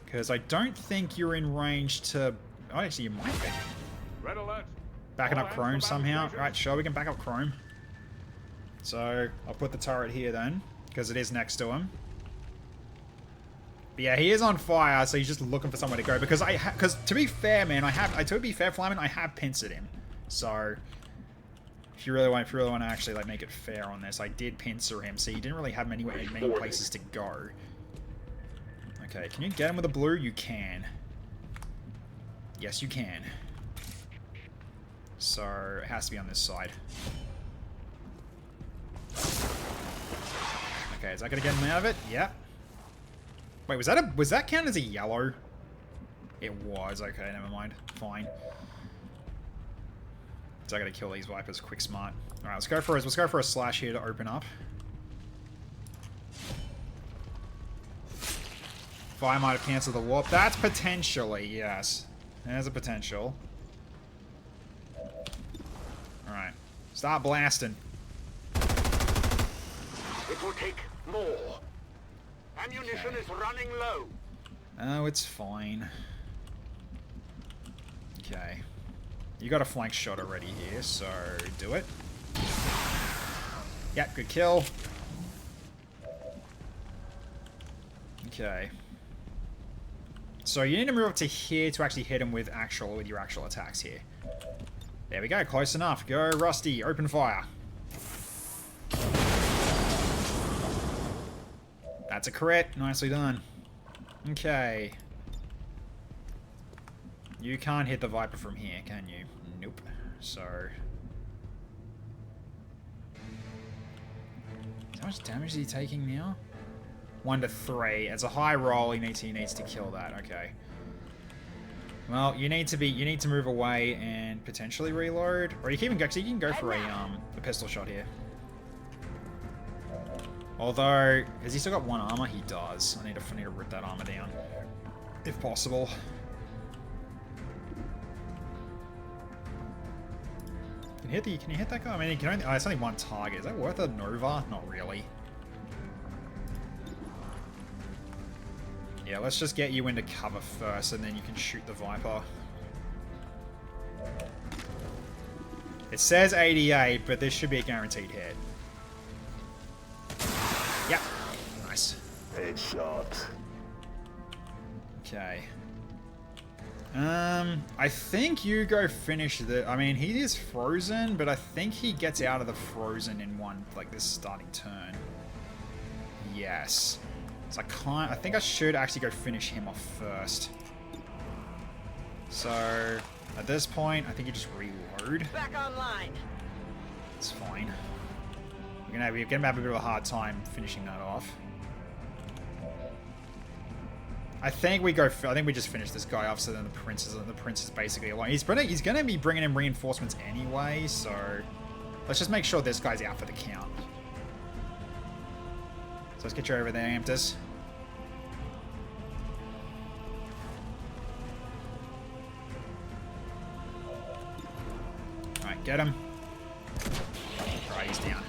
Because I don't think you're in range to... Oh, actually, you might be. Red alert. Backing All up hands Chrome to somehow. battle Right, sure, we can back up Chrome. So, I'll put the turret here then. Because it is next to him. But yeah, he is on fire, so he's just looking for somewhere to go. Because to be fair, man, to be fair, Flyman, I have pincered him. So, if you really want to actually like make it fair on this, I did pincer him, so he didn't really have many places to go. Okay, can you get him with a blue? You can. Yes, you can. So, it has to be on this side. Okay, is that gonna get him out of it? Yep. Wait, was that count as a yellow? It was. Okay, never mind. Fine. So I gotta kill these Vipers quick smart. Alright, let's go for a slash here to open up. Fire might have cancelled the warp. That's potentially, yes. There's a potential. Alright. Start blasting. It will take more. Ammunition is running low. Oh, it's fine. Okay. You got a flank shot already here, so do it. Yep, good kill. Okay. So you need to move up to here to actually hit him with your actual attacks here. There we go, close enough. Go, Rusty, open fire. That's a crit. Nicely done. Okay. You can't hit the Viper from here, can you? Nope. So... how much damage is he taking now? 1 to 3. It's a high roll. He needs to kill that. Okay. Well, you need to move away and potentially reload, or you can even go for a pistol shot here. Although, has he still got 1 armor? He does. I need to rip that armor down, if possible. Can you hit that guy? I mean, it's only 1 target. Is that worth a Nova? Not really. Yeah, let's just get you into cover first, and then you can shoot the Viper. It says 88, but this should be a guaranteed hit. Yep. Nice. Headshot. Okay. I think you go finish the... I mean, he is frozen, but I think he gets out of the frozen in this starting turn. Yes. So I think I should actually go finish him off first. So, at this point, I think you just reload. Back online. It's fine. You're gonna have a bit of a hard time finishing that off. I think we just finish this guy off, so then the prince is basically alone. He's gonna be bringing in reinforcements anyway, so let's just make sure this guy's out for the count. So let's get you over there, Amptus. All right, get him. All right, he's down.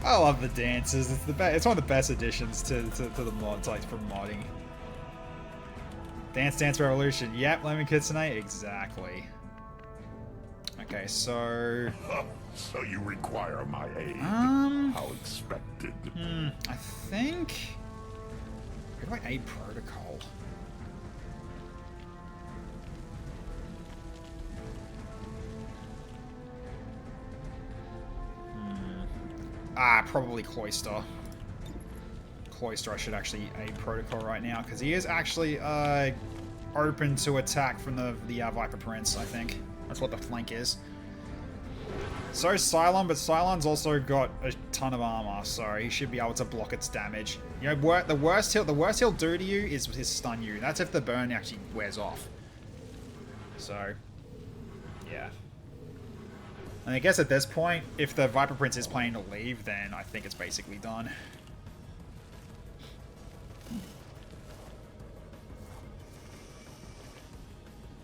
I love the dances. It's the best. It's one of the best additions to the mods, like for modding. Dance Revolution. Yep, Lemon Kitsune. Exactly. Okay, so... So you require my aid. How expected. I think... Where do I aid protocol? Probably Cloister. Cloister I should actually aid protocol right now, because he is actually open to attack from the Viper Prince, I think. That's what the flank is. So is Cylon, but Cylon's also got a ton of armor, so he should be able to block its damage. You know, the worst he'll do to you is his stun you. That's if the burn actually wears off. So, yeah. And I guess at this point, if the Viper Prince is planning to leave, then I think it's basically done.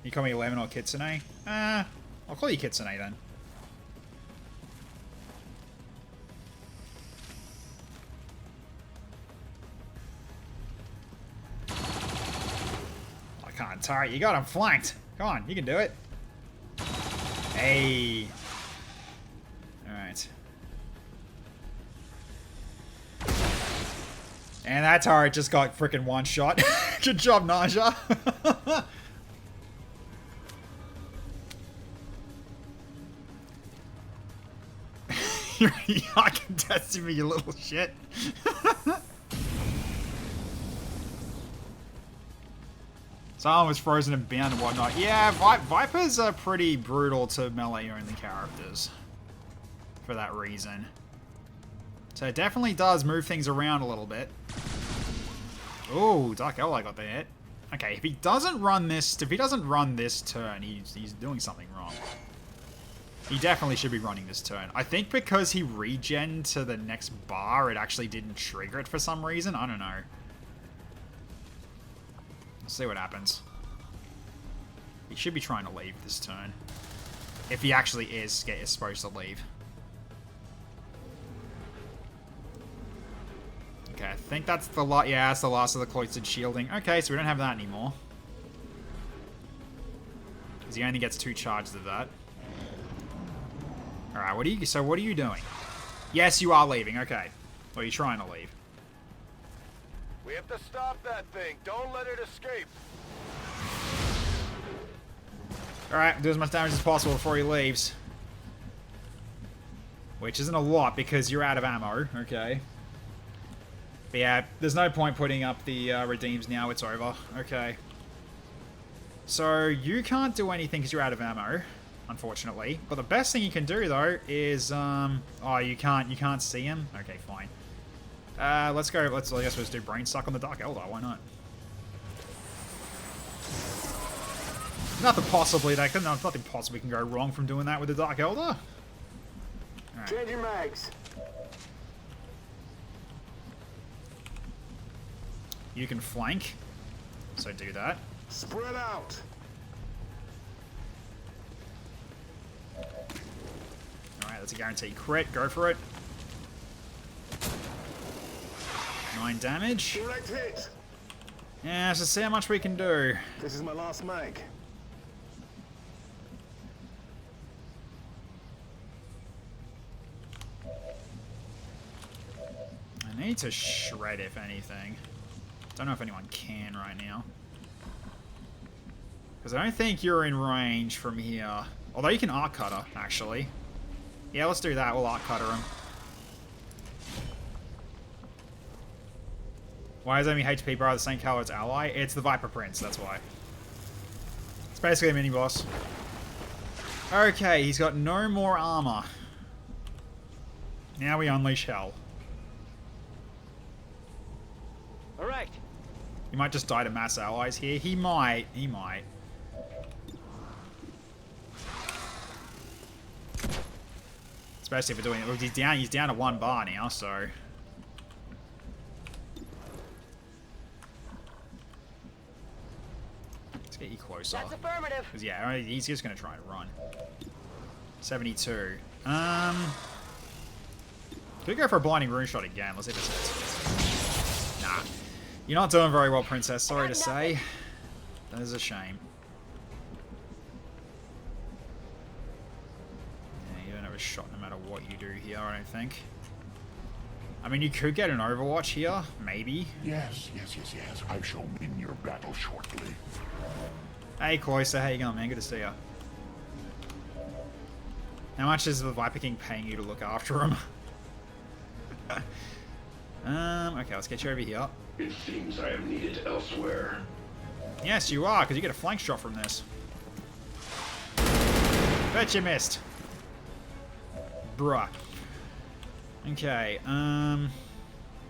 You call me Lemon or Kitsune? I'll call you Kitsune then. I can't. Alright, you got him flanked. Come on, you can do it. Hey. Alright. And that turret just got freaking one shot. Good job, Naja. You're contesting me, you little shit. Someone was frozen and bound and whatnot. Yeah, Vipers are pretty brutal to melee-only characters. For that reason. So it definitely does move things around a little bit. Oh, Dark Ally got the hit. Okay, if he doesn't run this turn, he's doing something wrong. He definitely should be running this turn. I think because he regen to the next bar, it actually didn't trigger it for some reason. I don't know. Let's see what happens. He should be trying to leave this turn. If he actually is supposed to leave. Okay, I think that's the that's the last of the cloistered shielding. Okay, so we don't have that anymore. Because he only gets 2 charges of that. Alright, what are you doing? Yes, you are leaving, okay. Or are you trying to leave? We have to stop that thing. Don't let it escape. Alright, do as much damage as possible before he leaves. Which isn't a lot because you're out of ammo, okay. But yeah, there's no point putting up the redeems now, it's over. Okay. So, you can't do anything because you're out of ammo, unfortunately. But the best thing you can do, though, is, oh, you can't see him? Okay, fine. Let's go, I guess we'll just do Brain Suck on the Dark Eldar, why not? Nothing possibly can go wrong from doing that with the Dark Eldar. Right. Changing mags. You can flank, so do that. Spread out. Alright, that's a guaranteed crit. Go for it. 9 damage. Direct hit. Yeah, so see how much we can do. This is my last mag. I need to shred, if anything. Don't know if anyone can right now. Because I don't think you're in range from here. Although you can Arc Cutter, actually. Yeah, let's do that. We'll Arc Cutter him. Why is enemy HP bar the same color as ally? It's the Viper Prince, that's why. It's basically a mini-boss. Okay, he's got no more armor. Now we unleash hell. Alright. He might just die to mass allies here. He might. He might. Especially if we're doing it. He's down to 1 bar now, so. Let's get you closer. That's affirmative. Because yeah, he's just gonna try and run. 72. Could we go for a blinding rune shot again? Let's see if it's hits. Nah. You're not doing very well, Princess. Sorry to say. That is a shame. Yeah, you don't have a shot no matter what you do here, I don't think. I mean, you could get an Overwatch here, maybe. Yes. I shall win your battle shortly. Hey, Cloyster, how you going, man? Good to see you. How much is the Viper King paying you to look after him? Okay, let's get you over here. It seems I am needed elsewhere. Yes, you are, because you get a flank shot from this. Bet you missed. Bruh. Okay,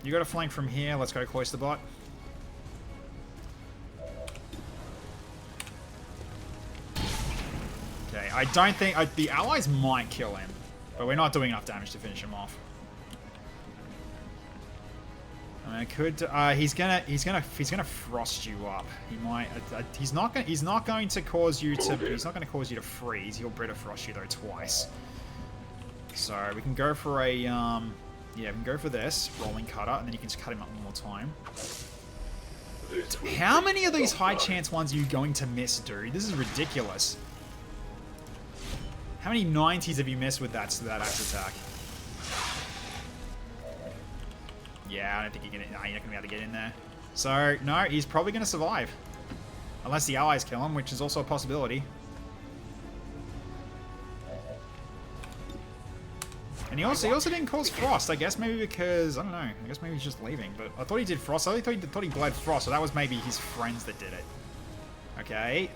you got a flank from here. Let's go Cloister Bot. Okay, I don't think... the allies might kill him, but we're not doing enough damage to finish him off. I could. He's gonna frost you up. He might. He's not going to cause you to. He's not going to cause you to freeze. He'll Brita frost you though twice. So we can go for a. Yeah, we can go for this rolling cutter, and then you can just cut him up one more time. How many of these high chance ones are you going to miss, dude? This is ridiculous. How many 90s have you missed with that axe attack? Yeah, I don't think you're not going to be able to get in there. So, no, he's probably going to survive. Unless the allies kill him, which is also a possibility. And he also didn't cause frost, I guess maybe because, I don't know, I guess maybe he's just leaving. But I thought he did frost, I thought he bled frost, so that was maybe his friends that did it. Okay,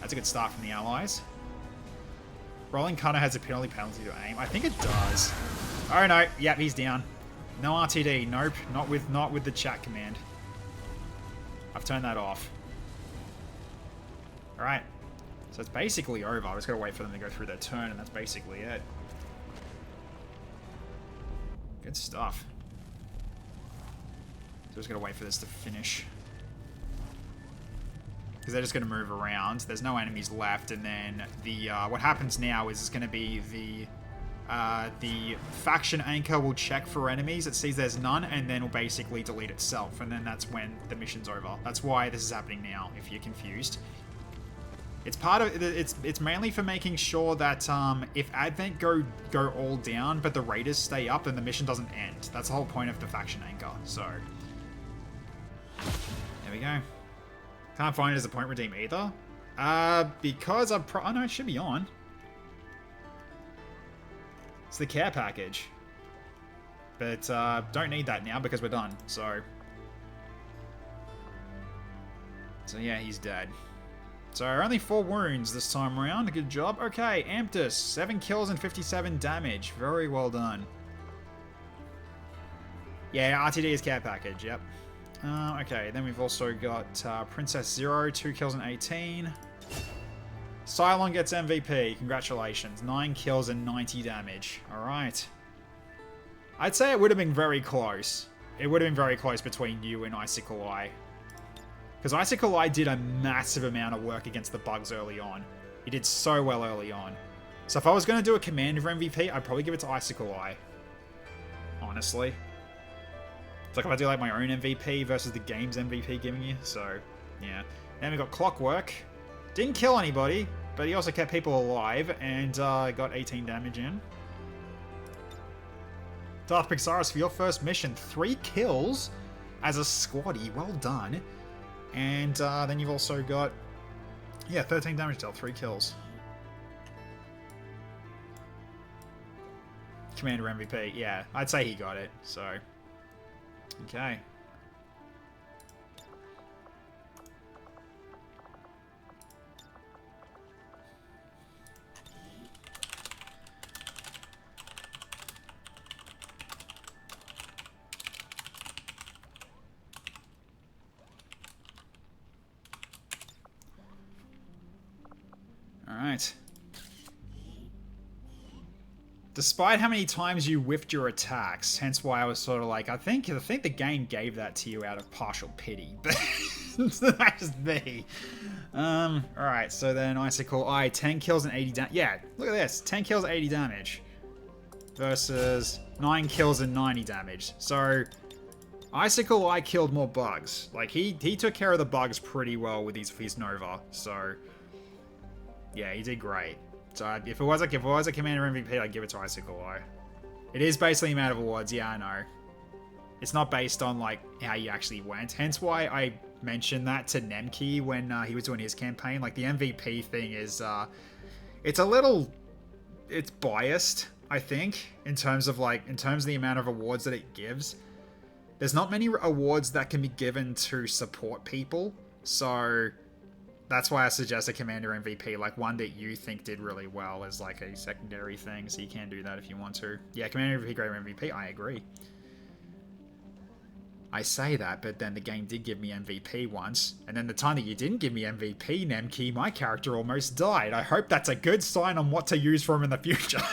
that's a good start from the allies. Rolling cutter has a penalty to aim. I think it does. Oh no, yep, he's down. No RTD, nope, not with the chat command. I've turned that off. Alright, so it's basically over. I just gotta wait for them to go through their turn, and that's basically it. Good stuff. So just gotta wait for this to finish. Because they're just gonna move around. There's no enemies left, and then the what happens now is it's gonna be the faction anchor will check for enemies. It sees there's none, and then will basically delete itself, and then that's when the mission's over. That's why this is happening now, if you're confused. It's part of it's mainly for making sure that if Advent go all down, but the raiders stay up, then the mission doesn't end. That's the whole point of the faction anchor. So there we go. Can't find it as a point redeem either. Because oh no, it should be on. It's the care package. But don't need that now because we're done. So yeah, he's dead. So only 4 wounds this time around. Good job. Okay, Amptus, 7 kills and 57 damage. Very well done. Yeah, RTD is care package, yep. Okay, then we've also got Princess Zero, 2 kills and 18. Cylon gets MVP. Congratulations. 9 kills and 90 damage. Alright. I'd say it would have been very close. It would have been very close between you and Icicle Eye. Because Icicle Eye did a massive amount of work against the bugs early on. He did so well early on. So if I was going to do a Commander MVP, I'd probably give it to Icicle Eye. Honestly. It's like if I do like my own MVP versus the game's MVP giving you. So, yeah. Then we got Clockwork. Didn't kill anybody, but he also kept people alive and got 18 damage in. Darth Pixaris, for your first mission, 3 kills as a squaddy. Well done. And then you've also got, yeah, 13 damage dealt, 3 kills. Commander MVP, yeah, I'd say he got it, so. Okay. Alright. Despite how many times you whiffed your attacks, hence why I was sort of like, I think the game gave that to you out of partial pity, but that's just me. Alright, so then Icicle Eye, 10 kills and 80 damage. Yeah, look at this, 10 kills, 80 damage. Versus 9 kills and 90 damage. So, Icicle Eye killed more bugs. Like, he took care of the bugs pretty well with his Nova, so yeah, he did great. So if it was a Commander MVP, I'd give it to Icicle Eye. It is basically a matter of awards, yeah, I know. It's not based on like how you actually went. Hence why I mentioned that to Nemki when he was doing his campaign. Like the MVP thing is, it's biased, I think, in terms of the amount of awards that it gives. There's not many awards that can be given to support people, so that's why I suggest a Commander MVP, like one that you think did really well as like a secondary thing, so you can do that if you want to. Yeah, Commander MVP, great MVP, I agree. I say that, but then the game did give me MVP once, and then the time that you didn't give me MVP, Nemki, my character almost died. I hope that's a good sign on what to use for him in the future.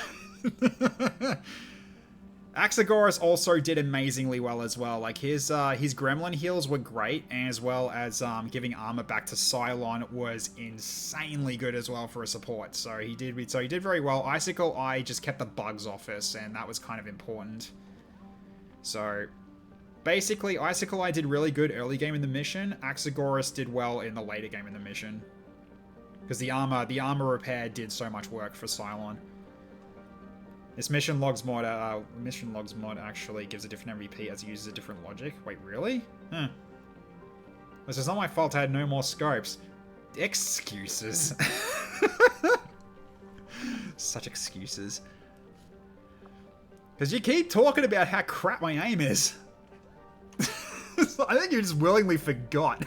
XCHAOS also did amazingly well as well. Like his gremlin heals were great, as well as giving armor back to Cylon was insanely good as well for a support. So he did very well. Icicle Eye just kept the bugs off us, and that was kind of important. So basically, Icicle Eye did really good early game in the mission. XCHAOS did well in the later game in the mission, because the armor repair did so much work for Cylon. This mission logs mod actually gives a different MVP as it uses a different logic. Wait, really? Huh. This is not my fault I had no more scopes. Excuses. Such excuses. Because you keep talking about how crap my aim is. I think you just willingly forgot.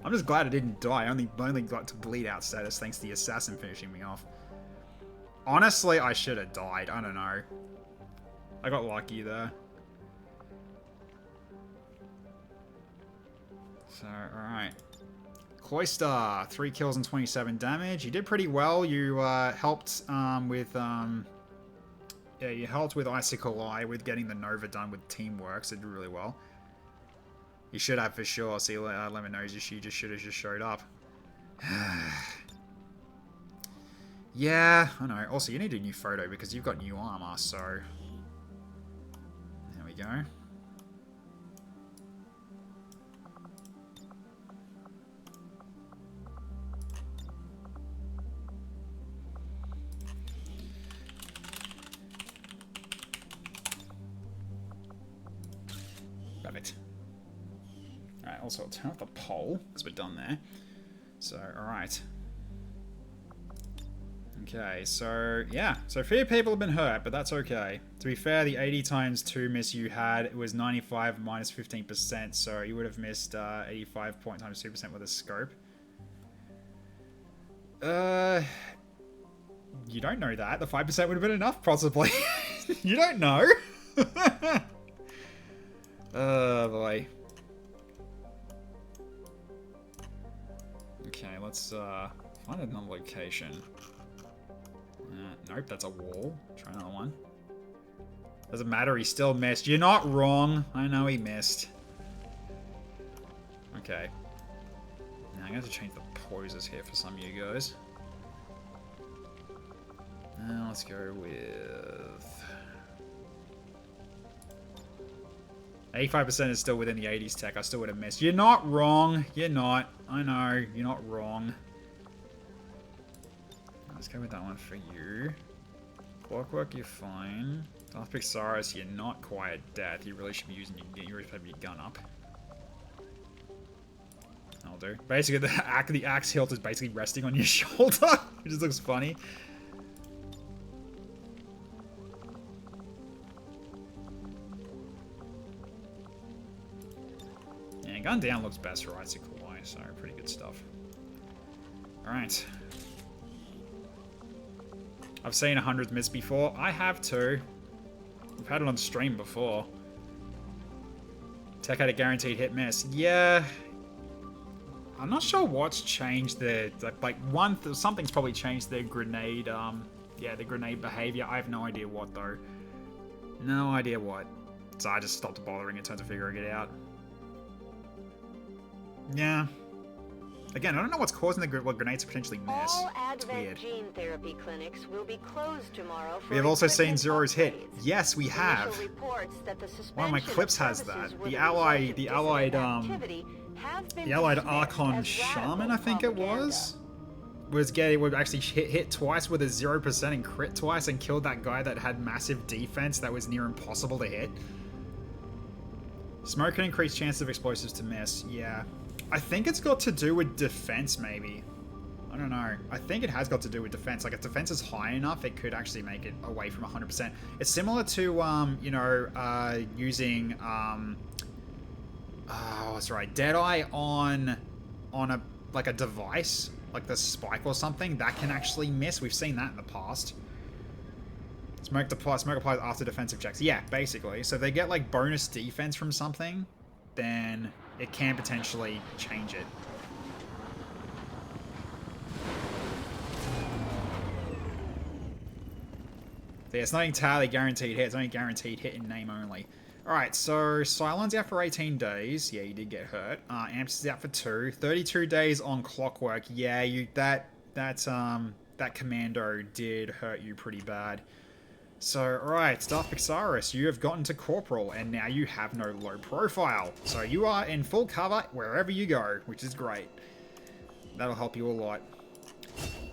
I'm just glad I didn't die. I only got to bleed out status thanks to the assassin finishing me off. Honestly, I should have died. I don't know. I got lucky there. So, alright. Cloister, 3 kills and 27 damage. You did pretty well. You helped with yeah, you helped with Icicle Eye with getting the Nova done with teamwork, so it did really well. You should have for sure. See, Lemon knows you just should have just showed up. Yeah, I know. Also, you need a new photo because you've got new armor, so... There we go. Perfect. Alright, also I'll turn off the poll, because we're done there. So, alright. Okay, so, yeah. So, a few people have been hurt, but that's okay. To be fair, the 80 times 2 miss you had, it was 95 minus 15%, so you would have missed 85 point times 2% with a scope. You don't know that. The 5% would have been enough, possibly. You don't know. Oh, boy. Okay, let's find another location. Nope, that's a wall. Try another one. Doesn't matter, he still missed. You're not wrong. I know he missed. Okay. Now I'm going to have to change the poses here for some of you guys. Now let's go with... 85% is still within the 80s tech. I still would have missed. You're not wrong. You're not. I know. You're not wrong. Let's go with that one for you. Clockwork, you're fine. Darth Pixaris, you're not quite at death. You really should be using your gun up. That'll do. Basically, the axe hilt is basically resting on your shoulder. It just looks funny. Yeah, gun down looks best for Icicle Eye, so pretty good stuff. Alright. I've seen 100 miss before. I have too. We've had it on stream before. Tech had a guaranteed hit miss. Yeah. I'm not sure what's changed there. Like something's probably changed their grenade. Yeah, the grenade behavior. I have no idea what though. No idea what. So I just stopped bothering in terms of figuring it out. Yeah. Again, I don't know what's causing the grenades to potentially miss. All It's Advent weird. gene therapy clinics will be closed tomorrow for We have also seen equipment Zero's hit. upgrades. Yes, we have. Initial reports that the One of my suspension of clips has services that. were The result allied, of the dissident allied, activity has been the allied dismissed Archon as Shaman, radical I think it propaganda. would actually hit twice with a 0% and crit twice and killed that guy that had massive defense that was near impossible to hit. Smoke can increase chance of explosives to miss. Yeah. I think it's got to do with defense, maybe. I don't know. I think it has got to do with defense. Like, if defense is high enough, it could actually make it away from 100%. It's similar to, you know, using, what's right, Deadeye on a device, like the spike or something, that can actually miss. We've seen that in the past. Smoke applies after defensive checks. Yeah, basically. So if they get, like, bonus defense from something, then it can potentially change it. Yeah, it's not entirely guaranteed hit. It's only guaranteed hit in name only. Alright, so Cylon's out for 18 days. Yeah, you did get hurt. Amps is out for 2. 32 days on Clockwork. Yeah, that commando did hurt you pretty bad. So, alright, Staff Pixaris, you have gotten to Corporal, and now you have no low profile. So you are in full cover wherever you go, which is great. That'll help you a lot.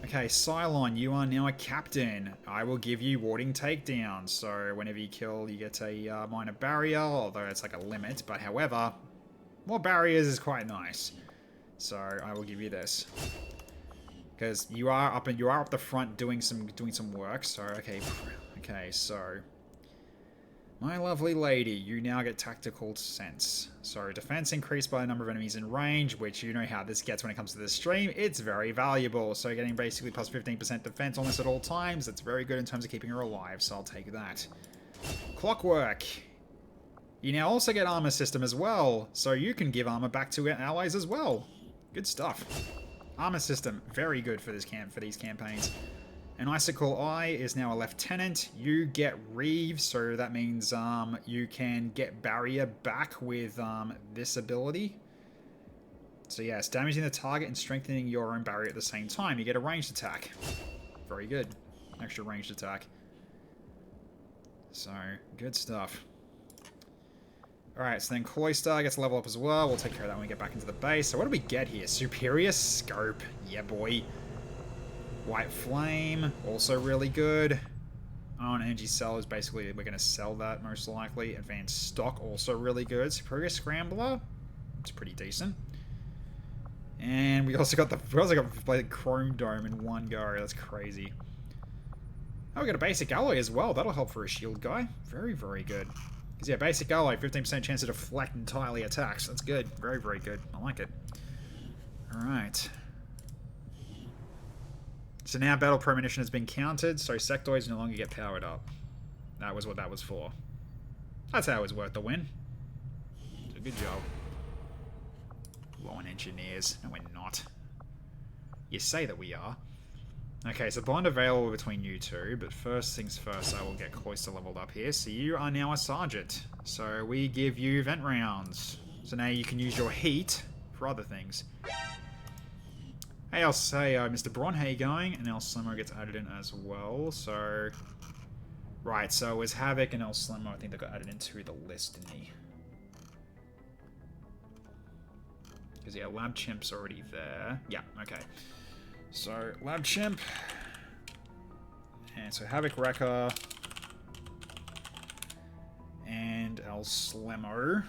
Okay, Cylon, you are now a captain. I will give you warding takedown. So whenever you kill, you get a minor barrier, although it's like a limit. But however, more barriers is quite nice. So I will give you this. Because you are up the front doing some work. So okay, so my lovely lady, you now get tactical sense. So defense increased by the number of enemies in range, which you know how this gets when it comes to this stream. It's very valuable. So getting basically plus 15% defense almost at all times. That's very good in terms of keeping her alive. So I'll take that. Clockwork. You now also get armor system as well. So you can give armor back to allies as well. Good stuff. Armor system, very good for these campaigns. And Icicle Eye is now a lieutenant. You get Reeve, so that means you can get barrier back with this ability. So yes, damaging the target and strengthening your own barrier at the same time. You get a ranged attack. Very good. Extra ranged attack. So, good stuff. Alright, so then Cloister gets a level up as well. We'll take care of that when we get back into the base. So what do we get here? Superior Scope. Yeah, boy. White Flame, also really good. Oh, and Energy Cell is basically, we're going to sell that most likely. Advanced Stock, also really good. Superior Scrambler, it's pretty decent. And we also got the Chrome Dome in one go. That's crazy. Oh, we got a Basic Alloy as well. That'll help for a shield guy. Very, very good. Because yeah, Basic Alloy, 15% chance to deflect entirely attacks. That's good. Very, very good. I like it. Alright. So now Battle Premonition has been countered, so sectoids no longer get powered up. That was what that was for. That's how it was worth the win. So good job. Low on engineers. No, we're not. You say that we are. Okay, so bond available between you two, but first things first, I will get Cloister leveled up here. So you are now a sergeant. So we give you vent rounds. So now you can use your heat for other things. Hey, I'll say, Mr. Braun, how you going? And El Slimo gets added in as well, so... Right, so it was Havoc and El Slimo, I think they got added into the list, didn't he? Because, yeah, Lab Chimp's already there. Yeah, okay. So, Lab Chimp. And so Havoc Wrecker. And El Slimo.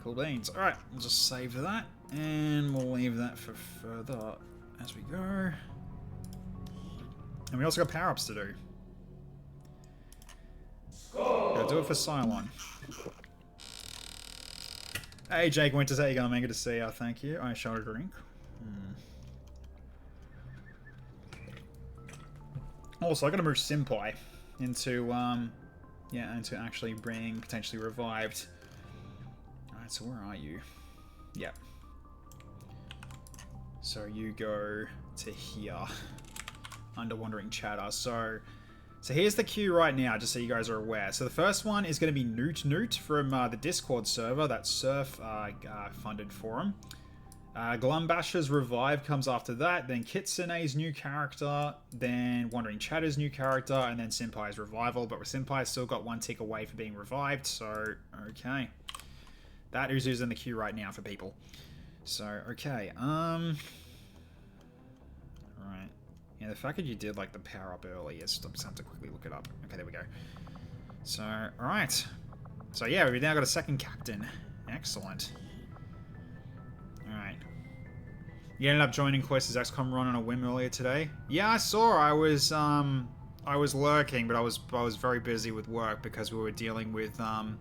Cool beans. Alright, we'll just save that, and we'll leave that for further as we go. And we also got power-ups to do. Gotta do it for Cylon. Hey Jake Winters, how you going, man? Good to see you. Thank you. I shall drink. Also, I gotta move Simpai into, into actually being potentially revived. Alright, so where are you? Yep. So you go to here. Under Wandering Chatter. So here's the queue right now, just so you guys are aware. So the first one is going to be Newt from the Discord server that Surf funded for him. Glumbasher's Revive comes after that, then Kitsune's new character, then Wandering Chatter's new character, and then Senpai's Revival. But Senpai's still got one tick away for being revived, so okay. That is who's in the queue right now for people. So, okay, Alright. Yeah, the fact that you did, like, the power-up early is... I just have to quickly look it up. Okay, there we go. So, alright. So, yeah, we've now got a second captain. Excellent. Alright. You ended up joining Cloister's XCOM run on a whim earlier today? Yeah, I saw. I was lurking, but I was very busy with work because we were dealing with, a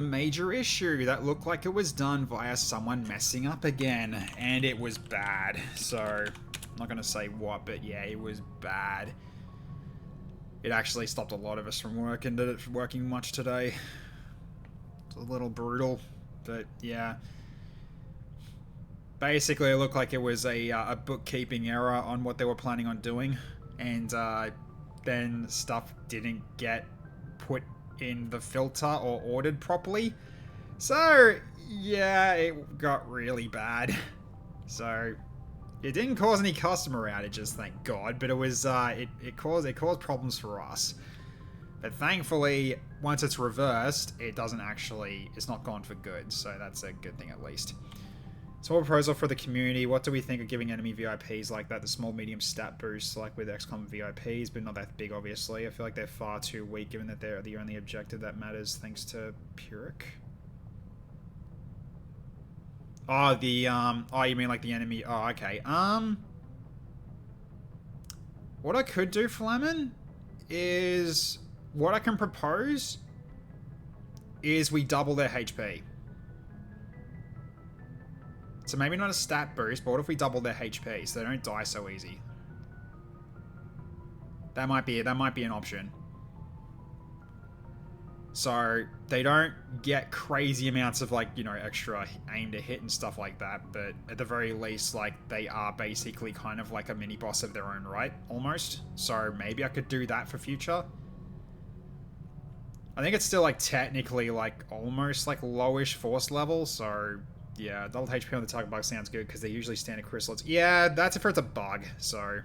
major issue that looked like it was done via someone messing up again, and it was bad. So, I'm not going to say what, but yeah, it was bad. It actually stopped a lot of us from working much today. It's a little brutal, but yeah. Basically, it looked like it was a bookkeeping error on what they were planning on doing, and then stuff didn't get put in the filter or ordered properly. So, yeah, it got really bad. So, it didn't cause any customer outages, thank God, but it was it caused problems for us. But thankfully, once it's reversed, it's not gone for good, so that's a good thing at least. Small proposal for the community. What do we think of giving enemy VIPs like that the small medium stat boosts like with XCOM VIPs, but not that big obviously? I feel like they're far too weak given that they're the only objective that matters thanks to Purging. Oh, you mean like the enemy? Oh, okay. What I could do, Flamin, is what I can propose is we double their HP. So maybe not a stat boost, but what if we double their HP so they don't die so easy? That might be an option. So they don't get crazy amounts of like, you know, extra aim to hit and stuff like that, but at the very least, like, they are basically kind of like a mini boss of their own right, almost. So maybe I could do that for future. I think it's still like technically like almost like lowish force level, so yeah, double HP on the target bug sounds good because they usually stand at crystals. Yeah, that's if it's a bug, so.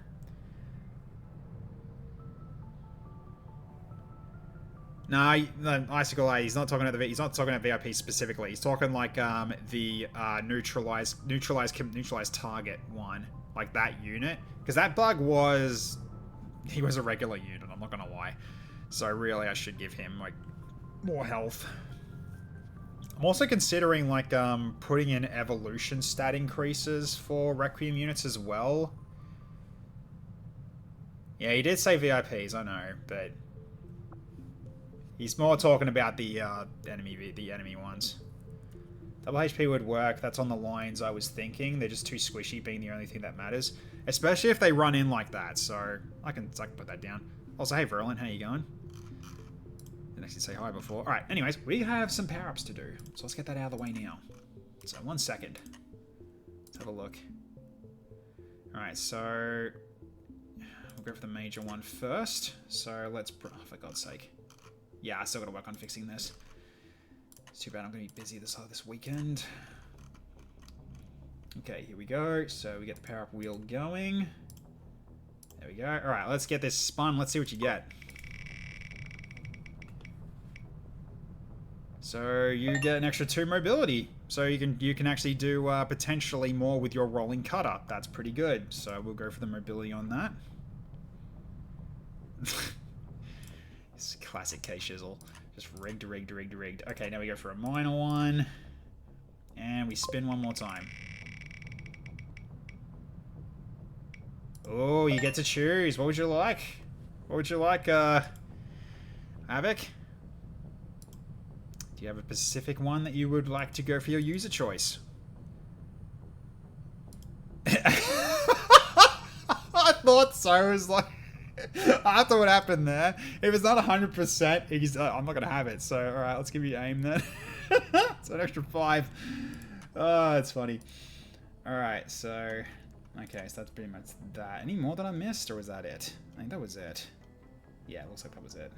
No, Icicle A, he's not talking about VIP specifically. He's talking like the neutralized target one, like that unit, because that bug he was a regular unit. I'm not gonna lie. So really, I should give him like more health. I'm also considering like putting in evolution stat increases for Requiem units as well. Yeah, he did say VIPs, I know, but he's more talking about the enemy ones. Double HP would work. That's on the lines I was thinking. They're just too squishy, being the only thing that matters, especially if they run in like that. So I can put that down. Also, hey Verlin, how you going? Didn't actually say hi before. All right. Anyways, we have some power-ups to do, so let's get that out of the way now. So 1 second. Let's have a look. All right. So we'll go for the major one first. So let's. Oh, for God's sake. Yeah, I still got to work on fixing this. It's too bad I'm going to be busy this weekend. Okay, here we go. So we get the power-up wheel going. There we go. All right, let's get this spun. Let's see what you get. So you get an extra 2 mobility. So you can actually do potentially more with your rolling cutter. That's pretty good. So we'll go for the mobility on that. It's classic K-Shizzle. Just rigged. Okay, now we go for a minor one. And we spin one more time. Oh, you get to choose. What would you like? What would you like, Havoc? Do you have a specific one that you would like to go for your user choice? I thought so. It was like, after what happened there, if it's not 100%, he's, I'm not going to have it. So, all right, let's give you aim then. It's an extra 5. Oh, it's funny. All right, so, okay, so that's pretty much that. Any more that I missed, or was that it? I think that was it. Yeah, it looks like that was it.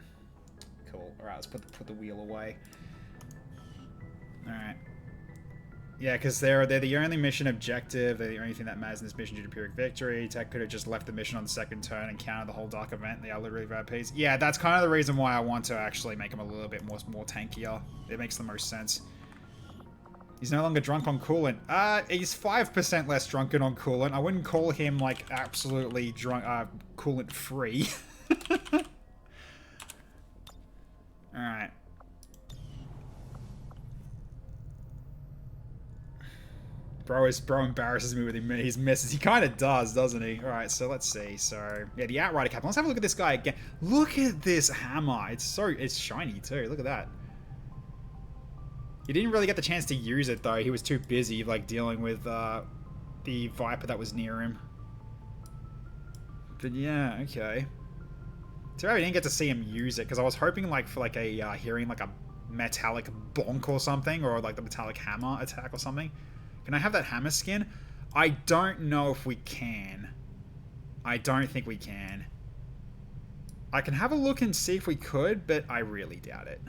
Cool. All right, let's put the wheel away. All right. Yeah, because they're the only mission objective. They're the only thing that matters in this mission due to Pyrrhic victory. Tech could have just left the mission on the second turn and countered the whole dark event. They are literally VIPs. Yeah, that's kind of the reason why I want to actually make him a little bit more tankier. It makes the most sense. He's no longer drunk on coolant. He's 5% less drunken on coolant. I wouldn't call him like absolutely drunk, coolant free. All right. Bro embarrasses me with his misses. He kind of does, doesn't he? All right, so let's see. So yeah, the Outrider cap. Let's have a look at this guy again. Look at this hammer. It's shiny too. Look at that. He didn't really get the chance to use it though. He was too busy like dealing with the Viper that was near him. But yeah, okay. Too bad we didn't get to see him use it because I was hoping like for like a hearing like a metallic bonk or something, or like the metallic hammer attack or something. Can I have that hammer skin? I don't know if we can. I don't think we can. I can have a look and see if we could, but I really doubt it.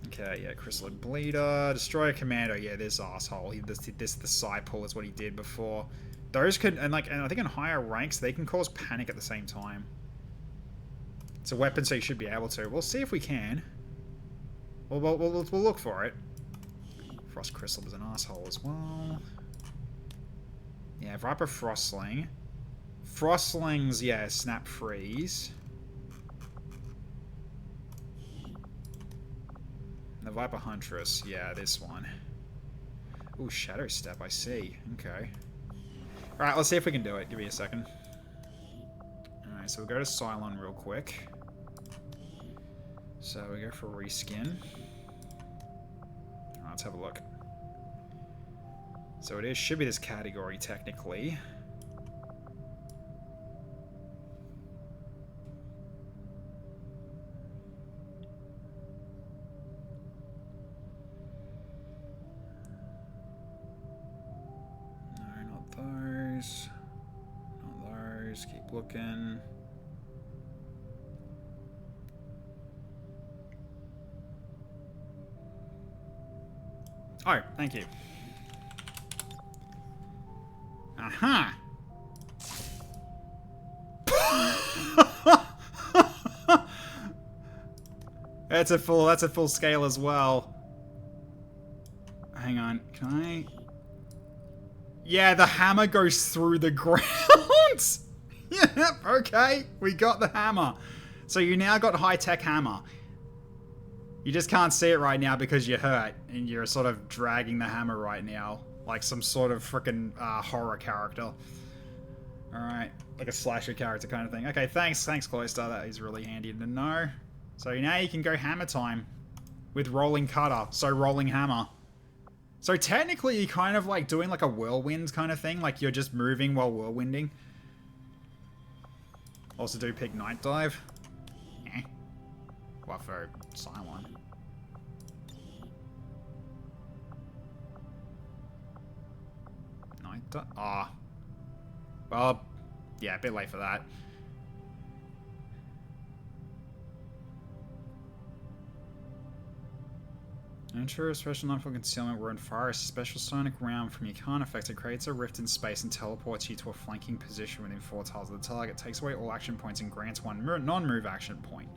Okay, yeah, Chrysalid Bleeder, Destroyer Commando, yeah, this asshole. This the side pull is what he did before. Those could, and I think in higher ranks, they can cause panic at the same time. It's a weapon, so you should be able to. We'll see if we can. We'll look for it. Frost Crystal is an asshole as well. Yeah, Viper Frostling. Frostlings, yeah, Snap Freeze. The Viper Huntress, yeah, this one. Ooh, Shadow Step, I see. Okay. Alright, let's see if we can do it. Give me a second. Alright, so we'll go to Cylon real quick. So we go for reskin. Alright, let's have a look. So it should be this category, technically. Keep looking. Oh, thank you. Aha. That's a full scale as well. Hang on, can I? Yeah, the hammer goes through the ground. Yep, okay, we got the hammer. So you now got high-tech hammer. You just can't see it right now because you're hurt, and you're sort of dragging the hammer right now, like some sort of freaking horror character. Alright, like a slasher character kind of thing. Okay, thanks Cloister, that is really handy to know. So now you can go hammer time with rolling cutter, so rolling hammer. So technically you're kind of like doing like a whirlwind kind of thing, like you're just moving while whirlwinding. Also do pick Night Dive. Eh. Well, for Cylon. Night Dive? Ah. Well, yeah, a bit late for that. Enter a special non-full concealment where in fire a special sonic round from your Khan effect. It creates a rift in space and teleports you to a flanking position within 4 tiles of the target. Takes away all action points and grants 1 non-move action point.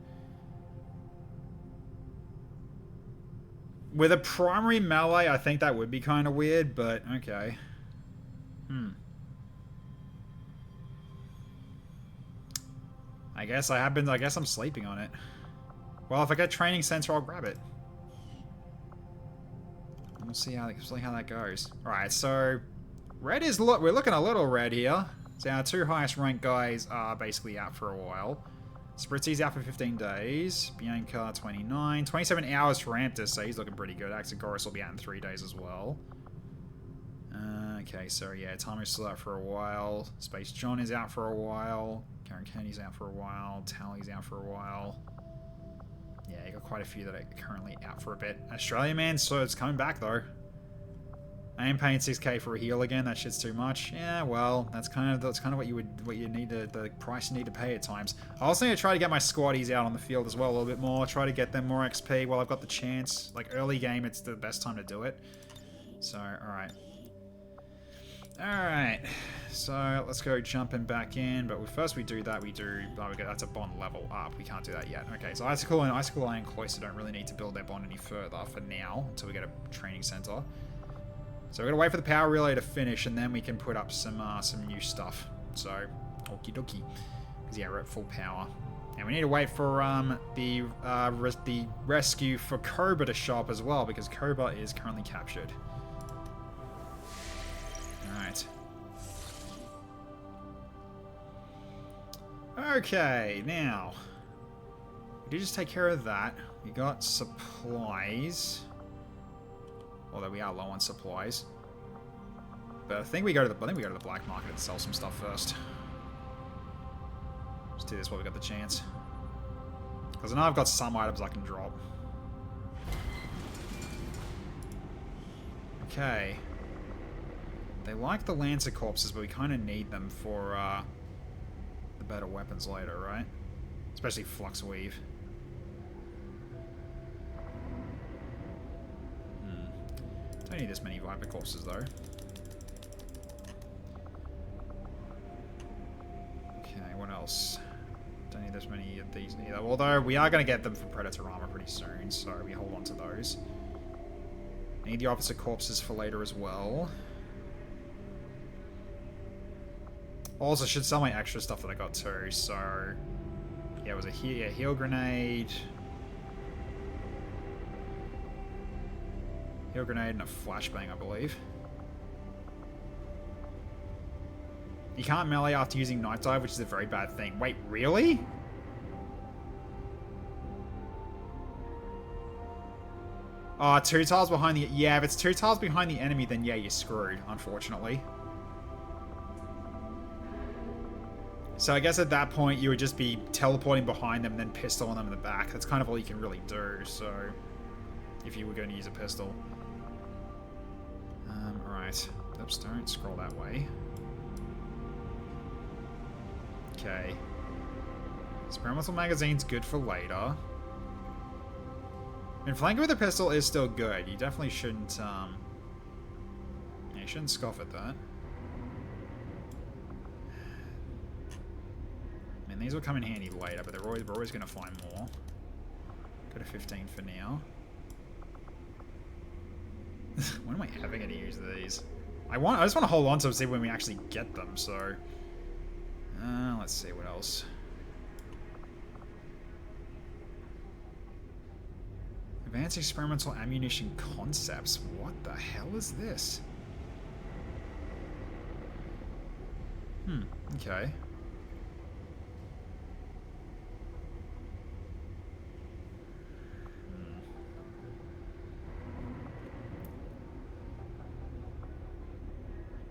With a primary melee, I think that would be kind of weird, but okay. I guess I'm sleeping on it. Well, if I get training center, I'll grab it. We'll see how that goes. Alright, so red is we're looking a little red here. So our 2 highest ranked guys are basically out for a while. Spritzy's out for 15 days. Bianca 29. 27 hours for Amptus, so he's looking pretty good. Axagoras will be out in 3 days as well. Okay, so yeah, Tommy's still out for a while. Space John is out for a while. Karen Kenny's out for a while. Tally's out for a while. Yeah, you got quite a few that are currently out for a bit. Australia Man, so it's coming back though. I am paying 6k for a heal again. That shit's too much. Yeah, well, that's kind of what you need to, the price you need to pay at times. I also need to try to get my squaddies out on the field as well a little bit more. Try to get them more XP while I've got the chance. Like early game, it's the best time to do it. So, all right. So let's go jumping back in. But first we do that. That's a bond level up. We can't do that yet. Okay, so Icicle and Icicle Iron Cloister don't really need to build their bond any further for now until we get a training center. So we're gonna wait for the power relay to finish, and then we can put up some new stuff. So, okie dokie, because yeah, we're at full power, and we need to wait for the rescue for Cobra to show up as well, because Cobra is currently captured. All right. Okay, now we did just take care of that. We got supplies. Although we are low on supplies. But I think we go to the black market and sell some stuff first. Let's do this while we got the chance. Because I know I've got some items I can drop. Okay. They like the Lancer corpses, but we kind of need them for the better weapons later, right? Especially Flux Weave. Don't need this many Viper corpses, though. Okay, what else? Don't need this many of these either. Although, we are going to get them from Predator armor pretty soon, so we hold on to those. Need the officer corpses for later as well. Also, should sell my extra stuff that I got too, so... Yeah, it was a heal grenade. Heal grenade and a flashbang, I believe. You can't melee after using Night Dive, which is a very bad thing. Wait, really? Oh, 2 tiles behind the... Yeah, if it's 2 tiles behind the enemy, then yeah, you're screwed, unfortunately. So I guess at that point, you would just be teleporting behind them and then pistoling them in the back. That's kind of all you can really do, so... If you were going to use a pistol. Alright. Oops, don't scroll that way. Okay. Experimental magazine's good for later. And flanking with a pistol is still good. You definitely shouldn't, yeah, you shouldn't scoff at that. I mean, these will come in handy later, but we're always going to find more. Go to 15 for now. When am I ever going to use these? I just want to hold on to them, see when we actually get them, so... let's see what else. Advanced experimental ammunition concepts. What the hell is this? Okay.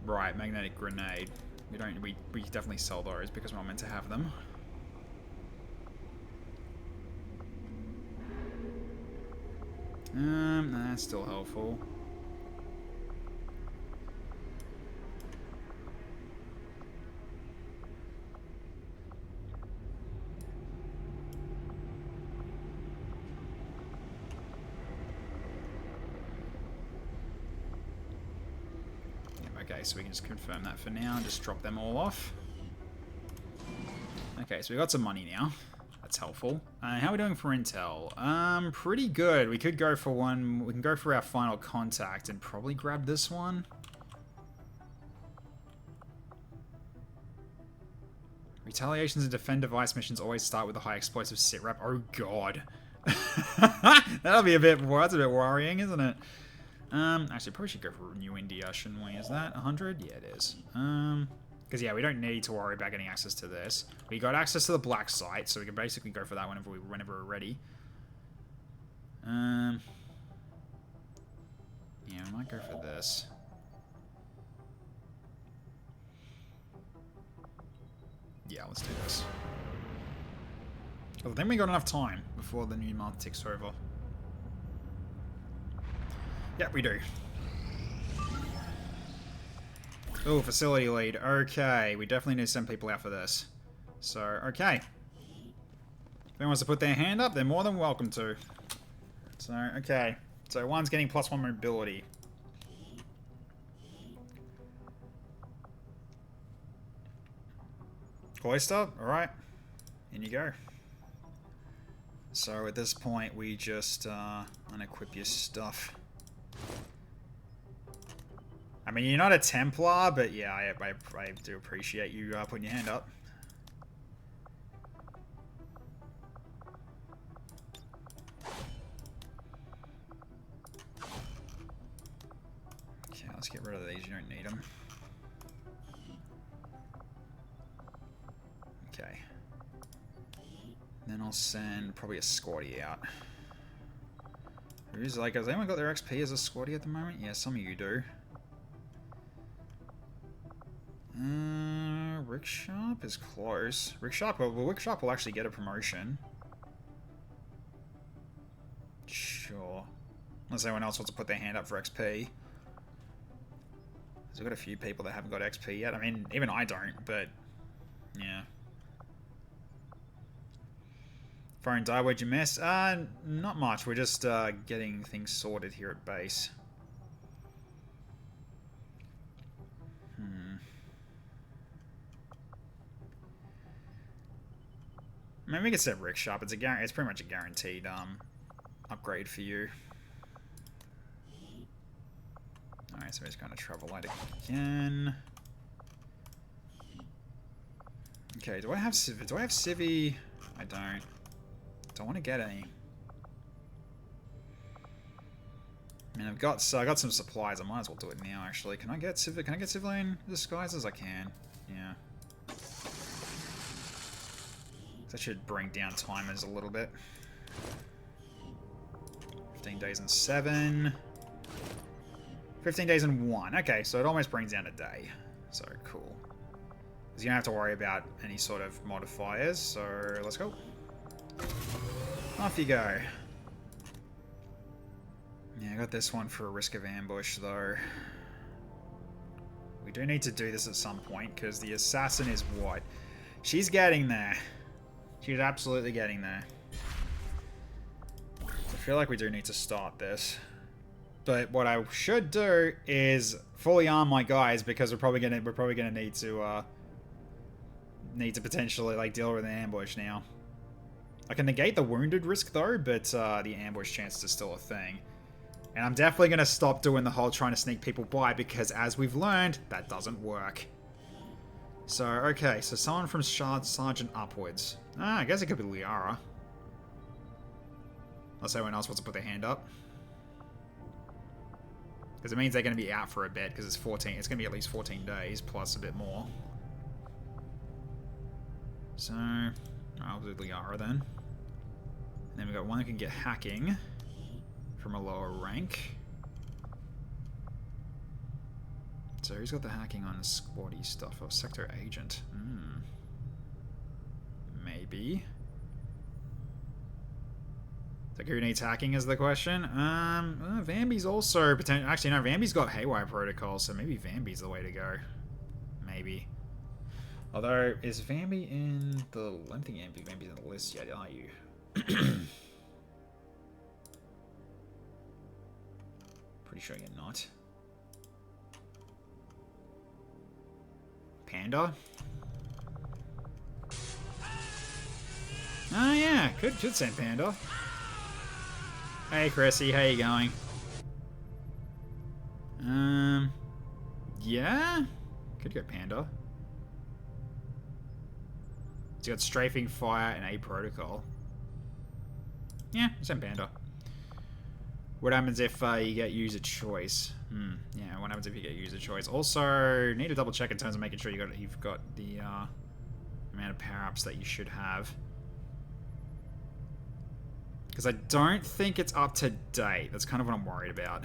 Right, magnetic grenade. We definitely sell those because we're not meant to have them. That's still helpful. Okay, so we can just confirm that for now and just drop them all off. Okay, so we got some money now. That's helpful. How are we doing for intel? Pretty good. We could go for one. We can go for our final contact and probably grab this one. Retaliations and defend device missions always start with a high explosive sitrep. Oh god. That'll be a bit. That's a bit worrying, isn't it? Actually, probably should go for New India, shouldn't we? Is that 100? Yeah, it is. Because, yeah, we don't need to worry about getting access to this. We got access to the black site, so we can basically go for that whenever we're ready. Yeah, we might go for this. Yeah, let's do this. I think we got enough time before the new month ticks over. Yeah, we do. Oh, facility lead. Okay, we definitely need to send people out for this. So, okay. If anyone wants to put their hand up, they're more than welcome to. So, okay. So, one's getting +1 mobility. Cloister, alright. In you go. So, at this point, we just unequip your stuff. I mean, you're not a Templar, but yeah, I do appreciate you putting your hand up. Okay, let's get rid of these. You don't need them. Okay. Then I'll send probably a squatty out. Who's like, has anyone got their XP as a squatty at the moment? Yeah, some of you do. Rick Sharp is close. Rick Sharp will actually get a promotion. Sure. Unless anyone else wants to put their hand up for XP. So we've got a few people that haven't got XP yet. I mean, even I don't, but yeah. Foreign die, what'd you miss? Not much. We're just getting things sorted here at base. I mean, we can set Ricksharp. It's pretty much a guaranteed upgrade for you. Alright, so we're just going to travel light again. Okay, do I have Civi? I don't. Don't want to get any. I mean, I got some supplies. I might as well do it now. Actually, can I get civilian disguises? I can. Yeah. That should bring down timers a little bit. 15 days and 7. 15 days and 1. Okay, so it almost brings down a day. So cool. Because you don't have to worry about any sort of modifiers. So let's go. Off you go. Yeah, I got this one for a risk of ambush, though. We do need to do this at some point, because the assassin is what? She's getting there. She's absolutely getting there. I feel like we do need to start this. But what I should do is fully arm my guys, because we're probably gonna need to potentially like deal with an ambush now. I can negate the wounded risk though, but the ambush chance is still a thing. And I'm definitely gonna stop doing the whole trying to sneak people by, because as we've learned, that doesn't work. So okay, so someone from Sergeant upwards. I guess it could be Liara. Unless anyone else wants to put their hand up. Because it means they're going to be out for a bit, because it's 14. It's going to be at least 14 days, plus a bit more. So, I'll do Liara then. And then we've got one that can get hacking from a lower rank. So who's got the hacking on squaddy stuff? Oh, Sector Agent. Maybe. Like, who needs hacking is the question? Vambi's also potential. Actually, no, Vambi's got Haywire Protocol, so maybe Vambi's the way to go. Maybe. Although, is Vambi in the... I don't think Vambi's in the list yet, are you? Pretty sure you're not. Panda? Oh yeah, could send Panda. Hey Chrissy, how you going? Yeah? Could go Panda. He's got Strafing, Fire, and A Protocol. Yeah, send Panda. What happens if you get user choice? Yeah, what happens if you get user choice? Also, need to double check in terms of making sure you've got the amount of power-ups that you should have. Because I don't think it's up to date. That's kind of what I'm worried about.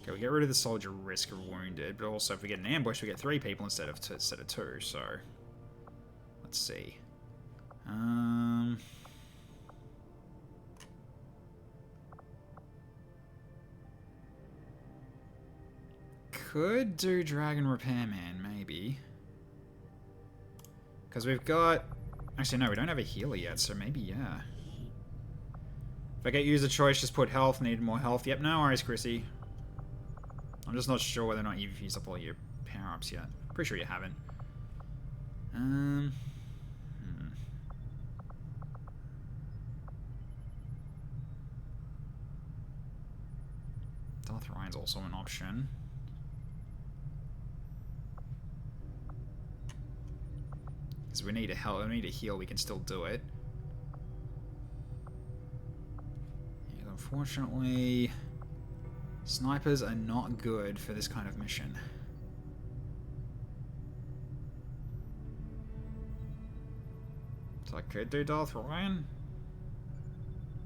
Okay, we get rid of the soldier risk of wounded, but also if we get an ambush, we get 3 people instead of 2. So, let's see. Could do Dragon Repairman, maybe. Because we've got... Actually, no, we don't have a healer yet, so maybe, yeah. If I get user choice, just put health, need more health. Yep, no worries, Chrissy. I'm just not sure whether or not you've used up all your power-ups yet. Pretty sure you haven't. Darth Ryan's also an option. Because we need a heal, we can still do it. Yeah, unfortunately, snipers are not good for this kind of mission. So I could do Darth Ryan?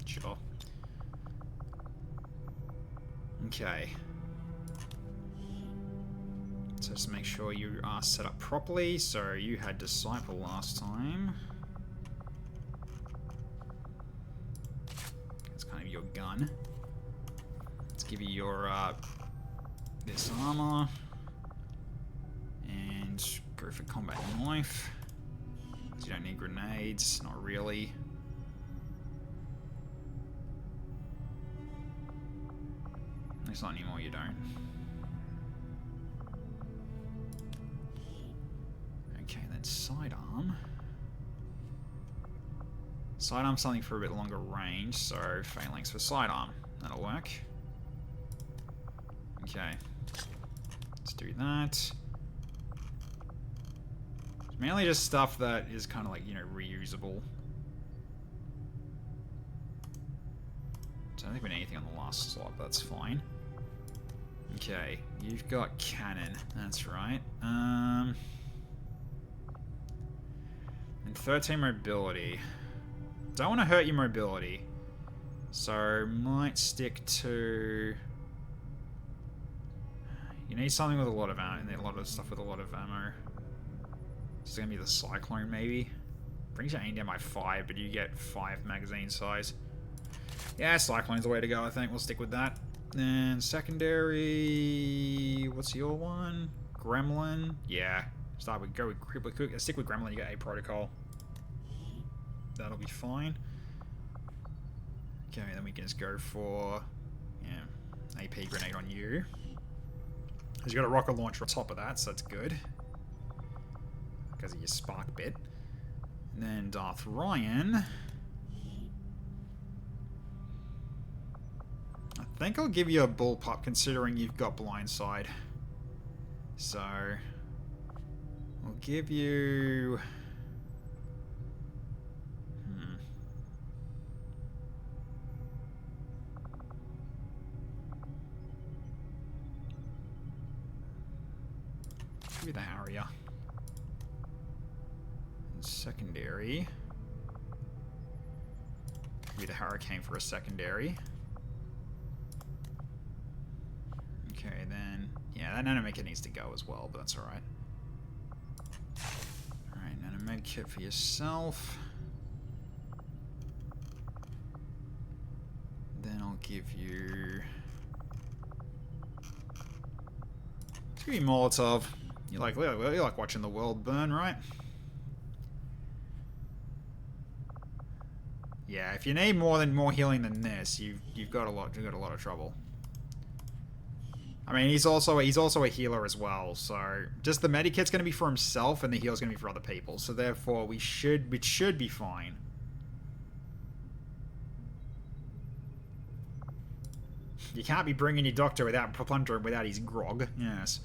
Sure. Okay. So just make sure you are set up properly. So you had Disciple last time. That's kind of your gun. Let's give you your this armor. And go for combat knife. Because you don't need grenades, not really. It's not anymore, you don't. Okay, then sidearm. Sidearm's something for a bit longer range, so phalanx for sidearm. That'll work. Okay. Let's do that. It's mainly just stuff that is kind of like, you know, reusable. So I don't think we need anything on the last slot, but that's fine. Okay, you've got cannon. That's right. And 13 mobility. Don't want to hurt your mobility. So, might stick to... You need something with a lot of ammo. A lot of stuff with a lot of ammo. This is going to be the Cyclone, maybe. Brings your aim down by 5, but you get 5 magazine size. Yeah, Cyclone's the way to go, I think. We'll stick with that. Then, secondary... What's your one? Gremlin? Yeah. Stick with Gremlin, you get a protocol. That'll be fine. Okay, then we can just go for AP grenade on you. He's got a rocket launcher on top of that, so that's good. Because of your spark bit. And then Darth Ryan. I think I'll give you a bullpup considering you've got blindside. So we'll give you... Give you the Harrier. And secondary. Give you the Hurricane for a secondary. Okay, then... Yeah, that nanomedkit needs to go as well, but that's alright. Alright, nanomedkit for yourself. Then I'll give you... Let's give you Molotov. You like watching the world burn, right? Yeah, if you need more healing than this, you've got a lot of trouble. I mean, he's also a healer as well, so just the medikit's going to be for himself, and the heal's going to be for other people. So therefore, it should be fine. You can't be bringing your doctor without plundering without his grog. Yes.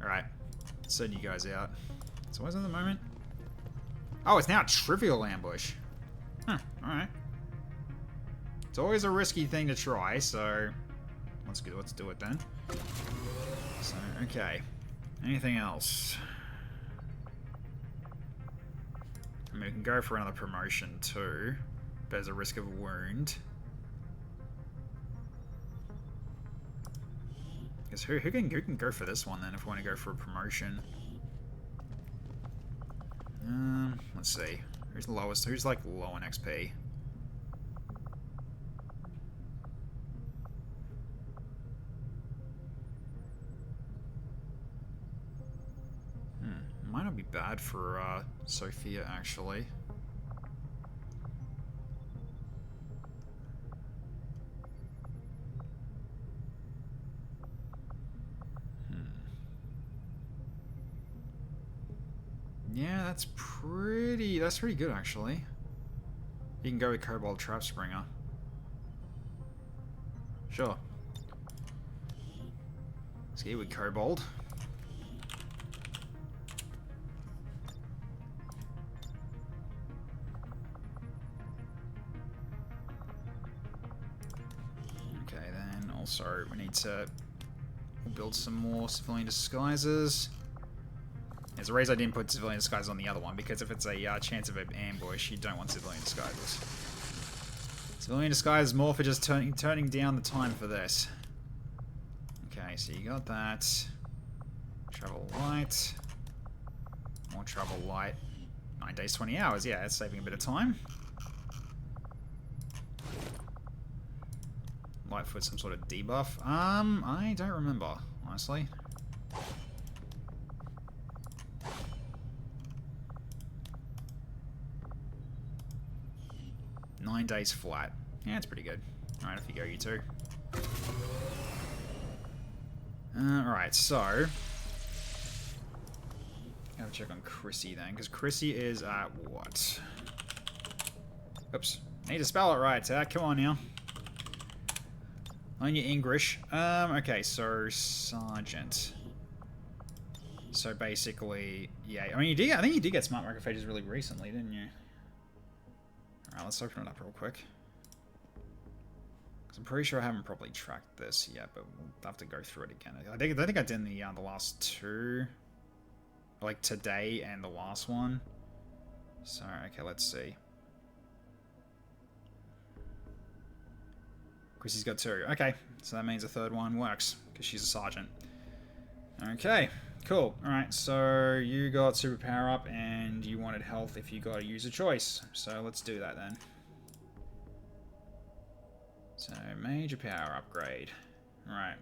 Alright, send you guys out. So what's at the moment? Oh, it's now a trivial ambush. Huh, alright. It's always a risky thing to try, so let's do it then. So, okay. Anything else? I mean, we can go for another promotion too. But there's a risk of a wound. Who can go for this one then if we want to go for a promotion? Let's see. Who's the lowest? Who's like low on XP? Might not be bad for Sophia actually. Yeah, that's pretty good actually. You can go with Cobalt Trap Springer. Sure. Let's get with Cobalt. Okay, then also we need to build some more civilian disguises. There's a reason I didn't put civilian disguises on the other one, because if it's a chance of an ambush, you don't want civilian disguises. Civilian disguise is more for just turning down the time for this. Okay, so you got that. Travel light. More travel light. 9 days, 20 hours. Yeah, that's saving a bit of time. Lightfoot some sort of debuff? I don't remember, honestly. Nine days flat. Yeah, it's pretty good. Alright, off you go, you two. Alright, so... Gotta check on Chrissy then, because Chrissy is at what? Oops. Need to spell it right, Zach. Come on now. On your English. Okay, so Sergeant. So basically, yeah. I mean, I think you did get smart macrophages really recently, didn't you? Alright, let's open it up real quick. Because I'm pretty sure I haven't properly tracked this yet, but we'll have to go through it again. I think I did in the last two. Like today and the last one. So, okay, let's see. Chrissy's got two. Okay, so that means the third one works, because she's a sergeant. Okay, cool. Alright, so you got super power up, and you wanted health if you got a user choice. So let's do that then. So, major power upgrade. Alright,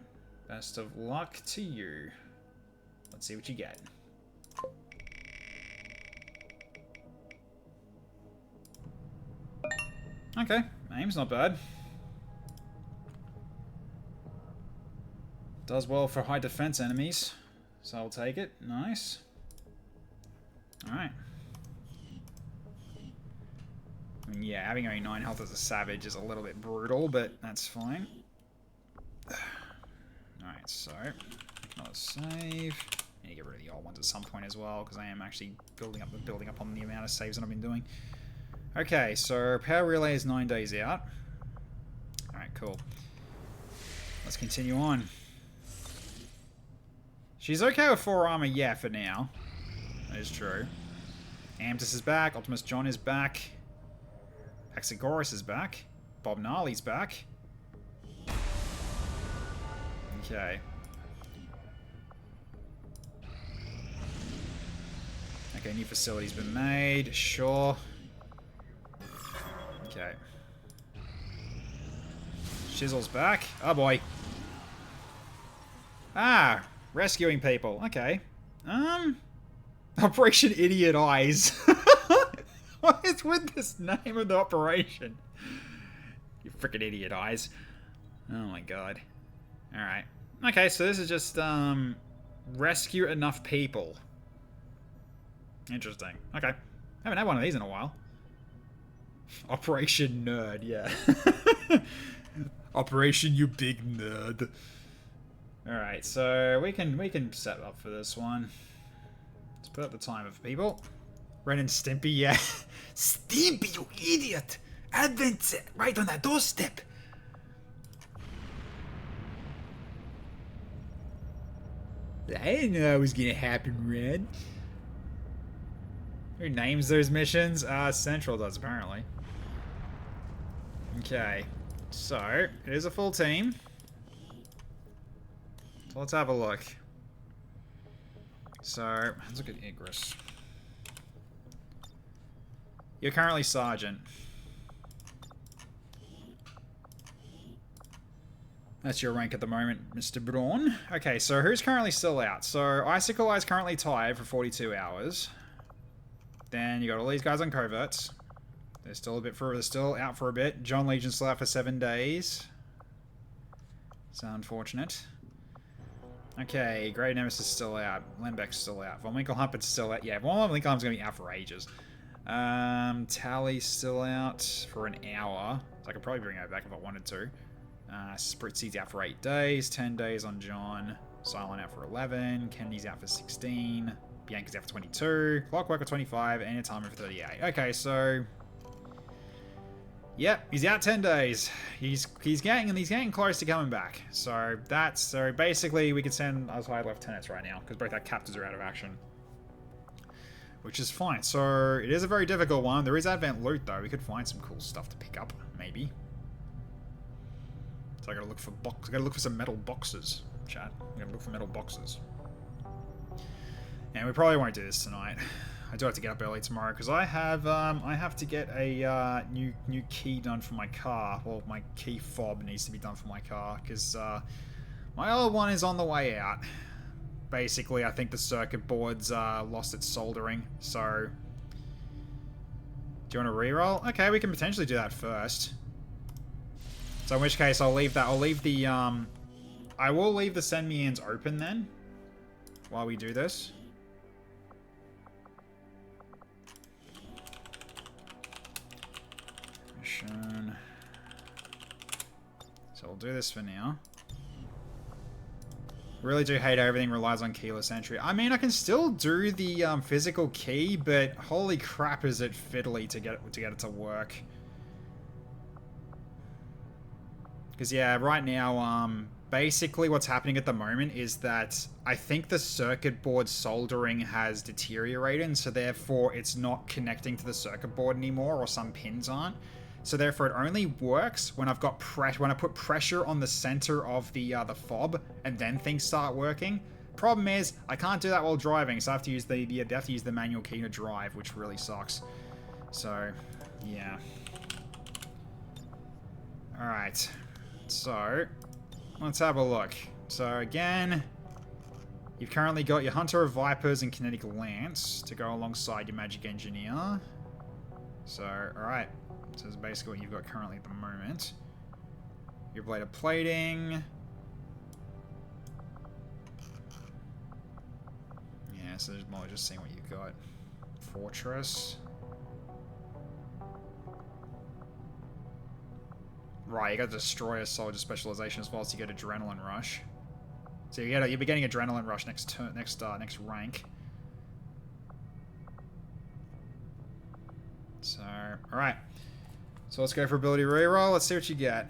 best of luck to you. Let's see what you get. Okay, aim's not bad. Does well for high defense enemies, so I'll take it. Nice. Alright. I mean, yeah, having only 9 health as a savage is a little bit brutal, but that's fine. Alright, so, another save. I need to get rid of the old ones at some point as well, because I am actually building up on the amount of saves that I've been doing. Okay, so power relay is 9 days out. Alright, cool. Let's continue on. She's okay with 4 armor, yeah, for now. That is true. Amtus is back. Optimus John is back. Hexagoras is back. Bob Gnarly's back. Okay. Okay, new facility's been made. Sure. Okay. Chisel's back. Oh boy. Ah! Rescuing people. Okay. Operation Idiot Eyes. What is with this name of the operation? You freaking Idiot Eyes. Oh my god. Alright. Okay, so this is just, rescue enough people. Interesting. Okay. Haven't had one of these in a while. Operation Nerd, yeah. Operation You Big Nerd. Alright, so we can set up for this one. Let's put up the timer for people. Ren and Stimpy, yeah. Stimpy, you idiot! Advent right on that doorstep. I didn't know it was gonna happen, Ren. Who names those missions? Central does, apparently. Okay. So, it is a full team. So let's have a look. So, let's look at Igris. You're currently Sergeant. That's your rank at the moment, Mr. Braun. Okay, so who's currently still out? So, Icicle Eye's currently tired for 42 hours. Then you got all these guys on coverts. They're still out for a bit. John Legion's still out for 7 days. It's unfortunate. Okay, Grey Nemesis is still out. Lembeck's still out. Von Winklehump's still out. Yeah, Von Winklehump's gonna be out for ages. Tally's still out for an hour. So I could probably bring her back if I wanted to. Spritzy's out for 8 days. 10 days on John. Silent out for 11. Kennedy's out for 16. Bianca's out for 22. Clockwork for 25. And a timer for 38. Okay, so... Yep, he's out 10 days. He's getting close to coming back. So basically we can send us high lieutenants right now because both our captains are out of action, which is fine. So it is a very difficult one. There is advent loot though. We could find some cool stuff to pick up maybe. So I gotta look for some metal boxes. Chat. I gotta look for metal boxes. And we probably won't do this tonight. I do have to get up early tomorrow because I have to get a new key done for my car. Well, my key fob needs to be done for my car because my old one is on the way out. Basically, I think the circuit board's lost its soldering. So, do you want to reroll? Okay, we can potentially do that first. So in which case, I'll leave that. I'll leave the I will leave the send me ins open then, while we do this. Mission. So we'll do this for now. Really do hate how everything relies on keyless entry. I mean, I can still do the physical key, but holy crap, is it fiddly to get it to work. Because yeah, right now, basically what's happening at the moment is that I think the circuit board soldering has deteriorated, and so therefore it's not connecting to the circuit board anymore, or some pins aren't. So therefore it only works when I've got when I put pressure on the center of the fob, and then things start working. Problem is, I can't do that while driving, so I have to use the manual key to drive, which really sucks. So, yeah. Alright. So, let's have a look. So again, you've currently got your Hunter of Vipers and Kinetic Lance to go alongside your Magic Engineer. So, alright. So this is basically what you've got currently at the moment. Your Blade of Plating. Yeah, so there's more just seeing what you've got. Fortress. Right, you got Destroyer Soldier Specialization as well, so you get Adrenaline Rush. So you'll be getting Adrenaline Rush next rank. So, alright. So let's go for ability reroll. Let's see what you get.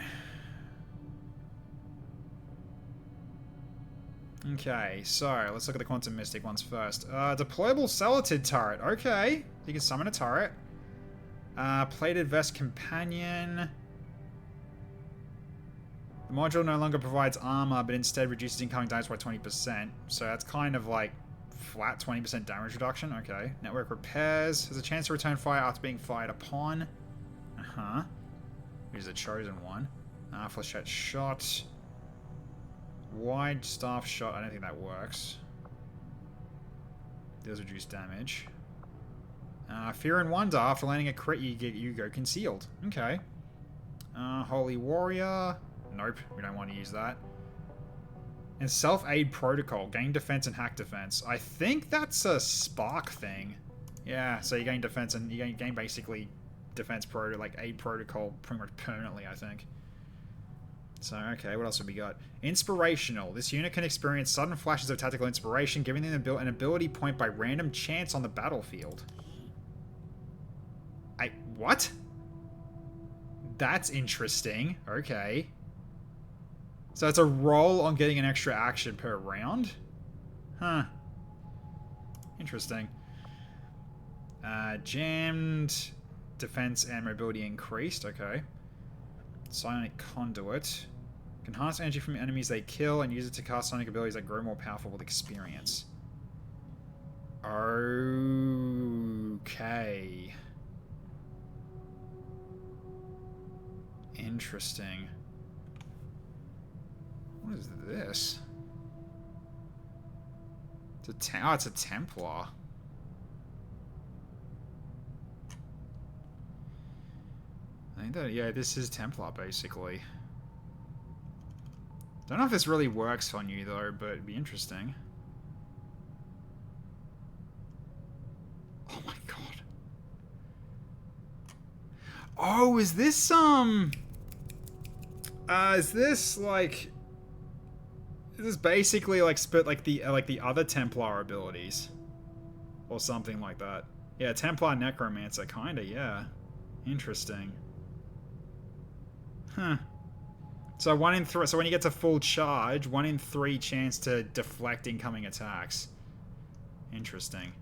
Okay, so let's look at the Quantum Mystic ones first. Deployable Celatid Turret. Okay, you can summon a turret. Plated Vest Companion. The module no longer provides armor, but instead reduces incoming damage by 20%. So that's kind of like flat 20% damage reduction. Okay. Network repairs. Has a chance to return fire after being fired upon. Here's the chosen one. Flechette shot. Wide staff shot. I don't think that works. Does reduce damage. Fear and Wonder. After landing a crit, you go concealed. Okay. Holy Warrior. Nope, we don't want to use that. And Self-Aid Protocol. Gain defense and hack defense. I think that's a spark thing. Yeah, so you gain defense and you gain basically defense aid protocol pretty much permanently, I think. So, okay, what else have we got? Inspirational. This unit can experience sudden flashes of tactical inspiration, giving them an ability point by random chance on the battlefield. What? That's interesting. Okay. So it's a roll on getting an extra action per round? Huh. Interesting. Jammed. Defense and mobility increased. Okay. Psionic Conduit. Can harness energy from enemies they kill and use it to cast sonic abilities that grow more powerful with experience. Okay. Interesting. What is this? It's a Templar. I think that, yeah, this is Templar, basically. Don't know if this really works on you, though, but it'd be interesting. Oh my god. Oh, is this, is this, like... Is this basically, like, spit like the other Templar abilities? Or something like that. Yeah, Templar Necromancer, kinda, yeah. Interesting. Huh. So 1 in 3. So when you get to full charge, 1 in 3 chance to deflect incoming attacks. Interesting.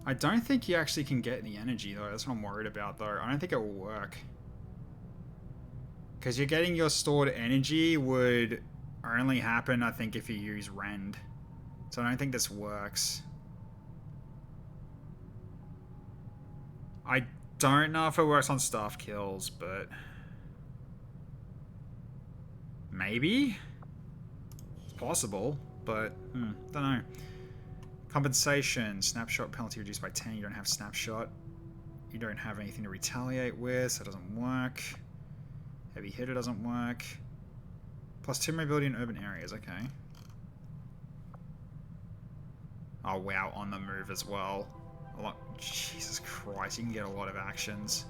I don't think you actually can get the energy, though. That's what I'm worried about, though. I don't think it will work. Because you're getting your stored energy would only happen, I think, if you use Rend. So I don't think this works. I don't know if it works on staff kills, but... maybe? It's possible, but... don't know. Compensation. Snapshot penalty reduced by 10. You don't have snapshot. You don't have anything to retaliate with, so it doesn't work. Heavy hitter doesn't work. Plus 2 mobility in urban areas, okay. Oh wow, on the move as well. A lot. Jesus Christ, you can get a lot of actions.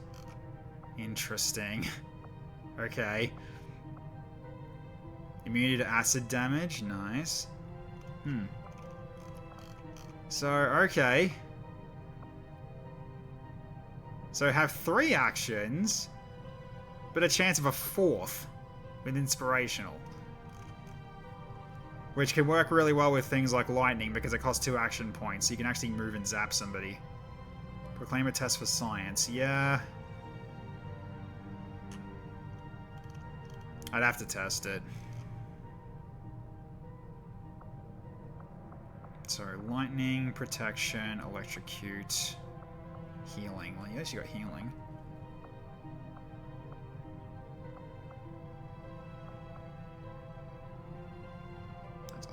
Interesting. Okay. Immunity to acid damage, nice. So, okay. So have 3 actions, but a chance of a 4th with inspirational. Which can work really well with things like lightning because it costs 2 action points. So you can actually move and zap somebody. Proclaim a test for science. Yeah. I'd have to test it. So lightning, protection, electrocute, healing. Well, yes, you got healing.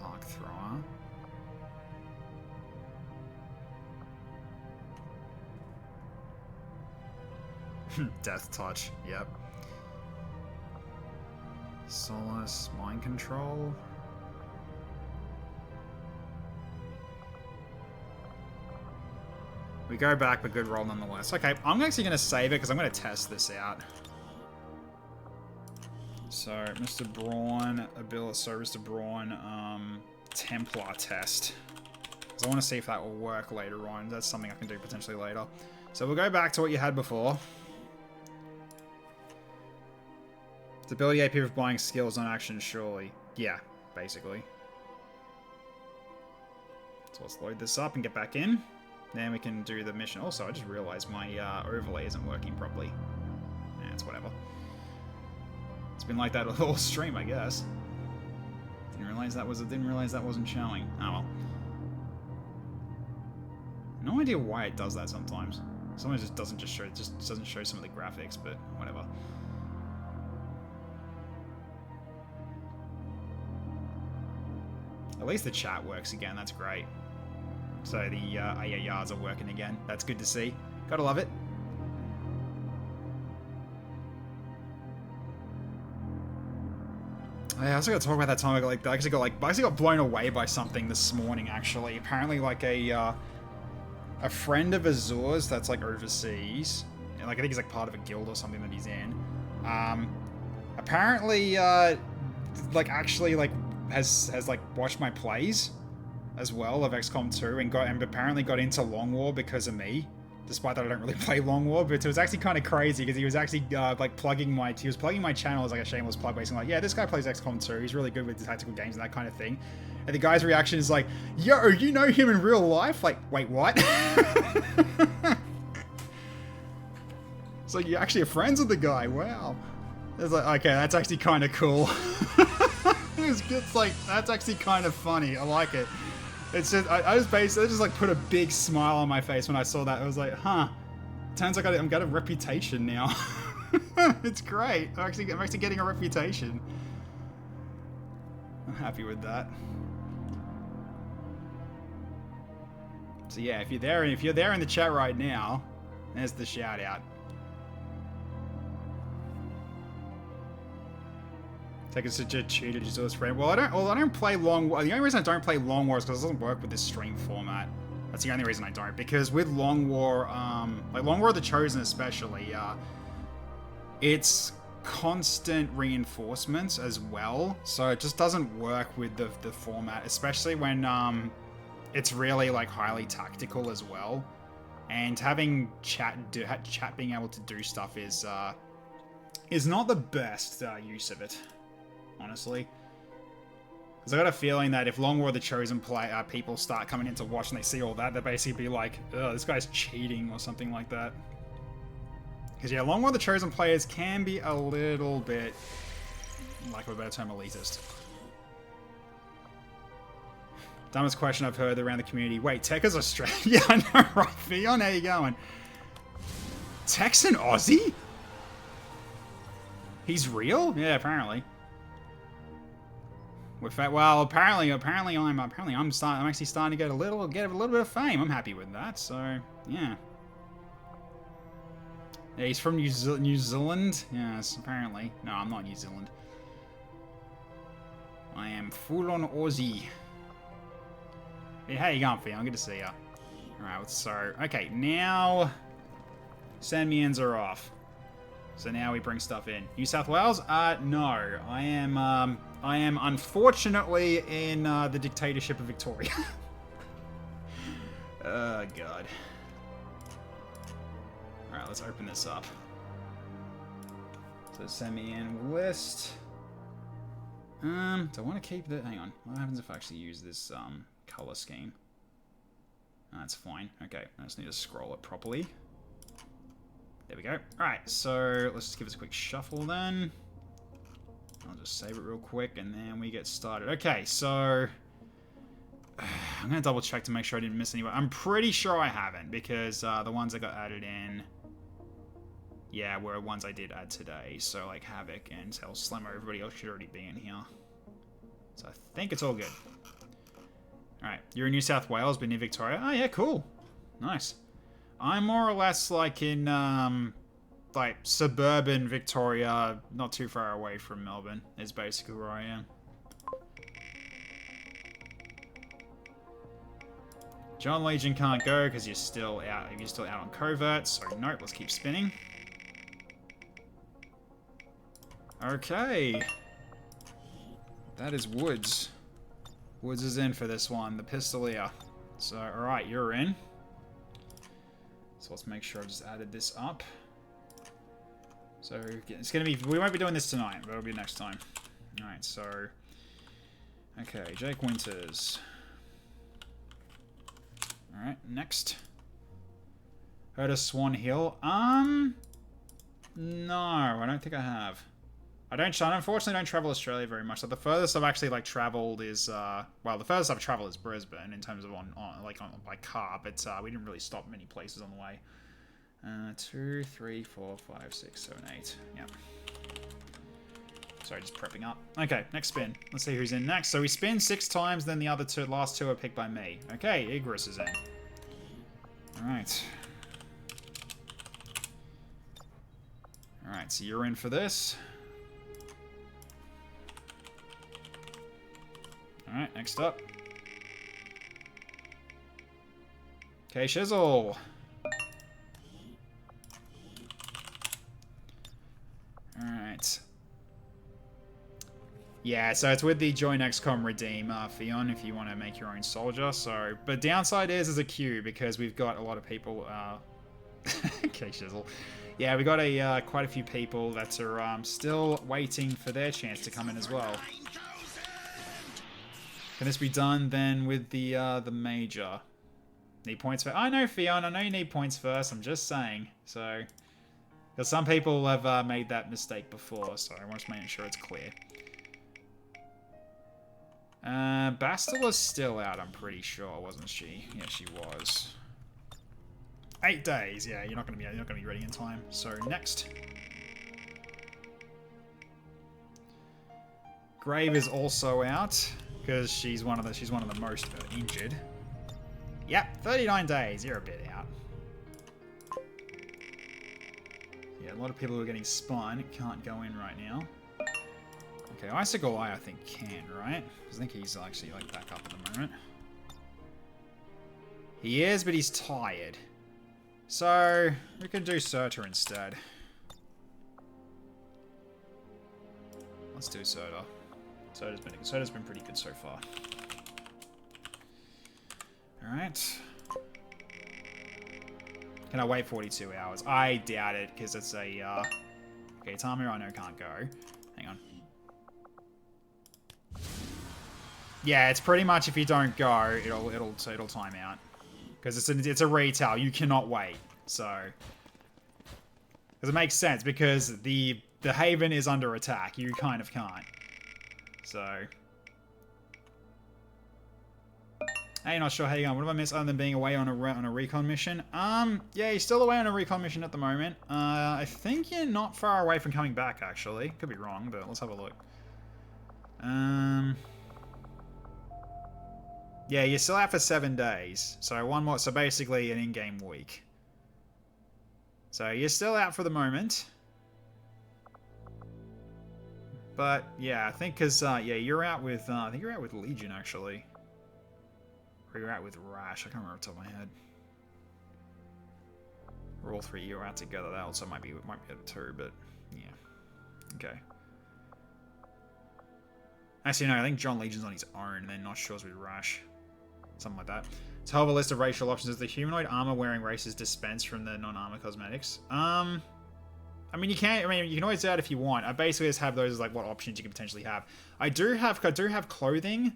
Arc thrower. Death touch, yep. Solace, mind control. We go back, but good roll nonetheless. Okay, I'm actually going to save it because I'm going to test this out. So, Mr. Braun, Mr. Braun, Templar test. Because I want to see if that will work later on. That's something I can do potentially later. So we'll go back to what you had before. Stability AP of buying skills on action, surely. Yeah, basically. So let's load this up and get back in. Then we can do the mission. Also, I just realized my overlay isn't working properly. Yeah, it's whatever. It's been like that a whole stream, I guess. Didn't realize that wasn't showing. Oh well. No idea why it does that sometimes. Sometimes it just doesn't show some of the graphics, but whatever. At least the chat works again. That's great. So the AARs are working again. That's good to see. Gotta love it. I also got to talk about that time I actually got blown away by something this morning. Actually, apparently, like a friend of Azur's that's like overseas, and like I think he's like part of a guild or something that he's in. Apparently, like actually like has like watched my plays as well of XCOM 2 and apparently got into Long War because of me, despite that I don't really play Long War. But it was actually kind of crazy because he was actually like plugging my channel as like a shameless plug, basically like, yeah, this guy plays XCOM 2, he's really good with the tactical games and that kind of thing. And the guy's reaction is like, yo, you know him in real life? Like, wait, what? It's like, you're actually friends with the guy, wow. It's like, okay, that's actually kind of cool. It's like, that's actually kind of funny, I like it. It's just, I just like put a big smile on my face when I saw that. I was like, huh, turns like I'm got a reputation now. It's great. I'm actually getting a reputation. I'm happy with that. So yeah, if you're there in the chat right now, there's the shout out. Take us to cheater just to friend. Well, I don't play Long War. The only reason I don't play Long War is because it doesn't work with this stream format. That's the only reason I don't. Because with Long War, like Long War of the Chosen especially, it's constant reinforcements as well. So it just doesn't work with the format, especially when it's really like highly tactical as well. And having chat being able to do stuff is not the best use of it. Honestly. Because I got a feeling that if Long War of the Chosen people start coming in to watch and they see all that, they'll basically be like, ugh, this guy's cheating or something like that. Because, yeah, Long War of the Chosen players can be a little bit, like a better term, elitist. Dumbest question I've heard around the community. Wait, Tech is Australian? Yeah, I know, right? Fion, how you going? Tech's an Aussie? He's real? Yeah, apparently. Well, apparently I'm actually starting to get a little bit of fame. I'm happy with that. So, yeah. Yeah, he's from New Zealand. Yes, apparently. No, I'm not New Zealand. I am full-on Aussie. Hey, how you going, Fion? Good to see ya. Alright, so, okay, now Sandmians are off. So now we bring stuff in. New South Wales? No. I am unfortunately in the dictatorship of Victoria. Oh, God. Alright, let's open this up. So send me in list. Do I want to keep the... Hang on. What happens if I actually use this color scheme? That's fine. Okay, I just need to scroll it properly. There we go. Alright, so let's just give us a quick shuffle then. I'll just save it real quick and then we get started. Okay, so... I'm going to double check to make sure I didn't miss anyone. I'm pretty sure I haven't because the ones that got added in... Yeah, were ones I did add today. So like Havoc and Slimmer, everybody else should already be in here. So I think it's all good. Alright, you're in New South Wales, but near Victoria? Oh yeah, cool. Nice. I'm more or less like in, like, suburban Victoria, not too far away from Melbourne, is basically where I am. John Legion can't go because you're still out on covert, so nope, let's keep spinning. Okay. That is Woods. Woods is in for this one, the Pistolier. So, alright, you're in. So let's make sure I just added this up. So it's gonna be, we won't be doing this tonight, but it'll be next time. Alright, so, okay, Jake Winters. Alright, next. Heard of Swan Hill? No, I don't think I have. I unfortunately don't travel Australia very much. So the furthest I've actually like traveled is well, the furthest I've traveled is Brisbane in terms of by car, but we didn't really stop many places on the way. 2, 3, 4, 5, 6, 7, 8. Yep. Sorry, just prepping up. Okay, next spin. Let's see who's in next. So we spin 6 times, then the last two are picked by me. Okay, Igris is in. Alright. Alright, so you're in for this. Alright, next up. Okay, Shizzle. Alright. Yeah, so it's with the Join XCOM Redeem, Fion, if you want to make your own soldier. So, but downside is a queue because we've got a lot of people. Okay, Shizzle. Yeah, we got quite a few people that are still waiting for their chance to come in as well. Can this be done then with the major? Need points for... I know, Fion, I know you need points first. I'm just saying. So, because some people have made that mistake before, so I want to make sure it's clear. Bastila's still out, I'm pretty sure, wasn't she? Yeah, she was. 8 days. Yeah, you're not gonna be ready in time. So next. Grave is also out because she's one of the most injured. Yep, 39 days. You're a bit out. Yeah, a lot of people who are getting spun can't go in right now. Okay, Icicle Eye I think can, right? I think he's actually like back up at the moment. He is, but he's tired. So we can do Surtur instead. Let's do Surtur. Surtur's been pretty good so far. Alright. Can I wait 42 hours? I doubt it, because it's a, okay, Tamir I know can't go. Hang on. Yeah, it's pretty much if you don't go, it'll time out. Because it's a retail, you cannot wait. So, because it makes sense because the Haven is under attack, you kind of can't. So, hey, not sure how you going. What have I missed other than being away on a recon mission? Yeah, you're still away on a recon mission at the moment. I think you're not far away from coming back actually. Could be wrong, but let's have a look. Yeah, you're still out for 7 days. So one more. So basically an in-game week. So you're still out for the moment. But yeah, I think because yeah, you're out with. I think you're out with Legion actually. Or you're out with Rash. I can't remember off the top of my head. Or all three you're out together. That also might be at 2, but yeah. Okay. Actually, no, I think John Legion's on his own, and then not sure with Rash. Something like that. To have a list of racial options, is the humanoid armor-wearing races dispensed from the non-armor cosmetics? I mean, you can. I mean, you can always add if you want. I basically just have those as like what options you can potentially have. I do have clothing,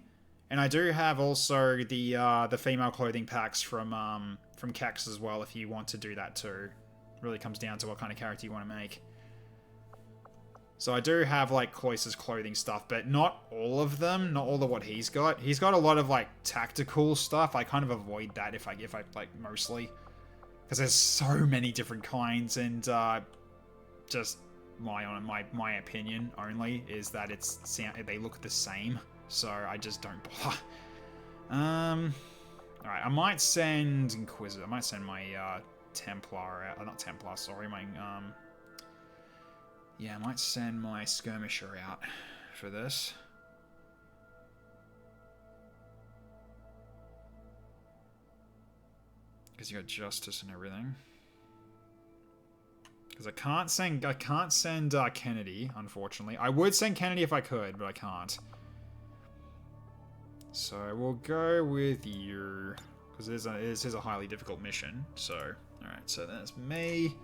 and I do have also the female clothing packs from XCHAOS as well. If you want to do that too, really comes down to what kind of character you want to make. So I do have, like, Cloyce's clothing stuff, but not all of them. Not all of what he's got. He's got a lot of, like, tactical stuff. I kind of avoid that if I like, mostly. Because there's so many different kinds, and, just my opinion only is that they look the same. So I just don't bother. Alright, I might send Inquisitor. I might send my, Templar out. Not Templar, sorry. My, yeah, I might send my Skirmisher out for this. Because you got Justice and everything. Because I can't send Kennedy, unfortunately. I would send Kennedy if I could, but I can't. So we'll go with you, because this is a highly difficult mission. So, all right, so that's me.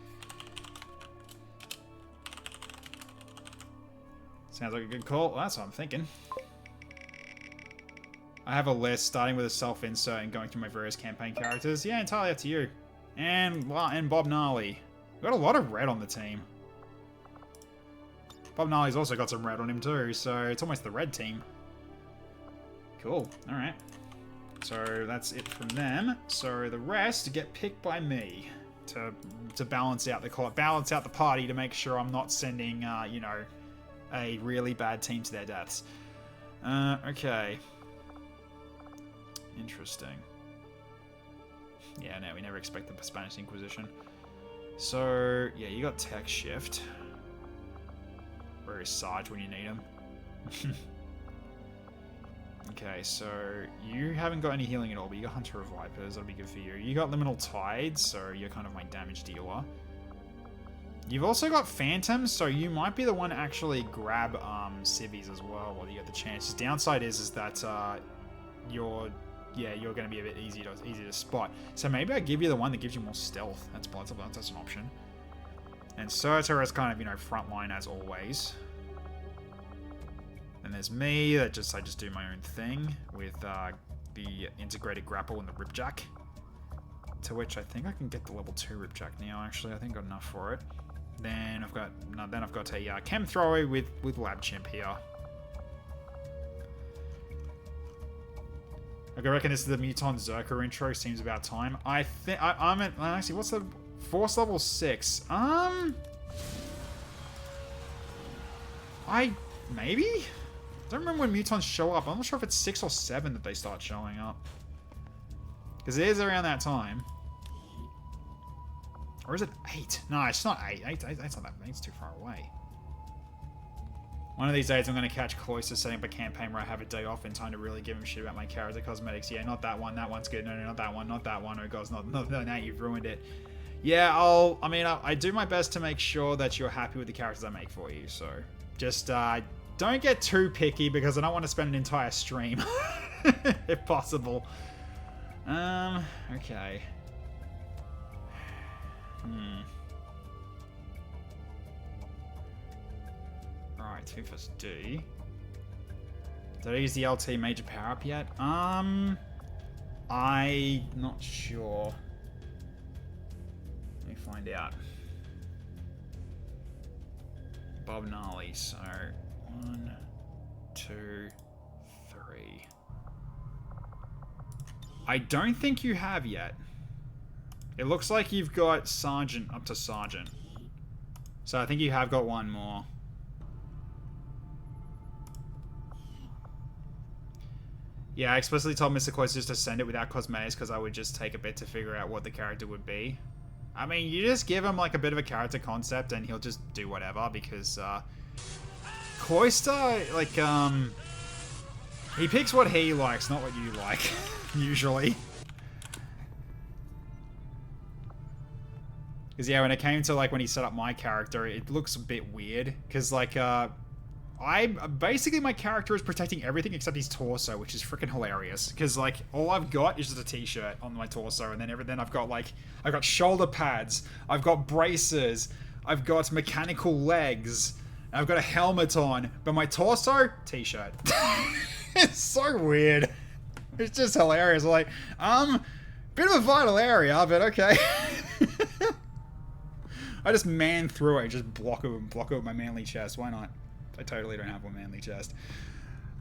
Sounds like a good call. Well, that's what I'm thinking. I have a list starting with a self-insert and going through my various campaign characters. Yeah, entirely up to you. And Bob Gnarly. We've got a lot of red on the team. Bob Gnarly's also got some red on him too, so it's almost the red team. Cool. Alright. So that's it from them. So the rest get picked by me to balance out the party to make sure I'm not sending you know, a really bad team to their deaths. Okay. Interesting. Yeah, no, we never expect the Spanish Inquisition. So, yeah, you got Tech Shift. Where is Sarge when you need him? Okay, so you haven't got any healing at all, but you got Hunter of Vipers, that'll be good for you. You got Liminal Tide, so you're kind of my damage dealer. You've also got Phantoms, so you might be the one to actually grab civvies as well while you get the chance. The downside is that you're going to be a bit easy to spot. So maybe I give you the one that gives you more stealth. That's an option. And Surtur is kind of, you know, frontline as always. And there's me, I just do my own thing with the integrated grapple and the ripjack. To which I think I can get the level 2 ripjack now, actually. I think I got enough for it. Then I've got a chem thrower with lab chimp here. I reckon this is the Muton Zerker intro. Seems about time. I'm at actually. What's the Force level 6? Maybe. I don't remember when mutons show up. I'm not sure if it's 6 or 7 that they start showing up. Because it is around that time. Or is it 8? No, it's not 8. 8's not that. 8's too far away. One of these days, I'm going to catch Cloyster setting up a campaign where I have a day off in time to really give him shit about my character cosmetics. Yeah, not that one. That one's good. No, not that one. Not that one. Oh, God, no, now you've ruined it. Yeah, I do my best to make sure that you're happy with the characters I make for you. So, just, don't get too picky because I don't want to spend an entire stream, if possible. Okay. Alright, 2 first D. Did I use the LT major power up yet? I'm not sure. Let me find out. Bob Gnarly, so 1, 2, 3. I don't think you have yet. It looks like you've got Sergeant up to Sergeant. So I think you have got one more. Yeah, I explicitly told Mr. Close just to send it without cosmetics because I would just take a bit to figure out what the character would be. I mean, you just give him like a bit of a character concept and he'll just do whatever because Cloister, like, he picks what he likes, not what you like, usually. Because yeah, when it came to like when he set up my character, it looks a bit weird because like basically my character is protecting everything except his torso, which is freaking hilarious. Because like all I've got is just a t-shirt on my torso, and then I've got shoulder pads, I've got braces, I've got mechanical legs, and I've got a helmet on, but my torso, t-shirt. It's so weird. It's just hilarious. Like, bit of a vital area, but okay. I just man through it, just block it with my manly chest. Why not? I totally don't have one manly chest.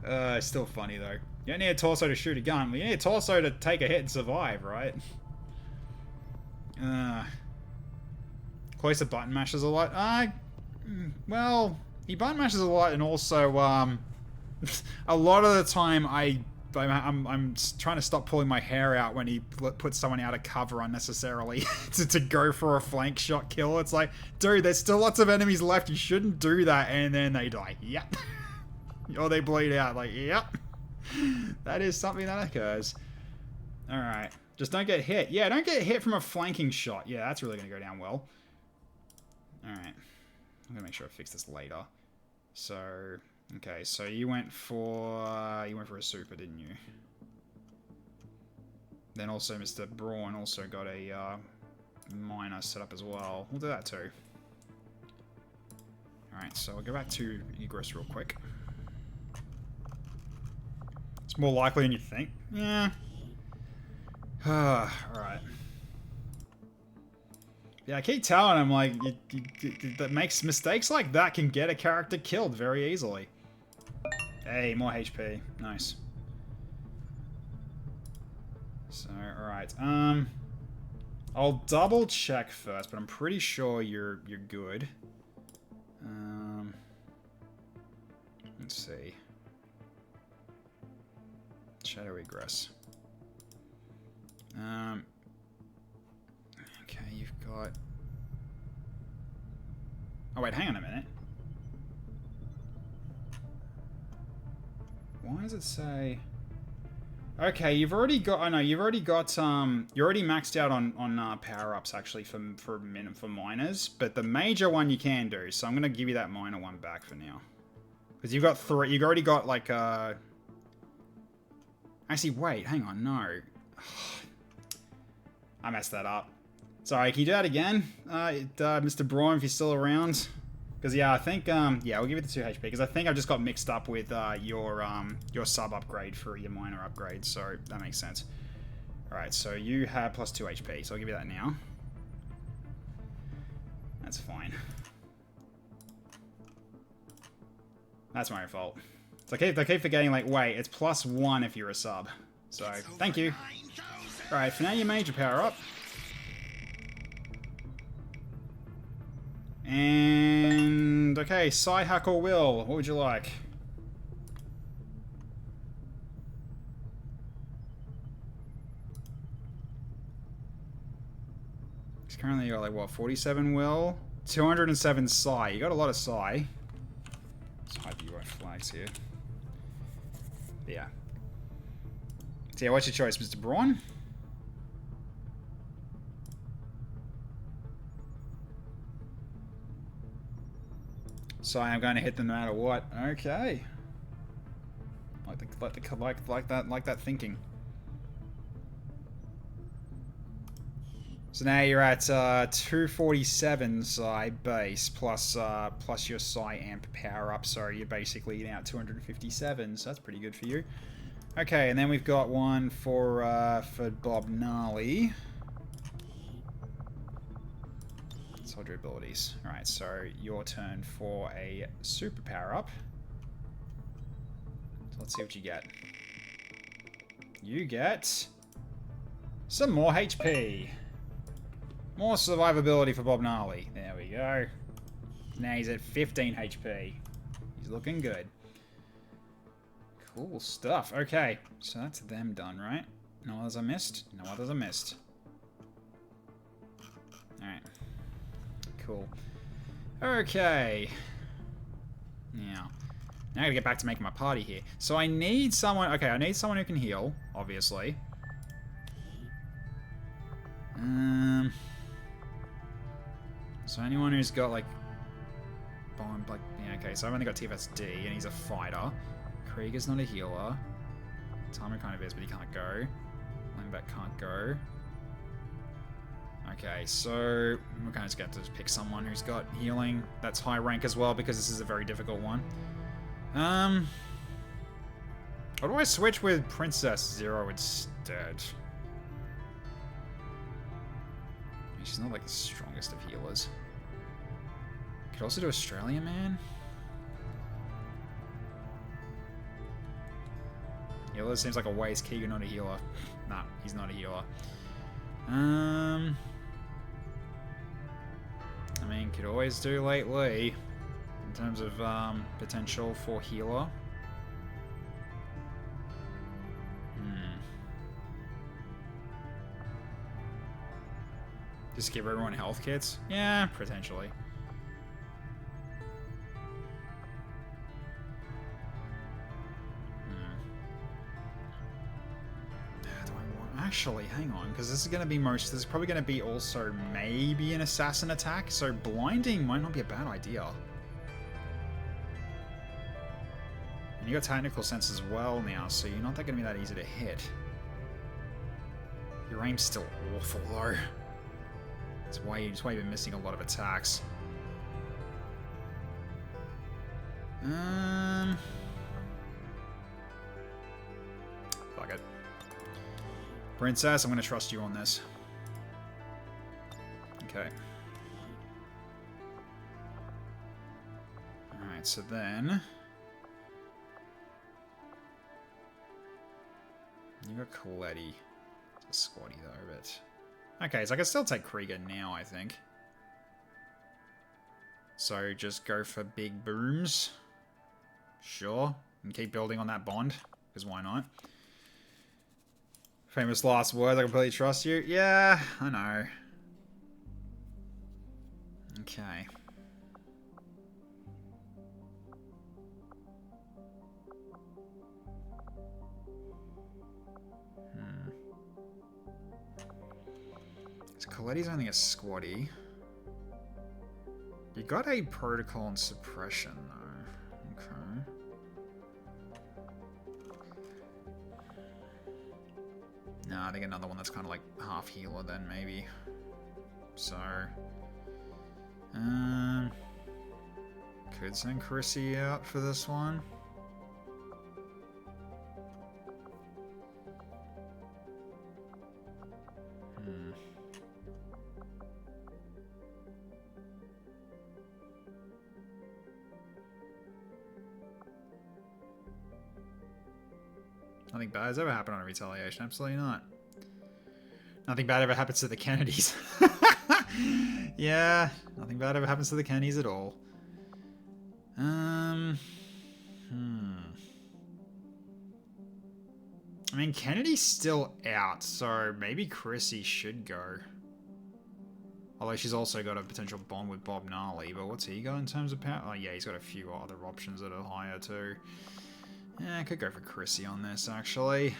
It's still funny though. You don't need a torso to shoot a gun. Well, you need a torso to take a hit and survive, right? Cloister button mashes a lot. Well, he button mashes a lot, and also a lot of the time I'm trying to stop pulling my hair out when he puts someone out of cover unnecessarily to go for a flank shot kill. It's like, dude, there's still lots of enemies left. You shouldn't do that. And then they die. Yep. Or they bleed out. Like, yep. That is something that occurs. All right. Just don't get hit. Yeah, don't get hit from a flanking shot. Yeah, that's really going to go down well. All right. I'm going to make sure I fix this later. So... okay, so you went for a super, didn't you? Then also Mr. Braun also got a miner set up as well. We'll do that too. Alright, so I'll go back to egress real quick. It's more likely than you think. Yeah. Alright. Yeah, I keep telling him, like, that makes mistakes like that can get a character killed very easily. Hey, more HP. Nice. So, alright. I'll double check first, but I'm pretty sure you're good. Let's see. Shadow egress. Okay, you've got... oh, wait, hang on a minute. Why does it say... okay, you've already got... oh, no, you've already got... you're already maxed out on power-ups, actually, for miners. But the major one you can do, so I'm going to give you that minor one back for now. Because you've got 3... you've already got, like, actually, wait, hang on, no. I messed that up. Sorry, can you do that again, Mr. Braun, if you're still around? Because, yeah, I think, yeah, we'll give it the 2 HP, because I think I've just got mixed up with your sub upgrade for your minor upgrade, so that makes sense. Alright, so you have plus 2 HP, so I'll give you that now. That's fine. That's my fault. So I keep forgetting, like, wait, it's plus 1 if you're a sub. So, thank you. Alright, for now your major power up. And, okay, side hack or will, what would you like? He's currently got, like, what, 47 will? 207 psi. You got a lot of psi. Let's hide the UI flags here. Yeah. So yeah, what's your choice, Mr. Braun? So I am going to hit them no matter what. Okay. Like that thinking. So now you're at 247 Psi base plus your Psi amp power up. So you're basically now at 257. So that's pretty good for you. Okay, and then we've got one for Bob Gnarly. Soldier abilities. All right, so your turn for a super power up. So let's see what you get. You get some more HP. More survivability for Bob Gnarly. There we go. Now he's at 15 HP. He's looking good. Cool stuff. Okay, so that's them done, right? No others I missed? No others I missed. Alright. Cool. Okay. Now I gotta get back to making my party here. So I need someone... Okay, I need someone who can heal, obviously. So anyone who's got, like... Bomb, like... Yeah, okay, so I've only got TFSD, and he's a fighter. Krieger's not a healer. Timer kind of is, but he can't go. Limbeck can't go. Okay, so we're kind of just going to pick someone who's got healing that's high rank as well, because this is a very difficult one. Or do I switch with Princess Zero instead? She's not like the strongest of healers. Could also do Australian Man. Healer seems like a waste. Keegan not a healer. Nah, he's not a healer. I mean, could always do Late Lee in terms of potential for healer. Just give everyone health kits? Yeah, potentially. Actually, hang on, because this is going to be this is probably going to be also maybe an assassin attack, so blinding might not be a bad idea. And you got technical sense as well now, so you're not going to be that easy to hit. Your aim's still awful though. That's why you've been missing a lot of attacks. Fuck it. Princess, I'm going to trust you on this. Okay. Alright, so then... You got Coletti. It's a squatty though, but... Okay, so I can still take Krieger now, I think. So just go for big booms. Sure. And keep building on that bond, because why not? Famous last words, I completely trust you. Yeah, I know. Okay. So Coletti's only a squatty. You got a protocol and suppression, though. Okay. No, I think another one that's kind of like half healer then, maybe. So... could send Chrissy out for this one. Nothing bad has ever happened on a Retaliation. Absolutely not. Nothing bad ever happens to the Kennedys. Yeah, nothing bad ever happens to the Kennedys at all. I mean, Kennedy's still out, so maybe Chrissy should go. Although she's also got a potential bond with Bob Gnarly, but what's he got in terms of power? Oh yeah, he's got a few other options that are higher too. Yeah, I could go for Chrissy on this, actually.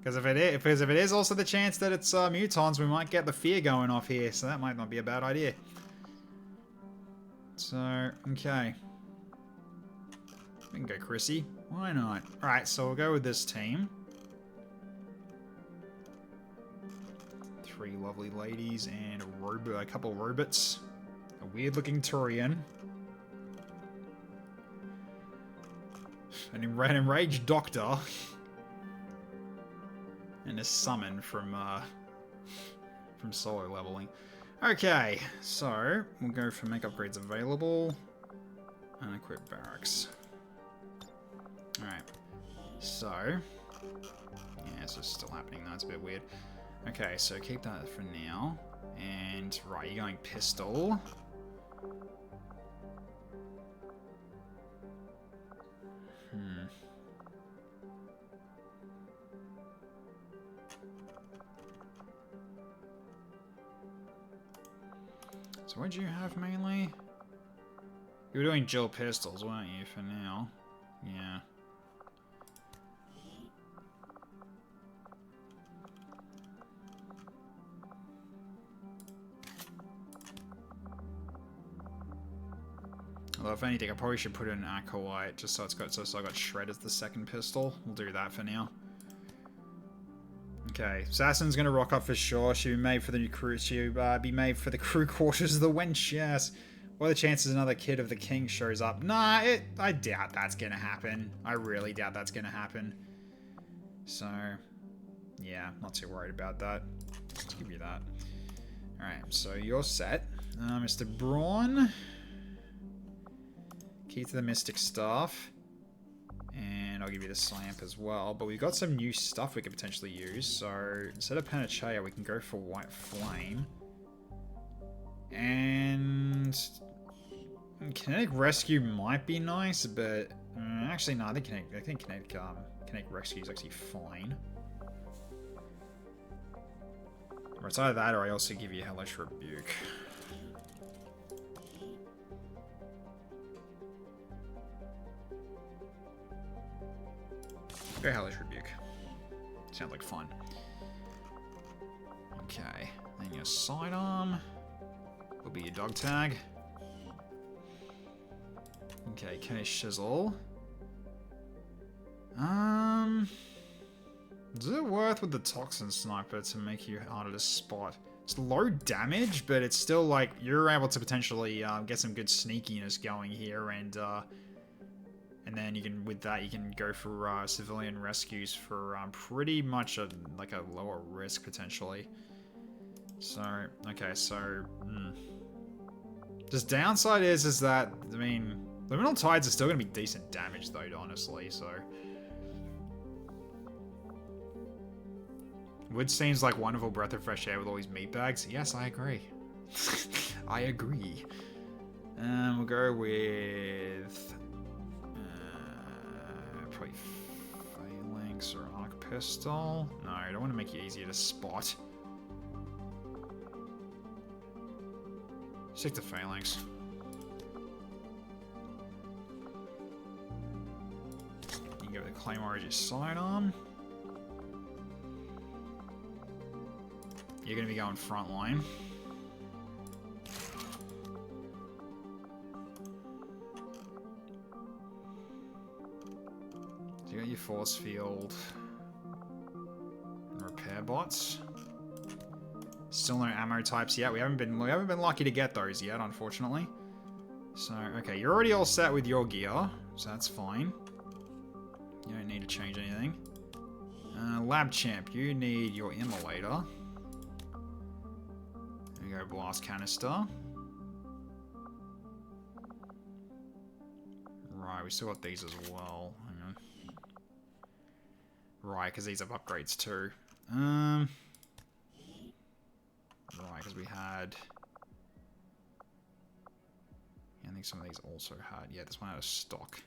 Because if it is also the chance that it's mutons, we might get the fear going off here, so that might not be a bad idea. So, okay. We can go Chrissy. Why not? Alright, so we'll go with this team. 3 lovely ladies and a couple robots. A weird-looking Turian. An enraged doctor. And a summon from solo leveling. Okay, so we'll go for make upgrades available. Unequip barracks. Alright. So. Yeah, so it's still happening though, it's a bit weird. Okay, so keep that for now. And, right, you're going pistol. So what did you have mainly? You were doing dual pistols, weren't you, for now? Yeah. Although if anything, I probably should put in Acolyte just so I got Shred as the second pistol. We'll do that for now. Okay, Assassin's gonna rock up for sure. She'll be made for the new crew. She'll be made for the crew quarters of the wench. Yes. What are the chances another kid of the king shows up? Nah, I doubt that's gonna happen. I really doubt that's gonna happen. So, yeah, not too worried about that. Let's give you that. All right, so you're set, Mr. Braun. Key to the Mystic Staff. And I'll give you the Slamp as well. But we've got some new stuff we could potentially use. So instead of Panacea, we can go for White Flame. And Kinetic Rescue might be nice, but actually no, I think Kinetic Rescue is actually fine. Or it's either that or I also give you Hellish Rebuke. Go Hellish Rebuke. Sounds like fun. Okay, then your sidearm will be your dog tag. Okay, Shizzle. Is it worth with the Toxin Sniper to make you harder to spot? It's low damage, but it's still like you're able to potentially get some good sneakiness going here, and then you can, with that, you can go for civilian rescues for pretty much a lower risk potentially. So okay, so just downside is that I mean, Liminal Tides are still gonna be decent damage though, honestly. So Wood seems like wonderful breath of fresh air with all these meat bags. Yes, I agree. I agree. We'll go with probably Phalanx or Arc Pistol. No, I don't want to make it easier to spot. Stick to Phalanx. You can go with the Claymore as your sidearm. You're going to be going frontline. So you got your force field and repair bots. Still no ammo types yet. We haven't been lucky to get those yet, unfortunately. So okay, you're already all set with your gear, so that's fine. You don't need to change anything. Lab Champ, you need your Immolator. There you go, Blast Canister. Right, we still got these as well. Hang on. Right, because these have upgrades too. Right, because we had... Yeah, I think some of these also had... Yeah, this one had a stock.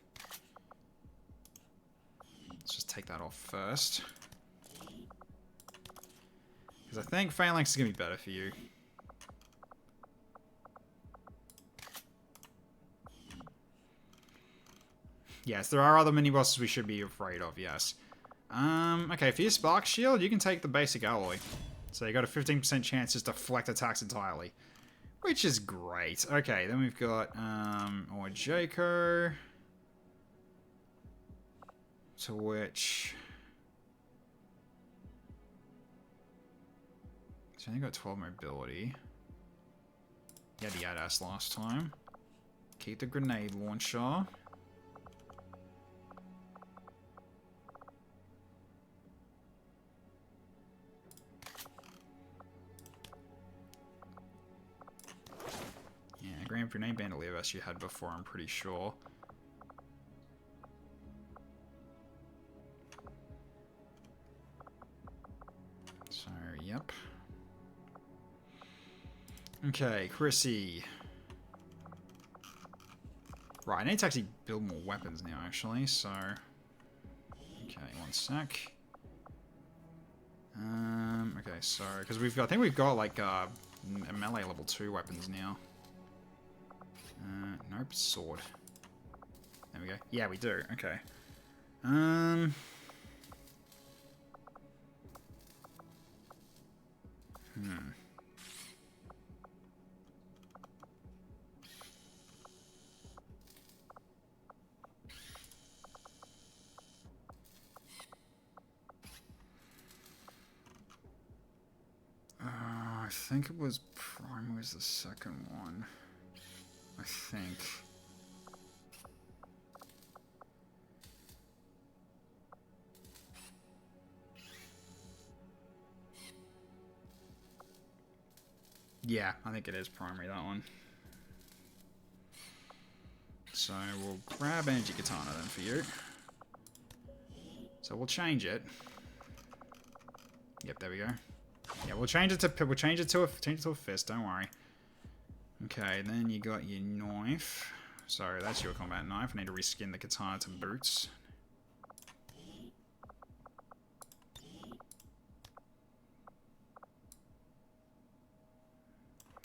Let's just take that off first. Because I think Phalanx is going to be better for you. Yes, there are other mini-bosses we should be afraid of, yes. Okay, for your Spark Shield, you can take the basic alloy. So you got a 15% chance just to deflect attacks entirely. Which is great. Okay, then we've got, or Jaco. To which... So I only got 12 mobility. Yeah, the ADAS last time. Keep the grenade launcher. Yeah, grenade bandolier vest you had before, I'm pretty sure. So, yep. Okay, Chrissy. Right, I need to actually build more weapons now, actually, so... Okay, one sec. Okay, so... Because I think we've got, like, a melee level 2 weapons now. Nope, sword. There we go. Yeah, we do, okay. I think it was Prime was the second one. I think. Yeah, I think it is primary, that one. So we'll grab Energy Katana then for you. So we'll change it. Yep, there we go. Yeah, we'll change it to a fist, don't worry. Okay, then you got your knife. So that's your combat knife. I need to reskin the katana to boots.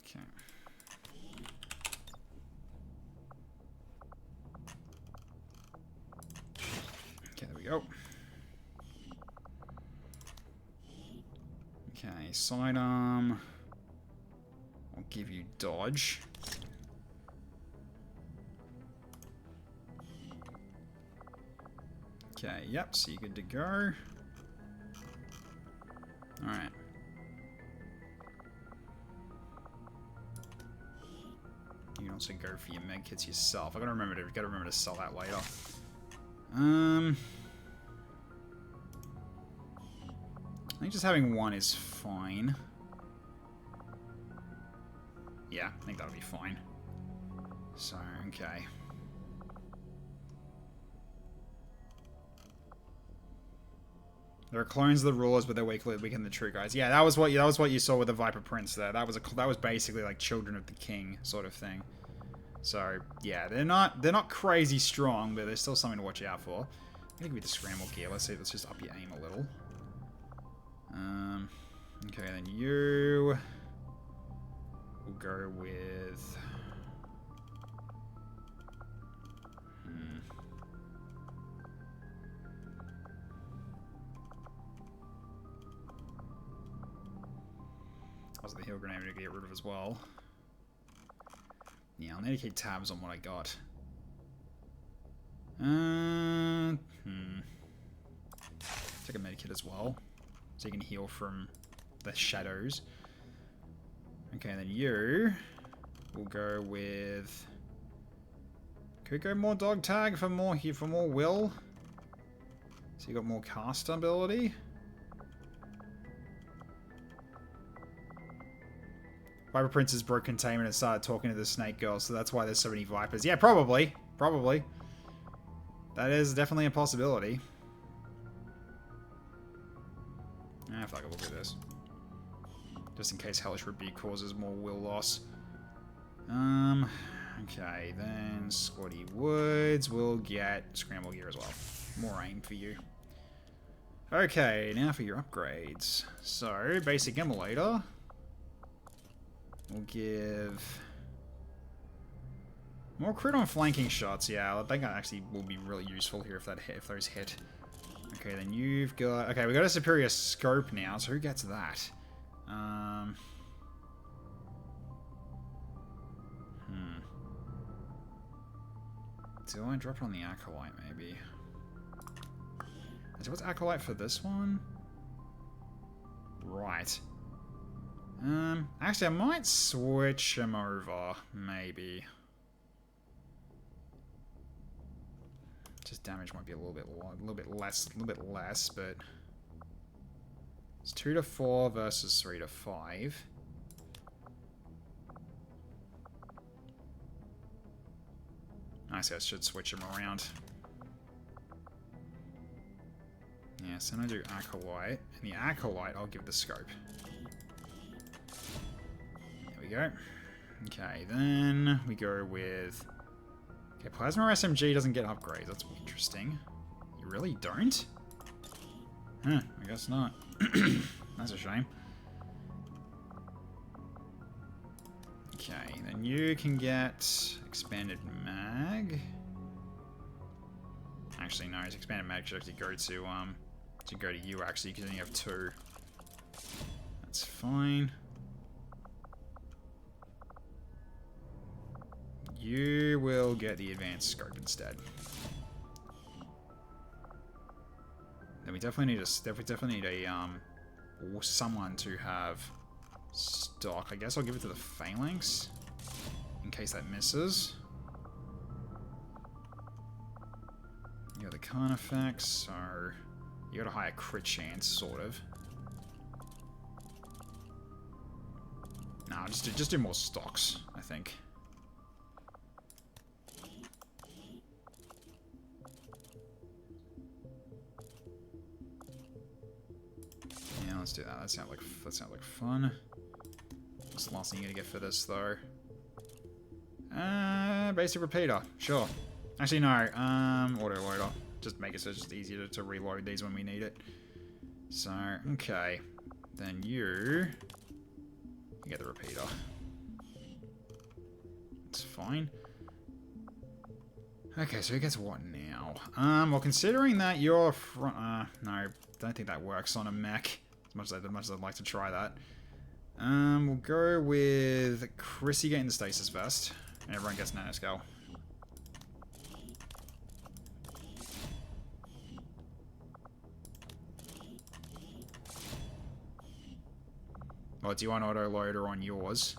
Okay. Okay, there we go. Okay, sidearm. I'll give you dodge. Okay, yep, so you're good to go. Alright. You can also go for your med kits yourself. I gotta remember to sell that later. I think just having one is fine. Yeah, I think that'll be fine. So, okay. There are clones of the rulers, but they're weaken the true guys. Yeah, that was what you saw with the Viper Prince there. That was basically like Children of the King sort of thing. So yeah, they're not crazy strong, but there's still something to watch out for. I'm gonna give you the scramble gear. Let's just up your aim a little. Okay, then you will go with. The heal grenade to get rid of as well. Yeah, I'll need to keep tabs on what I got. Take a medikit as well, so you can heal from the shadows. Okay, then you will go with. Could go more dog tag for more will. So you got more cast ability. Viper Princess broke containment and started talking to the snake girl, so that's why there's so many vipers. Yeah, probably. Probably. That is definitely a possibility. Fuck it, we'll do this. Just in case Hellish Rebuke causes more will loss. Okay, then Squatty Woods will get Scramble Gear as well. More aim for you. Okay, now for your upgrades. So, Basic Immolator. We'll give more crit on flanking shots. Yeah, I think that actually will be really useful here if those hit. Okay, then you've got. Okay, we got a superior scope now. So who gets that? Do I drop it on the Acolyte maybe? So what's Acolyte for this one? Right. Actually, I might switch him over, maybe. Just damage might be a little bit less, but it's 2 to 4 versus 3 to 5. I see, I should switch him around. Yeah, so I do Acolyte, and the Acolyte I'll give the scope. There we go. Okay, then we go with... Okay, Plasma SMG doesn't get upgrades, that's interesting. You really don't? Huh, I guess not. That's a shame. Okay, then you can get expanded mag. Actually, no, his expanded mag should actually go to you actually, because then you have 2. That's fine. You will get the advanced scope instead. Then we definitely need a someone to have stock. I guess I'll give it to the Phalanx in case that misses. You got the Carnifex, so you got a higher crit chance, sort of. Nah, just do more stocks, I think. Yeah, let's do that. That sounds like fun. What's the last thing you're gonna get for this, though? Basic repeater. Sure. Actually, no. Auto loader. Just make it so it's just easier to reload these when we need it. So, okay. Then you get the repeater. It's fine. Okay, so who gets what now? Well, considering that you're no, don't think that works on a mech. As much as I'd like to try that. We'll go with Chrissy getting the stasis vest, and everyone gets nanoscale. Or do you want auto loader on yours?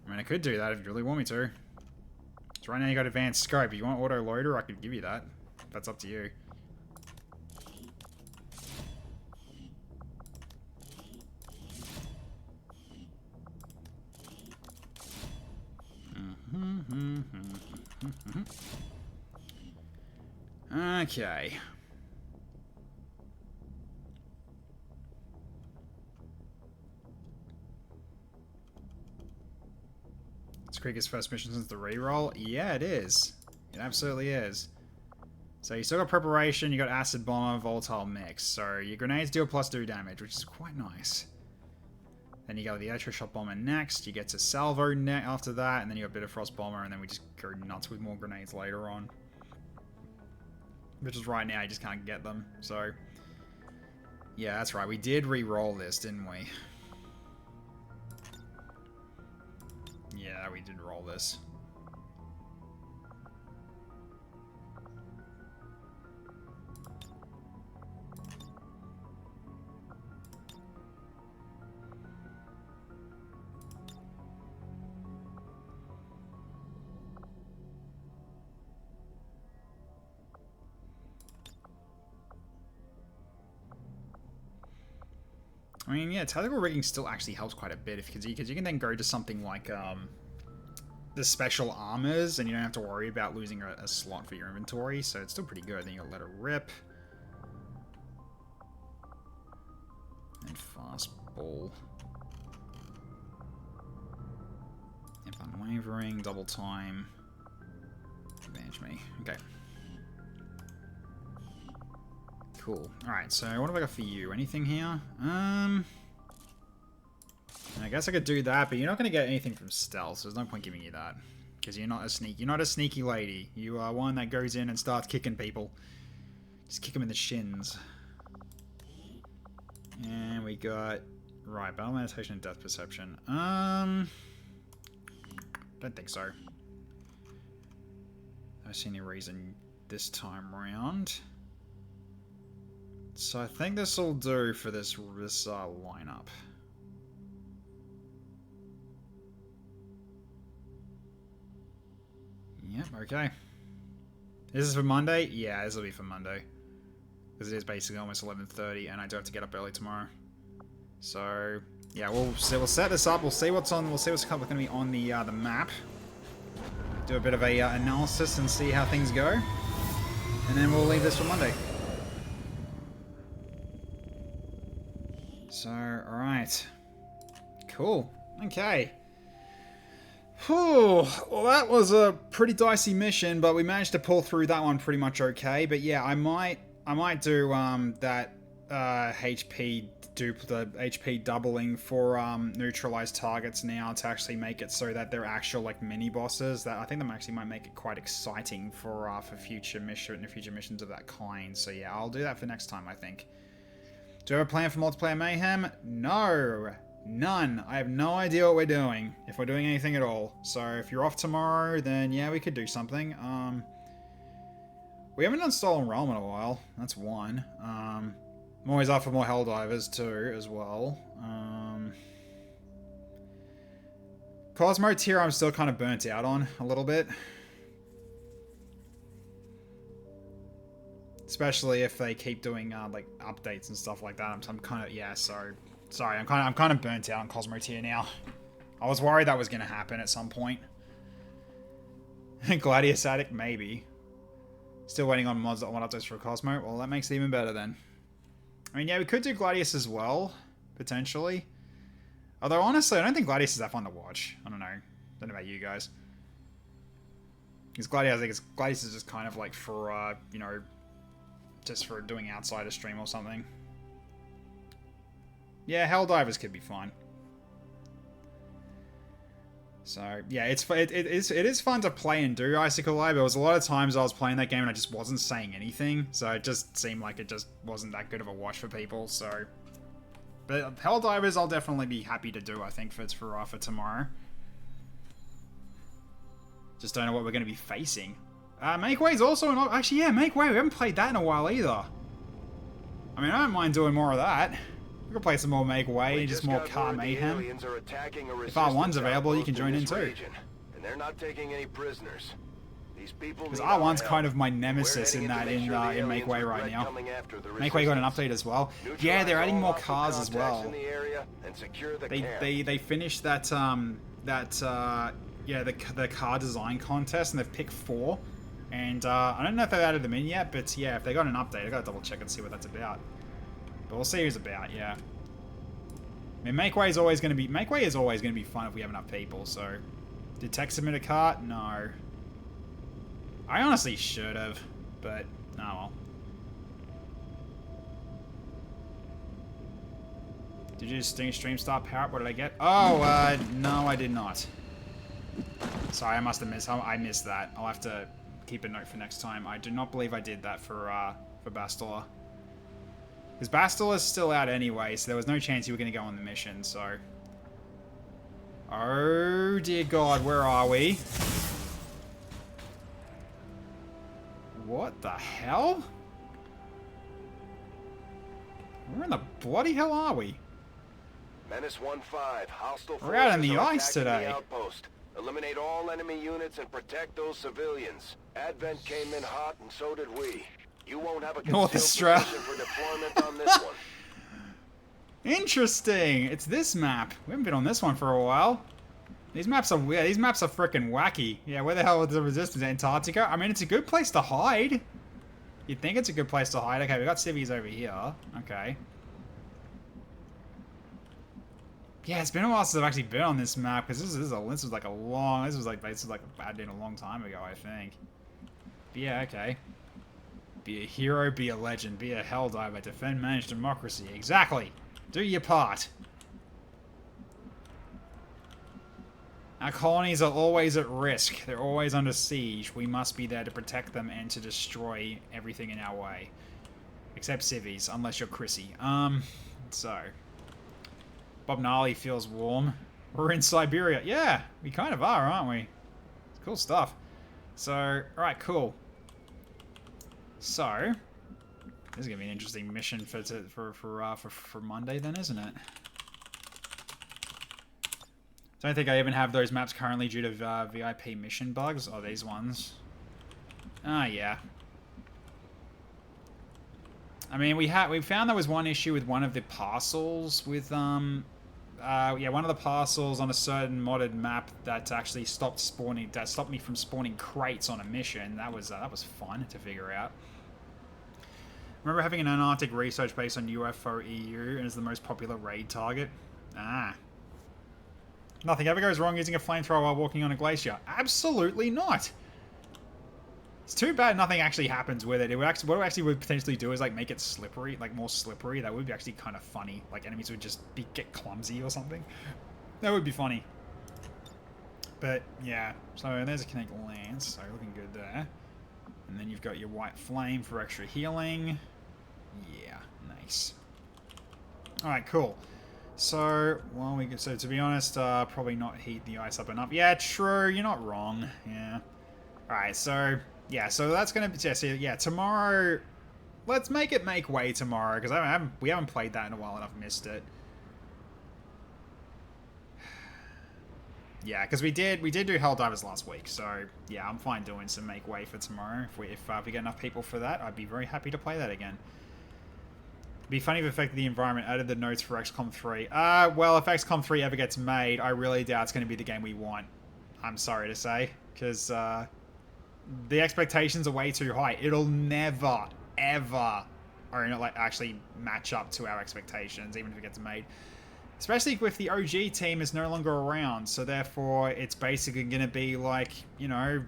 I mean, I could do that if you really want me to. So right now you got advanced scope. If you want auto loader, I could give you that. That's up to you. Okay. It's Krieger's first mission since the reroll? Yeah, it is. It absolutely is. So you still got preparation, you got acid bomber, volatile mix. So your grenades deal +2 damage, which is quite nice. Then you got the electro shot bomber next. You get to salvo net after that, and then you got bitter frost bomber, and then we just go nuts with more grenades later on. Which is right now, you just can't get them. So yeah, that's right. We did re-roll this, didn't we? Yeah, we did roll this. I mean, yeah, tactical rigging still actually helps quite a bit because you can then go to something like the special armors, and you don't have to worry about losing a slot for your inventory, so it's still pretty good. Then you got let it rip, and fast ball, if unwavering, double time, advantage me. Okay. Cool. Alright, so what have I got for you? Anything here? I guess I could do that, but you're not going to get anything from stealth, so there's no point giving you that. Because you're not a sneaky lady. You are one that goes in and starts kicking people. Just kick them in the shins. And we got... Right, battle meditation and death perception. Don't think so. I don't see any reason this time around. So I think this will do for this lineup. Yep, okay. Is this for Monday? Yeah, this will be for Monday. Because it is basically almost 11:30 and I do have to get up early tomorrow. So, yeah, we'll set this up. We'll see what's going to be on the map. Do a bit of a analysis and see how things go. And then we'll leave this for Monday. So, alright. Cool. Okay. Whew. Well, that was a pretty dicey mission, but we managed to pull through that one pretty much okay. But yeah, I might do that HP doubling for neutralized targets now to actually make it so that they're actual like mini bosses. That I think that actually might make it quite exciting for future missions of that kind. So yeah, I'll do that for next time, I think. Do I have a plan for multiplayer mayhem? No. None. I have no idea what we're doing, if we're doing anything at all. So if you're off tomorrow, then yeah, we could do something. We haven't done Stolen Realm in a while. That's one. I'm always up for more Helldivers too, as well. Cosmo tier I'm still kind of burnt out on a little bit. Especially if they keep doing like updates and stuff like that. I'm kind of, yeah, sorry, I'm kind of burnt out on Cosmo tier now. I was worried that was going to happen at some point. Gladius Addict, maybe. Still waiting on mods that want updates for Cosmo. Well, that makes it even better then. I mean, yeah, we could do Gladius as well, potentially. Although, honestly, I don't think Gladius is that fun to watch. I don't know. Don't know about you guys. Because Gladius is just kind of like for, you know, just for doing outside a stream or something. Yeah, Helldivers could be fun. So, yeah, it is fun to play and do Icicle Eye, but there was a lot of times I was playing that game and I just wasn't saying anything, so it just seemed like it just wasn't that good of a watch for people, so... But Helldivers I'll definitely be happy to do, I think, for tomorrow. Just don't know what we're going to be facing. Make Way's also an... Actually, yeah, Make Way, we haven't played that in a while either. I mean, I don't mind doing more of that. We can play some more Make Way, just more car mayhem. If R1's available, you can join in too. And they're not taking any prisoners. These people because R1's kind of my nemesis in Make Way right now. Make Way got an update as well. Yeah, they're adding more cars as well. They finished that yeah, the car design contest, and they've picked 4. And I don't know if they've added them in yet, but yeah, if they got an update, I gotta double check and see what that's about. But we'll see who's about, yeah. I mean, Make Way is always gonna be fun if we have enough people. So, did Tech submit a cart? No. I honestly should have, but oh well. Did you stream start power up? What did I get? Oh, no, I did not. Sorry, I must have missed. I missed that. I'll have to keep a note for next time. I do not believe I did that for Bastila. Because Bastila is still out anyway, so there was no chance you were going to go on the mission, so... Oh, dear God, where are we? What the hell? Where in the bloody hell are we? Menace 1-5, hostile We're out in the forces are ice attacking today. the outpost. Eliminate all enemy units and protect those civilians. Advent came in hot, and so did we. You won't have a North concealed Australia. position for deployment on this one. Interesting. It's this map. We haven't been on this one for a while. These maps are weird. These maps are freaking wacky. Yeah, where the hell is the resistance? Antarctica? I mean, it's a good place to hide. You'd think it's a good place to hide. Okay, we got civvies over here. Okay. Yeah, it's been a while since I've actually been on this map because this was like a long time ago, I think. But yeah, okay. Be a hero, be a legend, be a helldiver, defend, manage democracy. Exactly. Do your part. Our colonies are always at risk. They're always under siege. We must be there to protect them and to destroy everything in our way. Except civvies, unless you're Chrissy. So. Bob Gnarly feels warm. We're in Siberia. Yeah, we kind of are, aren't we? It's cool stuff. So, alright, cool. So, this is gonna be an interesting mission for Monday then, isn't it? Don't think I even have those maps currently due to VIP mission bugs. Oh, these ones. Ah, yeah. I mean, we found there was one issue with one of the parcels with yeah, one of the parcels on a certain modded map that actually stopped me from spawning crates on a mission. That was fun to figure out. Remember having an Antarctic research base on UFO EU and is the most popular raid target? Ah. Nothing ever goes wrong using a flamethrower while walking on a glacier. Absolutely not. It's too bad nothing actually happens with it. What it actually would potentially do is like make it slippery, like more slippery. That would be actually kind of funny. Like enemies would just get clumsy or something. That would be funny. But yeah, so there's a kinetic lance, so looking good there. And then you've got your white flame for extra healing. Yeah, nice. All right, cool. So, well, so to be honest, probably not heat the ice up enough. Yeah, true. You're not wrong. Yeah. All right, so. Yeah, so that's gonna be yeah. Tomorrow, let's make it make way tomorrow because we haven't played that in a while and I've missed it. Yeah, because we did do Helldivers last week, so yeah, I'm fine doing some make way for tomorrow. If we get enough people for that, I'd be very happy to play that again. It'd be funny if it affected the environment. Added the notes for XCOM 3. Well, if XCOM 3 ever gets made, I really doubt it's going to be the game we want. I'm sorry to say, because the expectations are way too high. It'll never, ever, or like actually match up to our expectations, even if it gets made. Especially if the OG team is no longer around, so therefore it's basically going to be like, you know,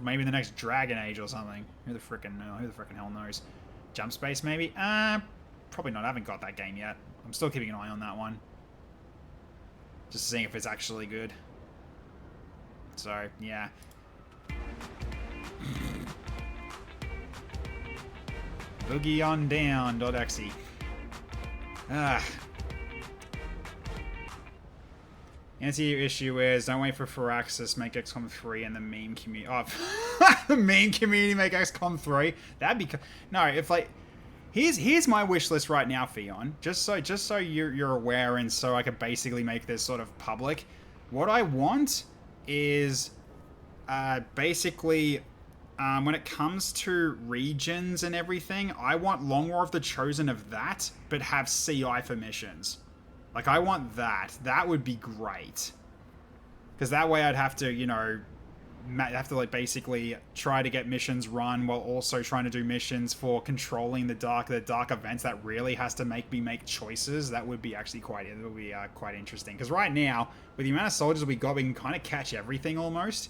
maybe the next Dragon Age or something. Who the frickin' hell knows? Jump Space maybe? Probably not. I haven't got that game yet. I'm still keeping an eye on that one. Just seeing if it's actually good. So, yeah. Boogie on down.exe. The answer to your issue is don't wait for Firaxis, make XCOM 3 and the meme community. Oh, the meme community make XCOM 3. That'd be no. If like, here's my wish list right now, Fion. Just so you're aware, and so I could basically make this sort of public. What I want is basically. When it comes to regions and everything, I want Long War of the Chosen of that, but have CI for missions. Like, I want that. That would be great. Because that way I'd have to, you know, like, basically try to get missions run while also trying to do missions for controlling the dark events that really has to make me make choices. That would be actually quite interesting. Because right now, with the amount of soldiers we got, we can kind of catch everything almost.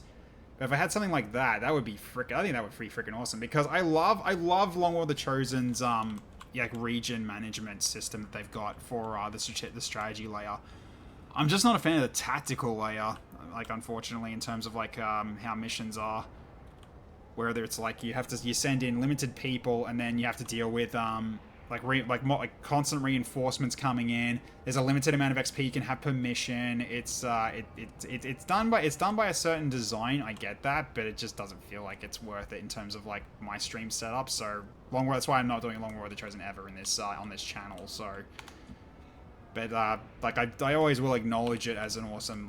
But if I had something like that, that would be I think that would be freaking awesome because I love Long War of the Chosen's like region management system that they've got for the strategy layer. I'm just not a fan of the tactical layer, like unfortunately in terms of like how missions are. Whether it's like you send in limited people and then you have to deal with like constant reinforcements coming in. There's a limited amount of XP you can have per mission. It's done by a certain design. I get that, but it just doesn't feel like it's worth it in terms of like my stream setup. So that's why I'm not doing Long War of the Chosen ever in this on this channel. So, but like I always will acknowledge it as an awesome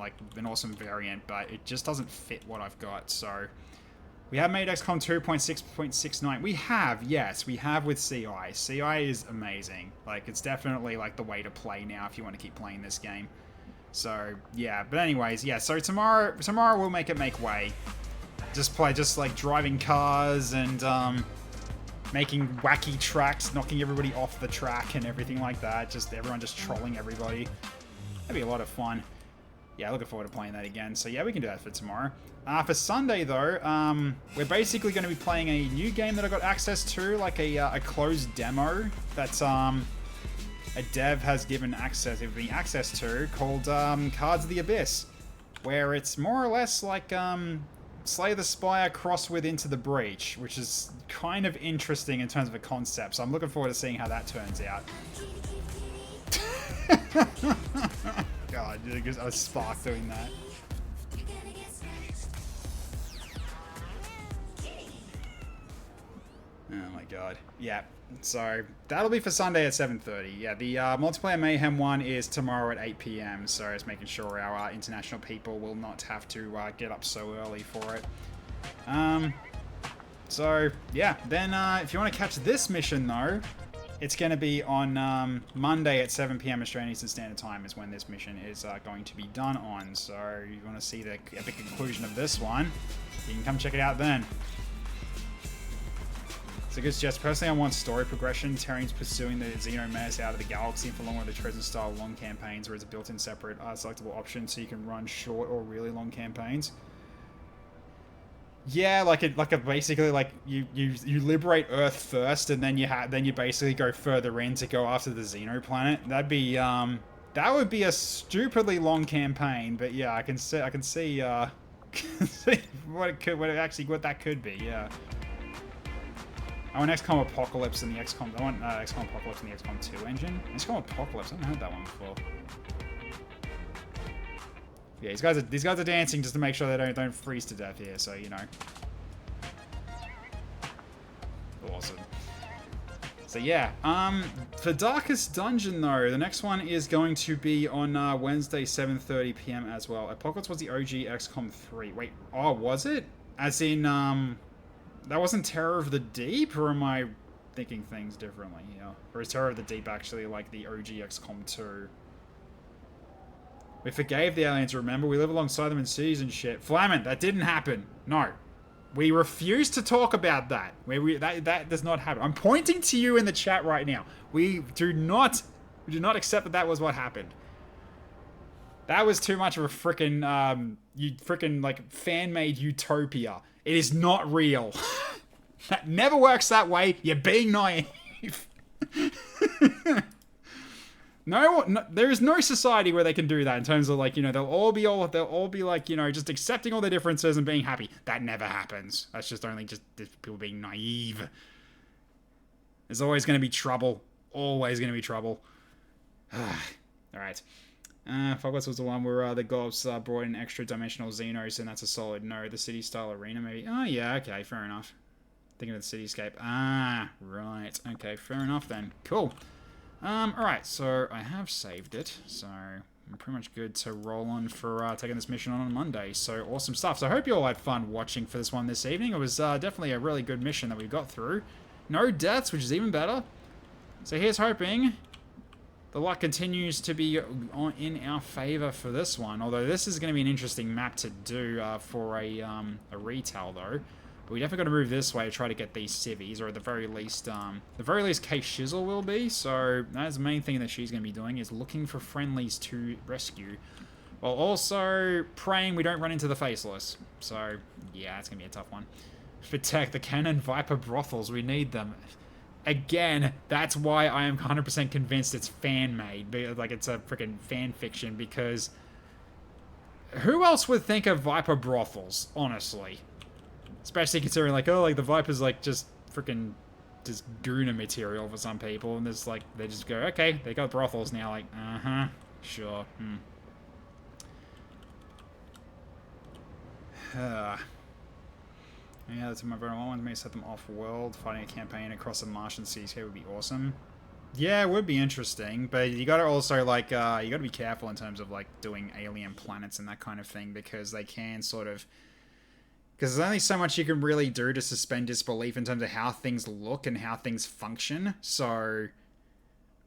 variant, but it just doesn't fit what I've got. So. We have made XCOM 2.6.69. We have, yes, we have with CI. CI is amazing. Like, it's definitely, like, the way to play now if you want to keep playing this game. So, yeah. But anyways, yeah, so tomorrow we'll make it make way. Just like, driving cars and, making wacky tracks, knocking everybody off the track and everything like that. Just everyone just trolling everybody. That'd be a lot of fun. Yeah, looking forward to playing that again. So yeah, we can do that for tomorrow. For Sunday though, we're basically going to be playing a new game that I got access to, like a closed demo that a dev has given access to, called Cards of the Abyss, where it's more or less like Slay the Spire crossed with Into the Breach, which is kind of interesting in terms of a concept. So I'm looking forward to seeing how that turns out. God, I was spark doing that. Oh my god. Yeah. So that'll be for Sunday at 7:30. Yeah, the multiplayer mayhem one is tomorrow at 8 p.m. So it's making sure our international people will not have to get up so early for it. So yeah. Then if you want to catch this mission though, it's going to be on Monday at 7 p.m. Australian Eastern Standard Time is when this mission is going to be done on. So you want to see the epic conclusion of this one, you can come check it out then. So good suggestion. Personally, I want story progression. Terrans pursuing the Xeno menace out of the galaxy for longer with the treasure-style long campaigns, where it's a built-in separate selectable option, so you can run short or really long campaigns. Yeah, basically like you liberate Earth first, and then you basically go further in to go after the Xeno planet. That'd be that would be a stupidly long campaign, but yeah, I can see see what that could be. Yeah. I want XCOM Apocalypse and the XCOM. I want XCOM Apocalypse and the XCOM 2 engine. XCOM Apocalypse. I haven't heard that one before. Yeah, these guys are dancing just to make sure they don't freeze to death here. So you know. Awesome. So yeah. For Darkest Dungeon though, the next one is going to be on Wednesday 7:30 p.m. as well. Apocalypse was the OG XCOM 3. Wait. Oh, was it? As in that wasn't Terror of the Deep, or am I thinking things differently here? Or is Terror of the Deep actually like the OG XCOM 2? We forgave the aliens, remember? We live alongside them in cities and shit. Flamin', that didn't happen. No. We refuse to talk about that. That does not happen. I'm pointing to you in the chat right now. We do not accept that was what happened. That was too much of a frickin' like fan-made utopia. It is not real. That never works that way. You're being naive. No, there is no society where they can do that in terms of like, you know, they'll all be like, you know, just accepting all the differences and being happy. That never happens. That's just only just people being naive. There's always going to be trouble. Always going to be trouble. All right. Focus was the one where the Gobs brought in extra dimensional xenos, and that's a solid no. The city-style arena, maybe. Oh, yeah, okay, fair enough. Thinking of the cityscape. Ah, right. Okay, fair enough then. Cool. Alright, so I have saved it, so I'm pretty much good to roll on for taking this mission on Monday. So awesome stuff. So I hope you all had fun watching for this one this evening. It was definitely a really good mission that we got through. No deaths, which is even better. So here's hoping the luck continues to be in our favor for this one. Although this is going to be an interesting map to do for a retail though. But we definitely got to move this way to try to get these civvies, or at the very least Kay Shizzle will be. So that's the main thing that she's going to be doing, is looking for friendlies to rescue, while also praying we don't run into the Faceless. So yeah, it's going to be a tough one. Protect the Cannon Viper brothels. We need them. Again, that's why I am 100% convinced it's fan-made. Like, it's a freaking fan fiction, because who else would think of Viper brothels, honestly? Especially considering, like, oh, like, the Viper's, like, just freaking just Guna material for some people, and there's, like, they just go, okay, they got brothels now, like, uh-huh, sure, Yeah, that's my very one. May set them off-world. Fighting a campaign across the Martian seas here would be awesome. Yeah, it would be interesting, but you gotta also, like, you gotta be careful in terms of, like, doing alien planets and that kind of thing, because they can sort of... Because there's only so much you can really do to suspend disbelief in terms of how things look and how things function, so...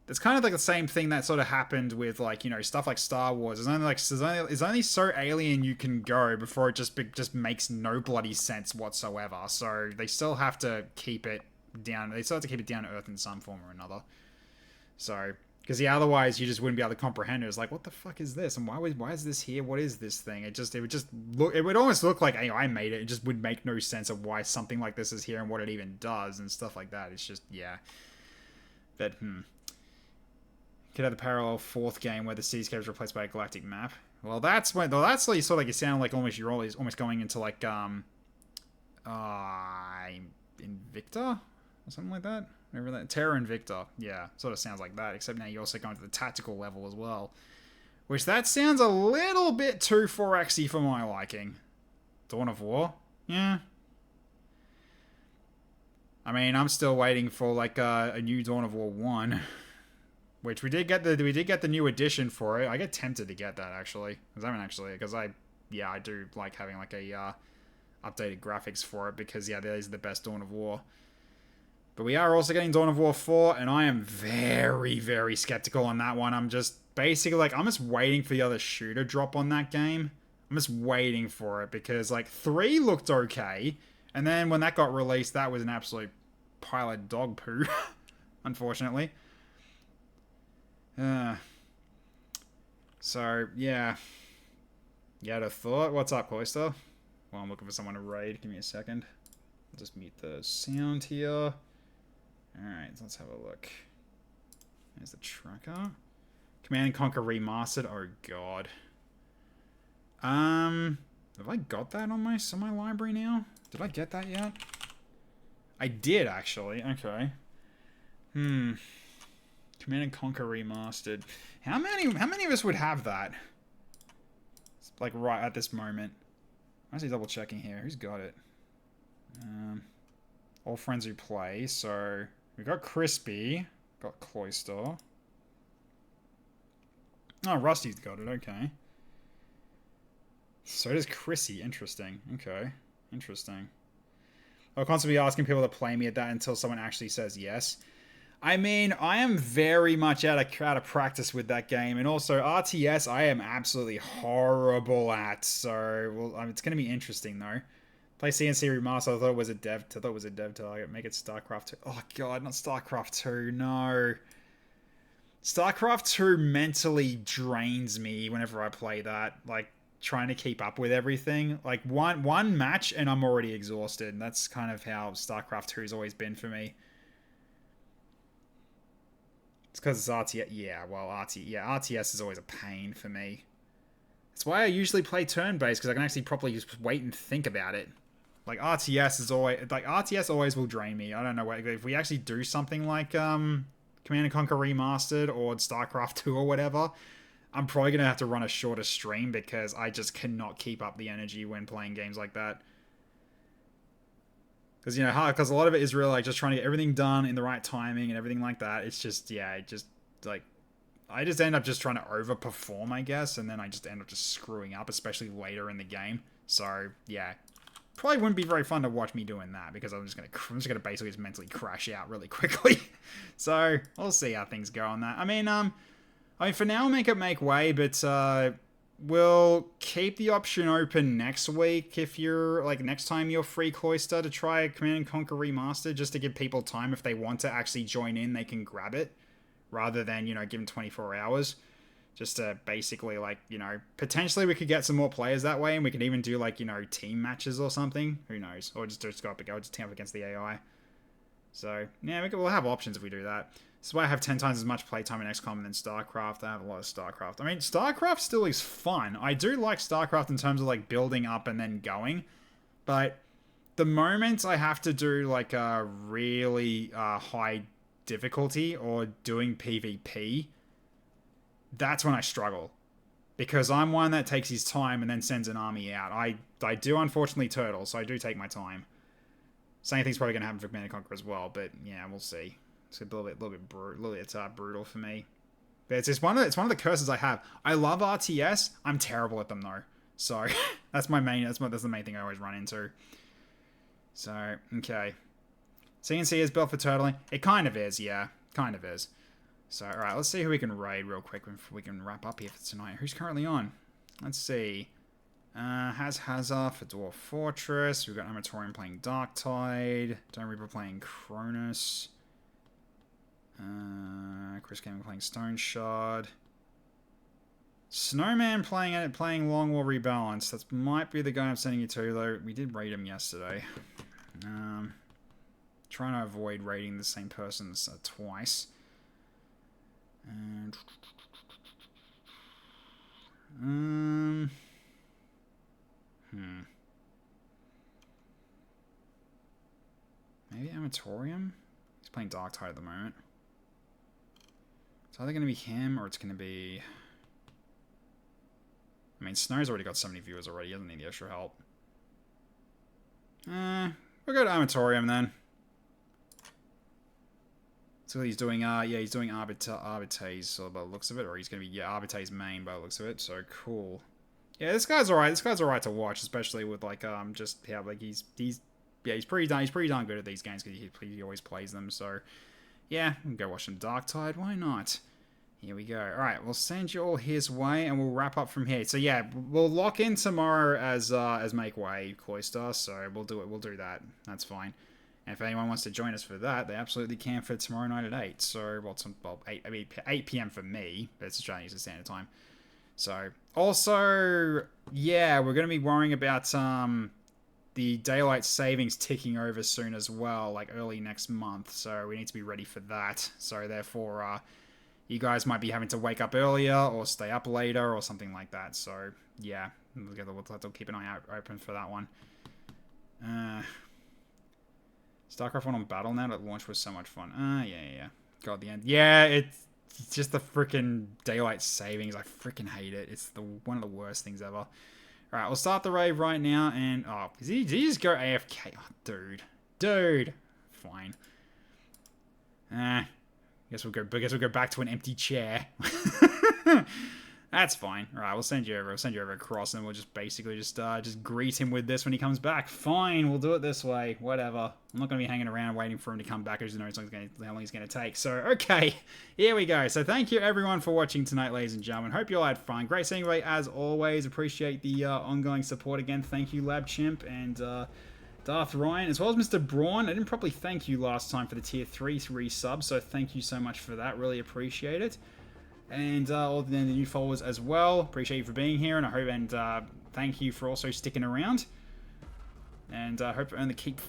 It's kind of like the same thing that sort of happened with, like, you know, stuff like Star Wars. It's only so alien you can go before it just makes no bloody sense whatsoever. So they still have to keep it down. They still have to keep it down to Earth in some form or another. So, because yeah, otherwise you just wouldn't be able to comprehend it. It's like, what the fuck is this? And why is this here? What is this thing? It would almost look like, hey, I made it. It just would make no sense of why something like this is here and what it even does and stuff like that. It's just, yeah. But, Could have the parallel fourth game where the cityscape is replaced by a galactic map. Well, that's like sort of like it sounded like you're almost going into like Invicta or something like that. Remember that? Terra Invicta. Yeah, sort of sounds like that. Except now you also go into the tactical level as well, which that sounds a little bit too 4Xy for my liking. Dawn of War. Yeah. I mean, I'm still waiting for like a new Dawn of War 1, which we did get the new edition for it. I get tempted to get that actually, because I do like having like a updated graphics for it, because that is the best Dawn of War. But we are also getting Dawn of War 4, and I am very, very skeptical on that one. I'm just basically like, I'm just waiting for the other shoe to drop on that game. I'm just waiting for it, because like 3 looked okay, and then when that got released, that was an absolute pile of dog poo, unfortunately. So yeah, you had a thought? What's up, Cloister? Well, I'm looking for someone to raid. Give me a second. I'll just mute the sound here. Alright, let's have a look. There's the tracker. Command & Conquer Remastered. Oh, God. Have I got that on my library now? Did I get that yet? I did, actually. Okay. Command & Conquer Remastered. How many of us would have that? It's like right at this moment. I'm actually double checking here. Who's got it? All friends who play. So we got Crispy, got Cloister. Oh, Rusty's got it. Okay. So does Chrissy. Interesting. Okay. Interesting. I'll constantly be asking people to play me at that until someone actually says yes. I mean, I am very much out of practice with that game, and also RTS I am absolutely horrible at. So, well, it's going to be interesting though. Play CNC Remaster. I thought it was a dev target. Make it StarCraft 2. Oh god, not StarCraft 2. No. StarCraft 2 mentally drains me whenever I play that. Like, trying to keep up with everything. Like, one match and I'm already exhausted. That's kind of how StarCraft 2 has always been for me. It's because it's RTS. Yeah, well, RTS is always a pain for me. That's why I usually play turn-based, because I can actually properly just wait and think about it. Like, RTS always will drain me. I don't know, if we actually do something like Command & Conquer Remastered or StarCraft 2 or whatever, I'm probably going to have to run a shorter stream, because I just cannot keep up the energy when playing games like that. Because, you know, because a lot of it is really like just trying to get everything done in the right timing and everything like that. It's just, I just end up just trying to overperform, I guess, and then I just end up just screwing up, especially later in the game. So, yeah. Probably wouldn't be very fun to watch me doing that, because I'm just gonna basically just mentally crash out really quickly. So, we'll see how things go on that. I mean, for now, make it make way, but, we'll keep the option open next week if you're, like, next time you're free, Cloister, to try Command & Conquer Remastered, just to give people time. If they want to actually join in, they can grab it, rather than, you know, give them 24 hours. Just to basically, like, you know, potentially we could get some more players that way, and we could even do, like, you know, team matches or something. Who knows? Or just go up team up against the AI. So, yeah, we'll have options if we do that. That's why I have 10 times as much playtime in XCOM than StarCraft. I have a lot of StarCraft. I mean, StarCraft still is fun. I do like StarCraft in terms of, like, building up and then going. But the moment I have to do, like, a really high difficulty or doing PvP, that's when I struggle. Because I'm one that takes his time and then sends an army out. I do, unfortunately, turtle, so I do take my time. Same thing's probably going to happen for Command & Conquer as well, but yeah, we'll see. It's a little bit brutal for me. But it's one of the curses I have. I love RTS. I'm terrible at them though. So that's the main thing I always run into. So okay, CNC is built for turtling. It kind of is, yeah, kind of is. So all right, let's see who we can raid real quick before we can wrap up here for tonight. Who's currently on? Let's see. Hazard for Dwarf Fortress. We've got Amatorium playing Darktide. Don't Reaper playing Cronus. Chris Gaming playing Stone Shard. Snowman playing Long War Rebalance. That might be the guy I'm sending you to, though. We did raid him yesterday. Trying to avoid raiding the same person twice. And maybe Amatorium? He's playing Darktide at the moment. It's either going to be him or it's going to be... I mean, Snow's already got so many viewers already. He doesn't need the extra help. We'll go to Amatorium then. So he's doing, yeah, he's doing Arbitraze, so by the looks of it, or he's gonna be, yeah, Arbitraze main by the looks of it. So cool. Yeah, this guy's alright. This guy's alright to watch, especially with like, just how like he's pretty darn good at these games because he always plays them. So yeah, we can go watch some Darktide. Why not? Here we go. All right, we'll send you all his way, and we'll wrap up from here. So yeah, we'll lock in tomorrow as Make Way Cloister. So we'll do it. We'll do that. That's fine. And if anyone wants to join us for that, they absolutely can for tomorrow night at 8. So well 8 p.m. for me, but it's Australian Eastern Standard Time. So also, yeah, we're gonna be worrying about the daylight savings ticking over soon as well, like early next month. So we need to be ready for that. So therefore, you guys might be having to wake up earlier or stay up later or something like that. So yeah, we'll have to keep an eye out open for that one. StarCraft 1 on BattleNet at launch was so much fun. Yeah. God, the end. Yeah, it's just the freaking daylight savings. I freaking hate it. It's one of the worst things ever. Alright, we'll start the raid right now, and... Oh, did he just go AFK? Oh, dude. Fine. Guess we'll go back to an empty chair. That's fine. Alright, we'll send you over across, and we'll just basically just greet him with this when he comes back. Fine, we'll do it this way. Whatever. I'm not going to be hanging around waiting for him to come back. I just know how long he's going to take. So, okay. Here we go. So, thank you everyone for watching tonight, ladies and gentlemen. Hope you all had fun. Great seeing you as always. Appreciate the ongoing support again. Thank you, Lab Chimp and Darth Ryan, as well as Mr. Braun. I didn't probably thank you last time for the tier 3 resub, so thank you so much for that. Really appreciate it. And all the new followers as well. Appreciate you for being here, and I hope thank you for also sticking around. And I hope to keep the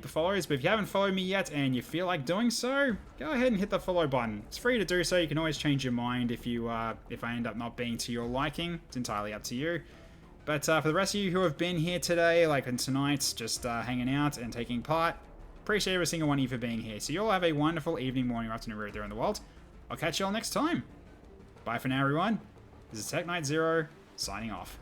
followers. But if you haven't followed me yet and you feel like doing so, go ahead and hit the follow button. It's free to do so. You can always change your mind if I end up not being to your liking. It's entirely up to you. But for the rest of you who have been here today, like and tonight, just hanging out and taking part, appreciate every single one of you for being here. So you all have a wonderful evening, morning, or afternoon, wherever you're in the world. I'll catch you all next time. Bye for now, everyone. This is Tech Knight Zero, signing off.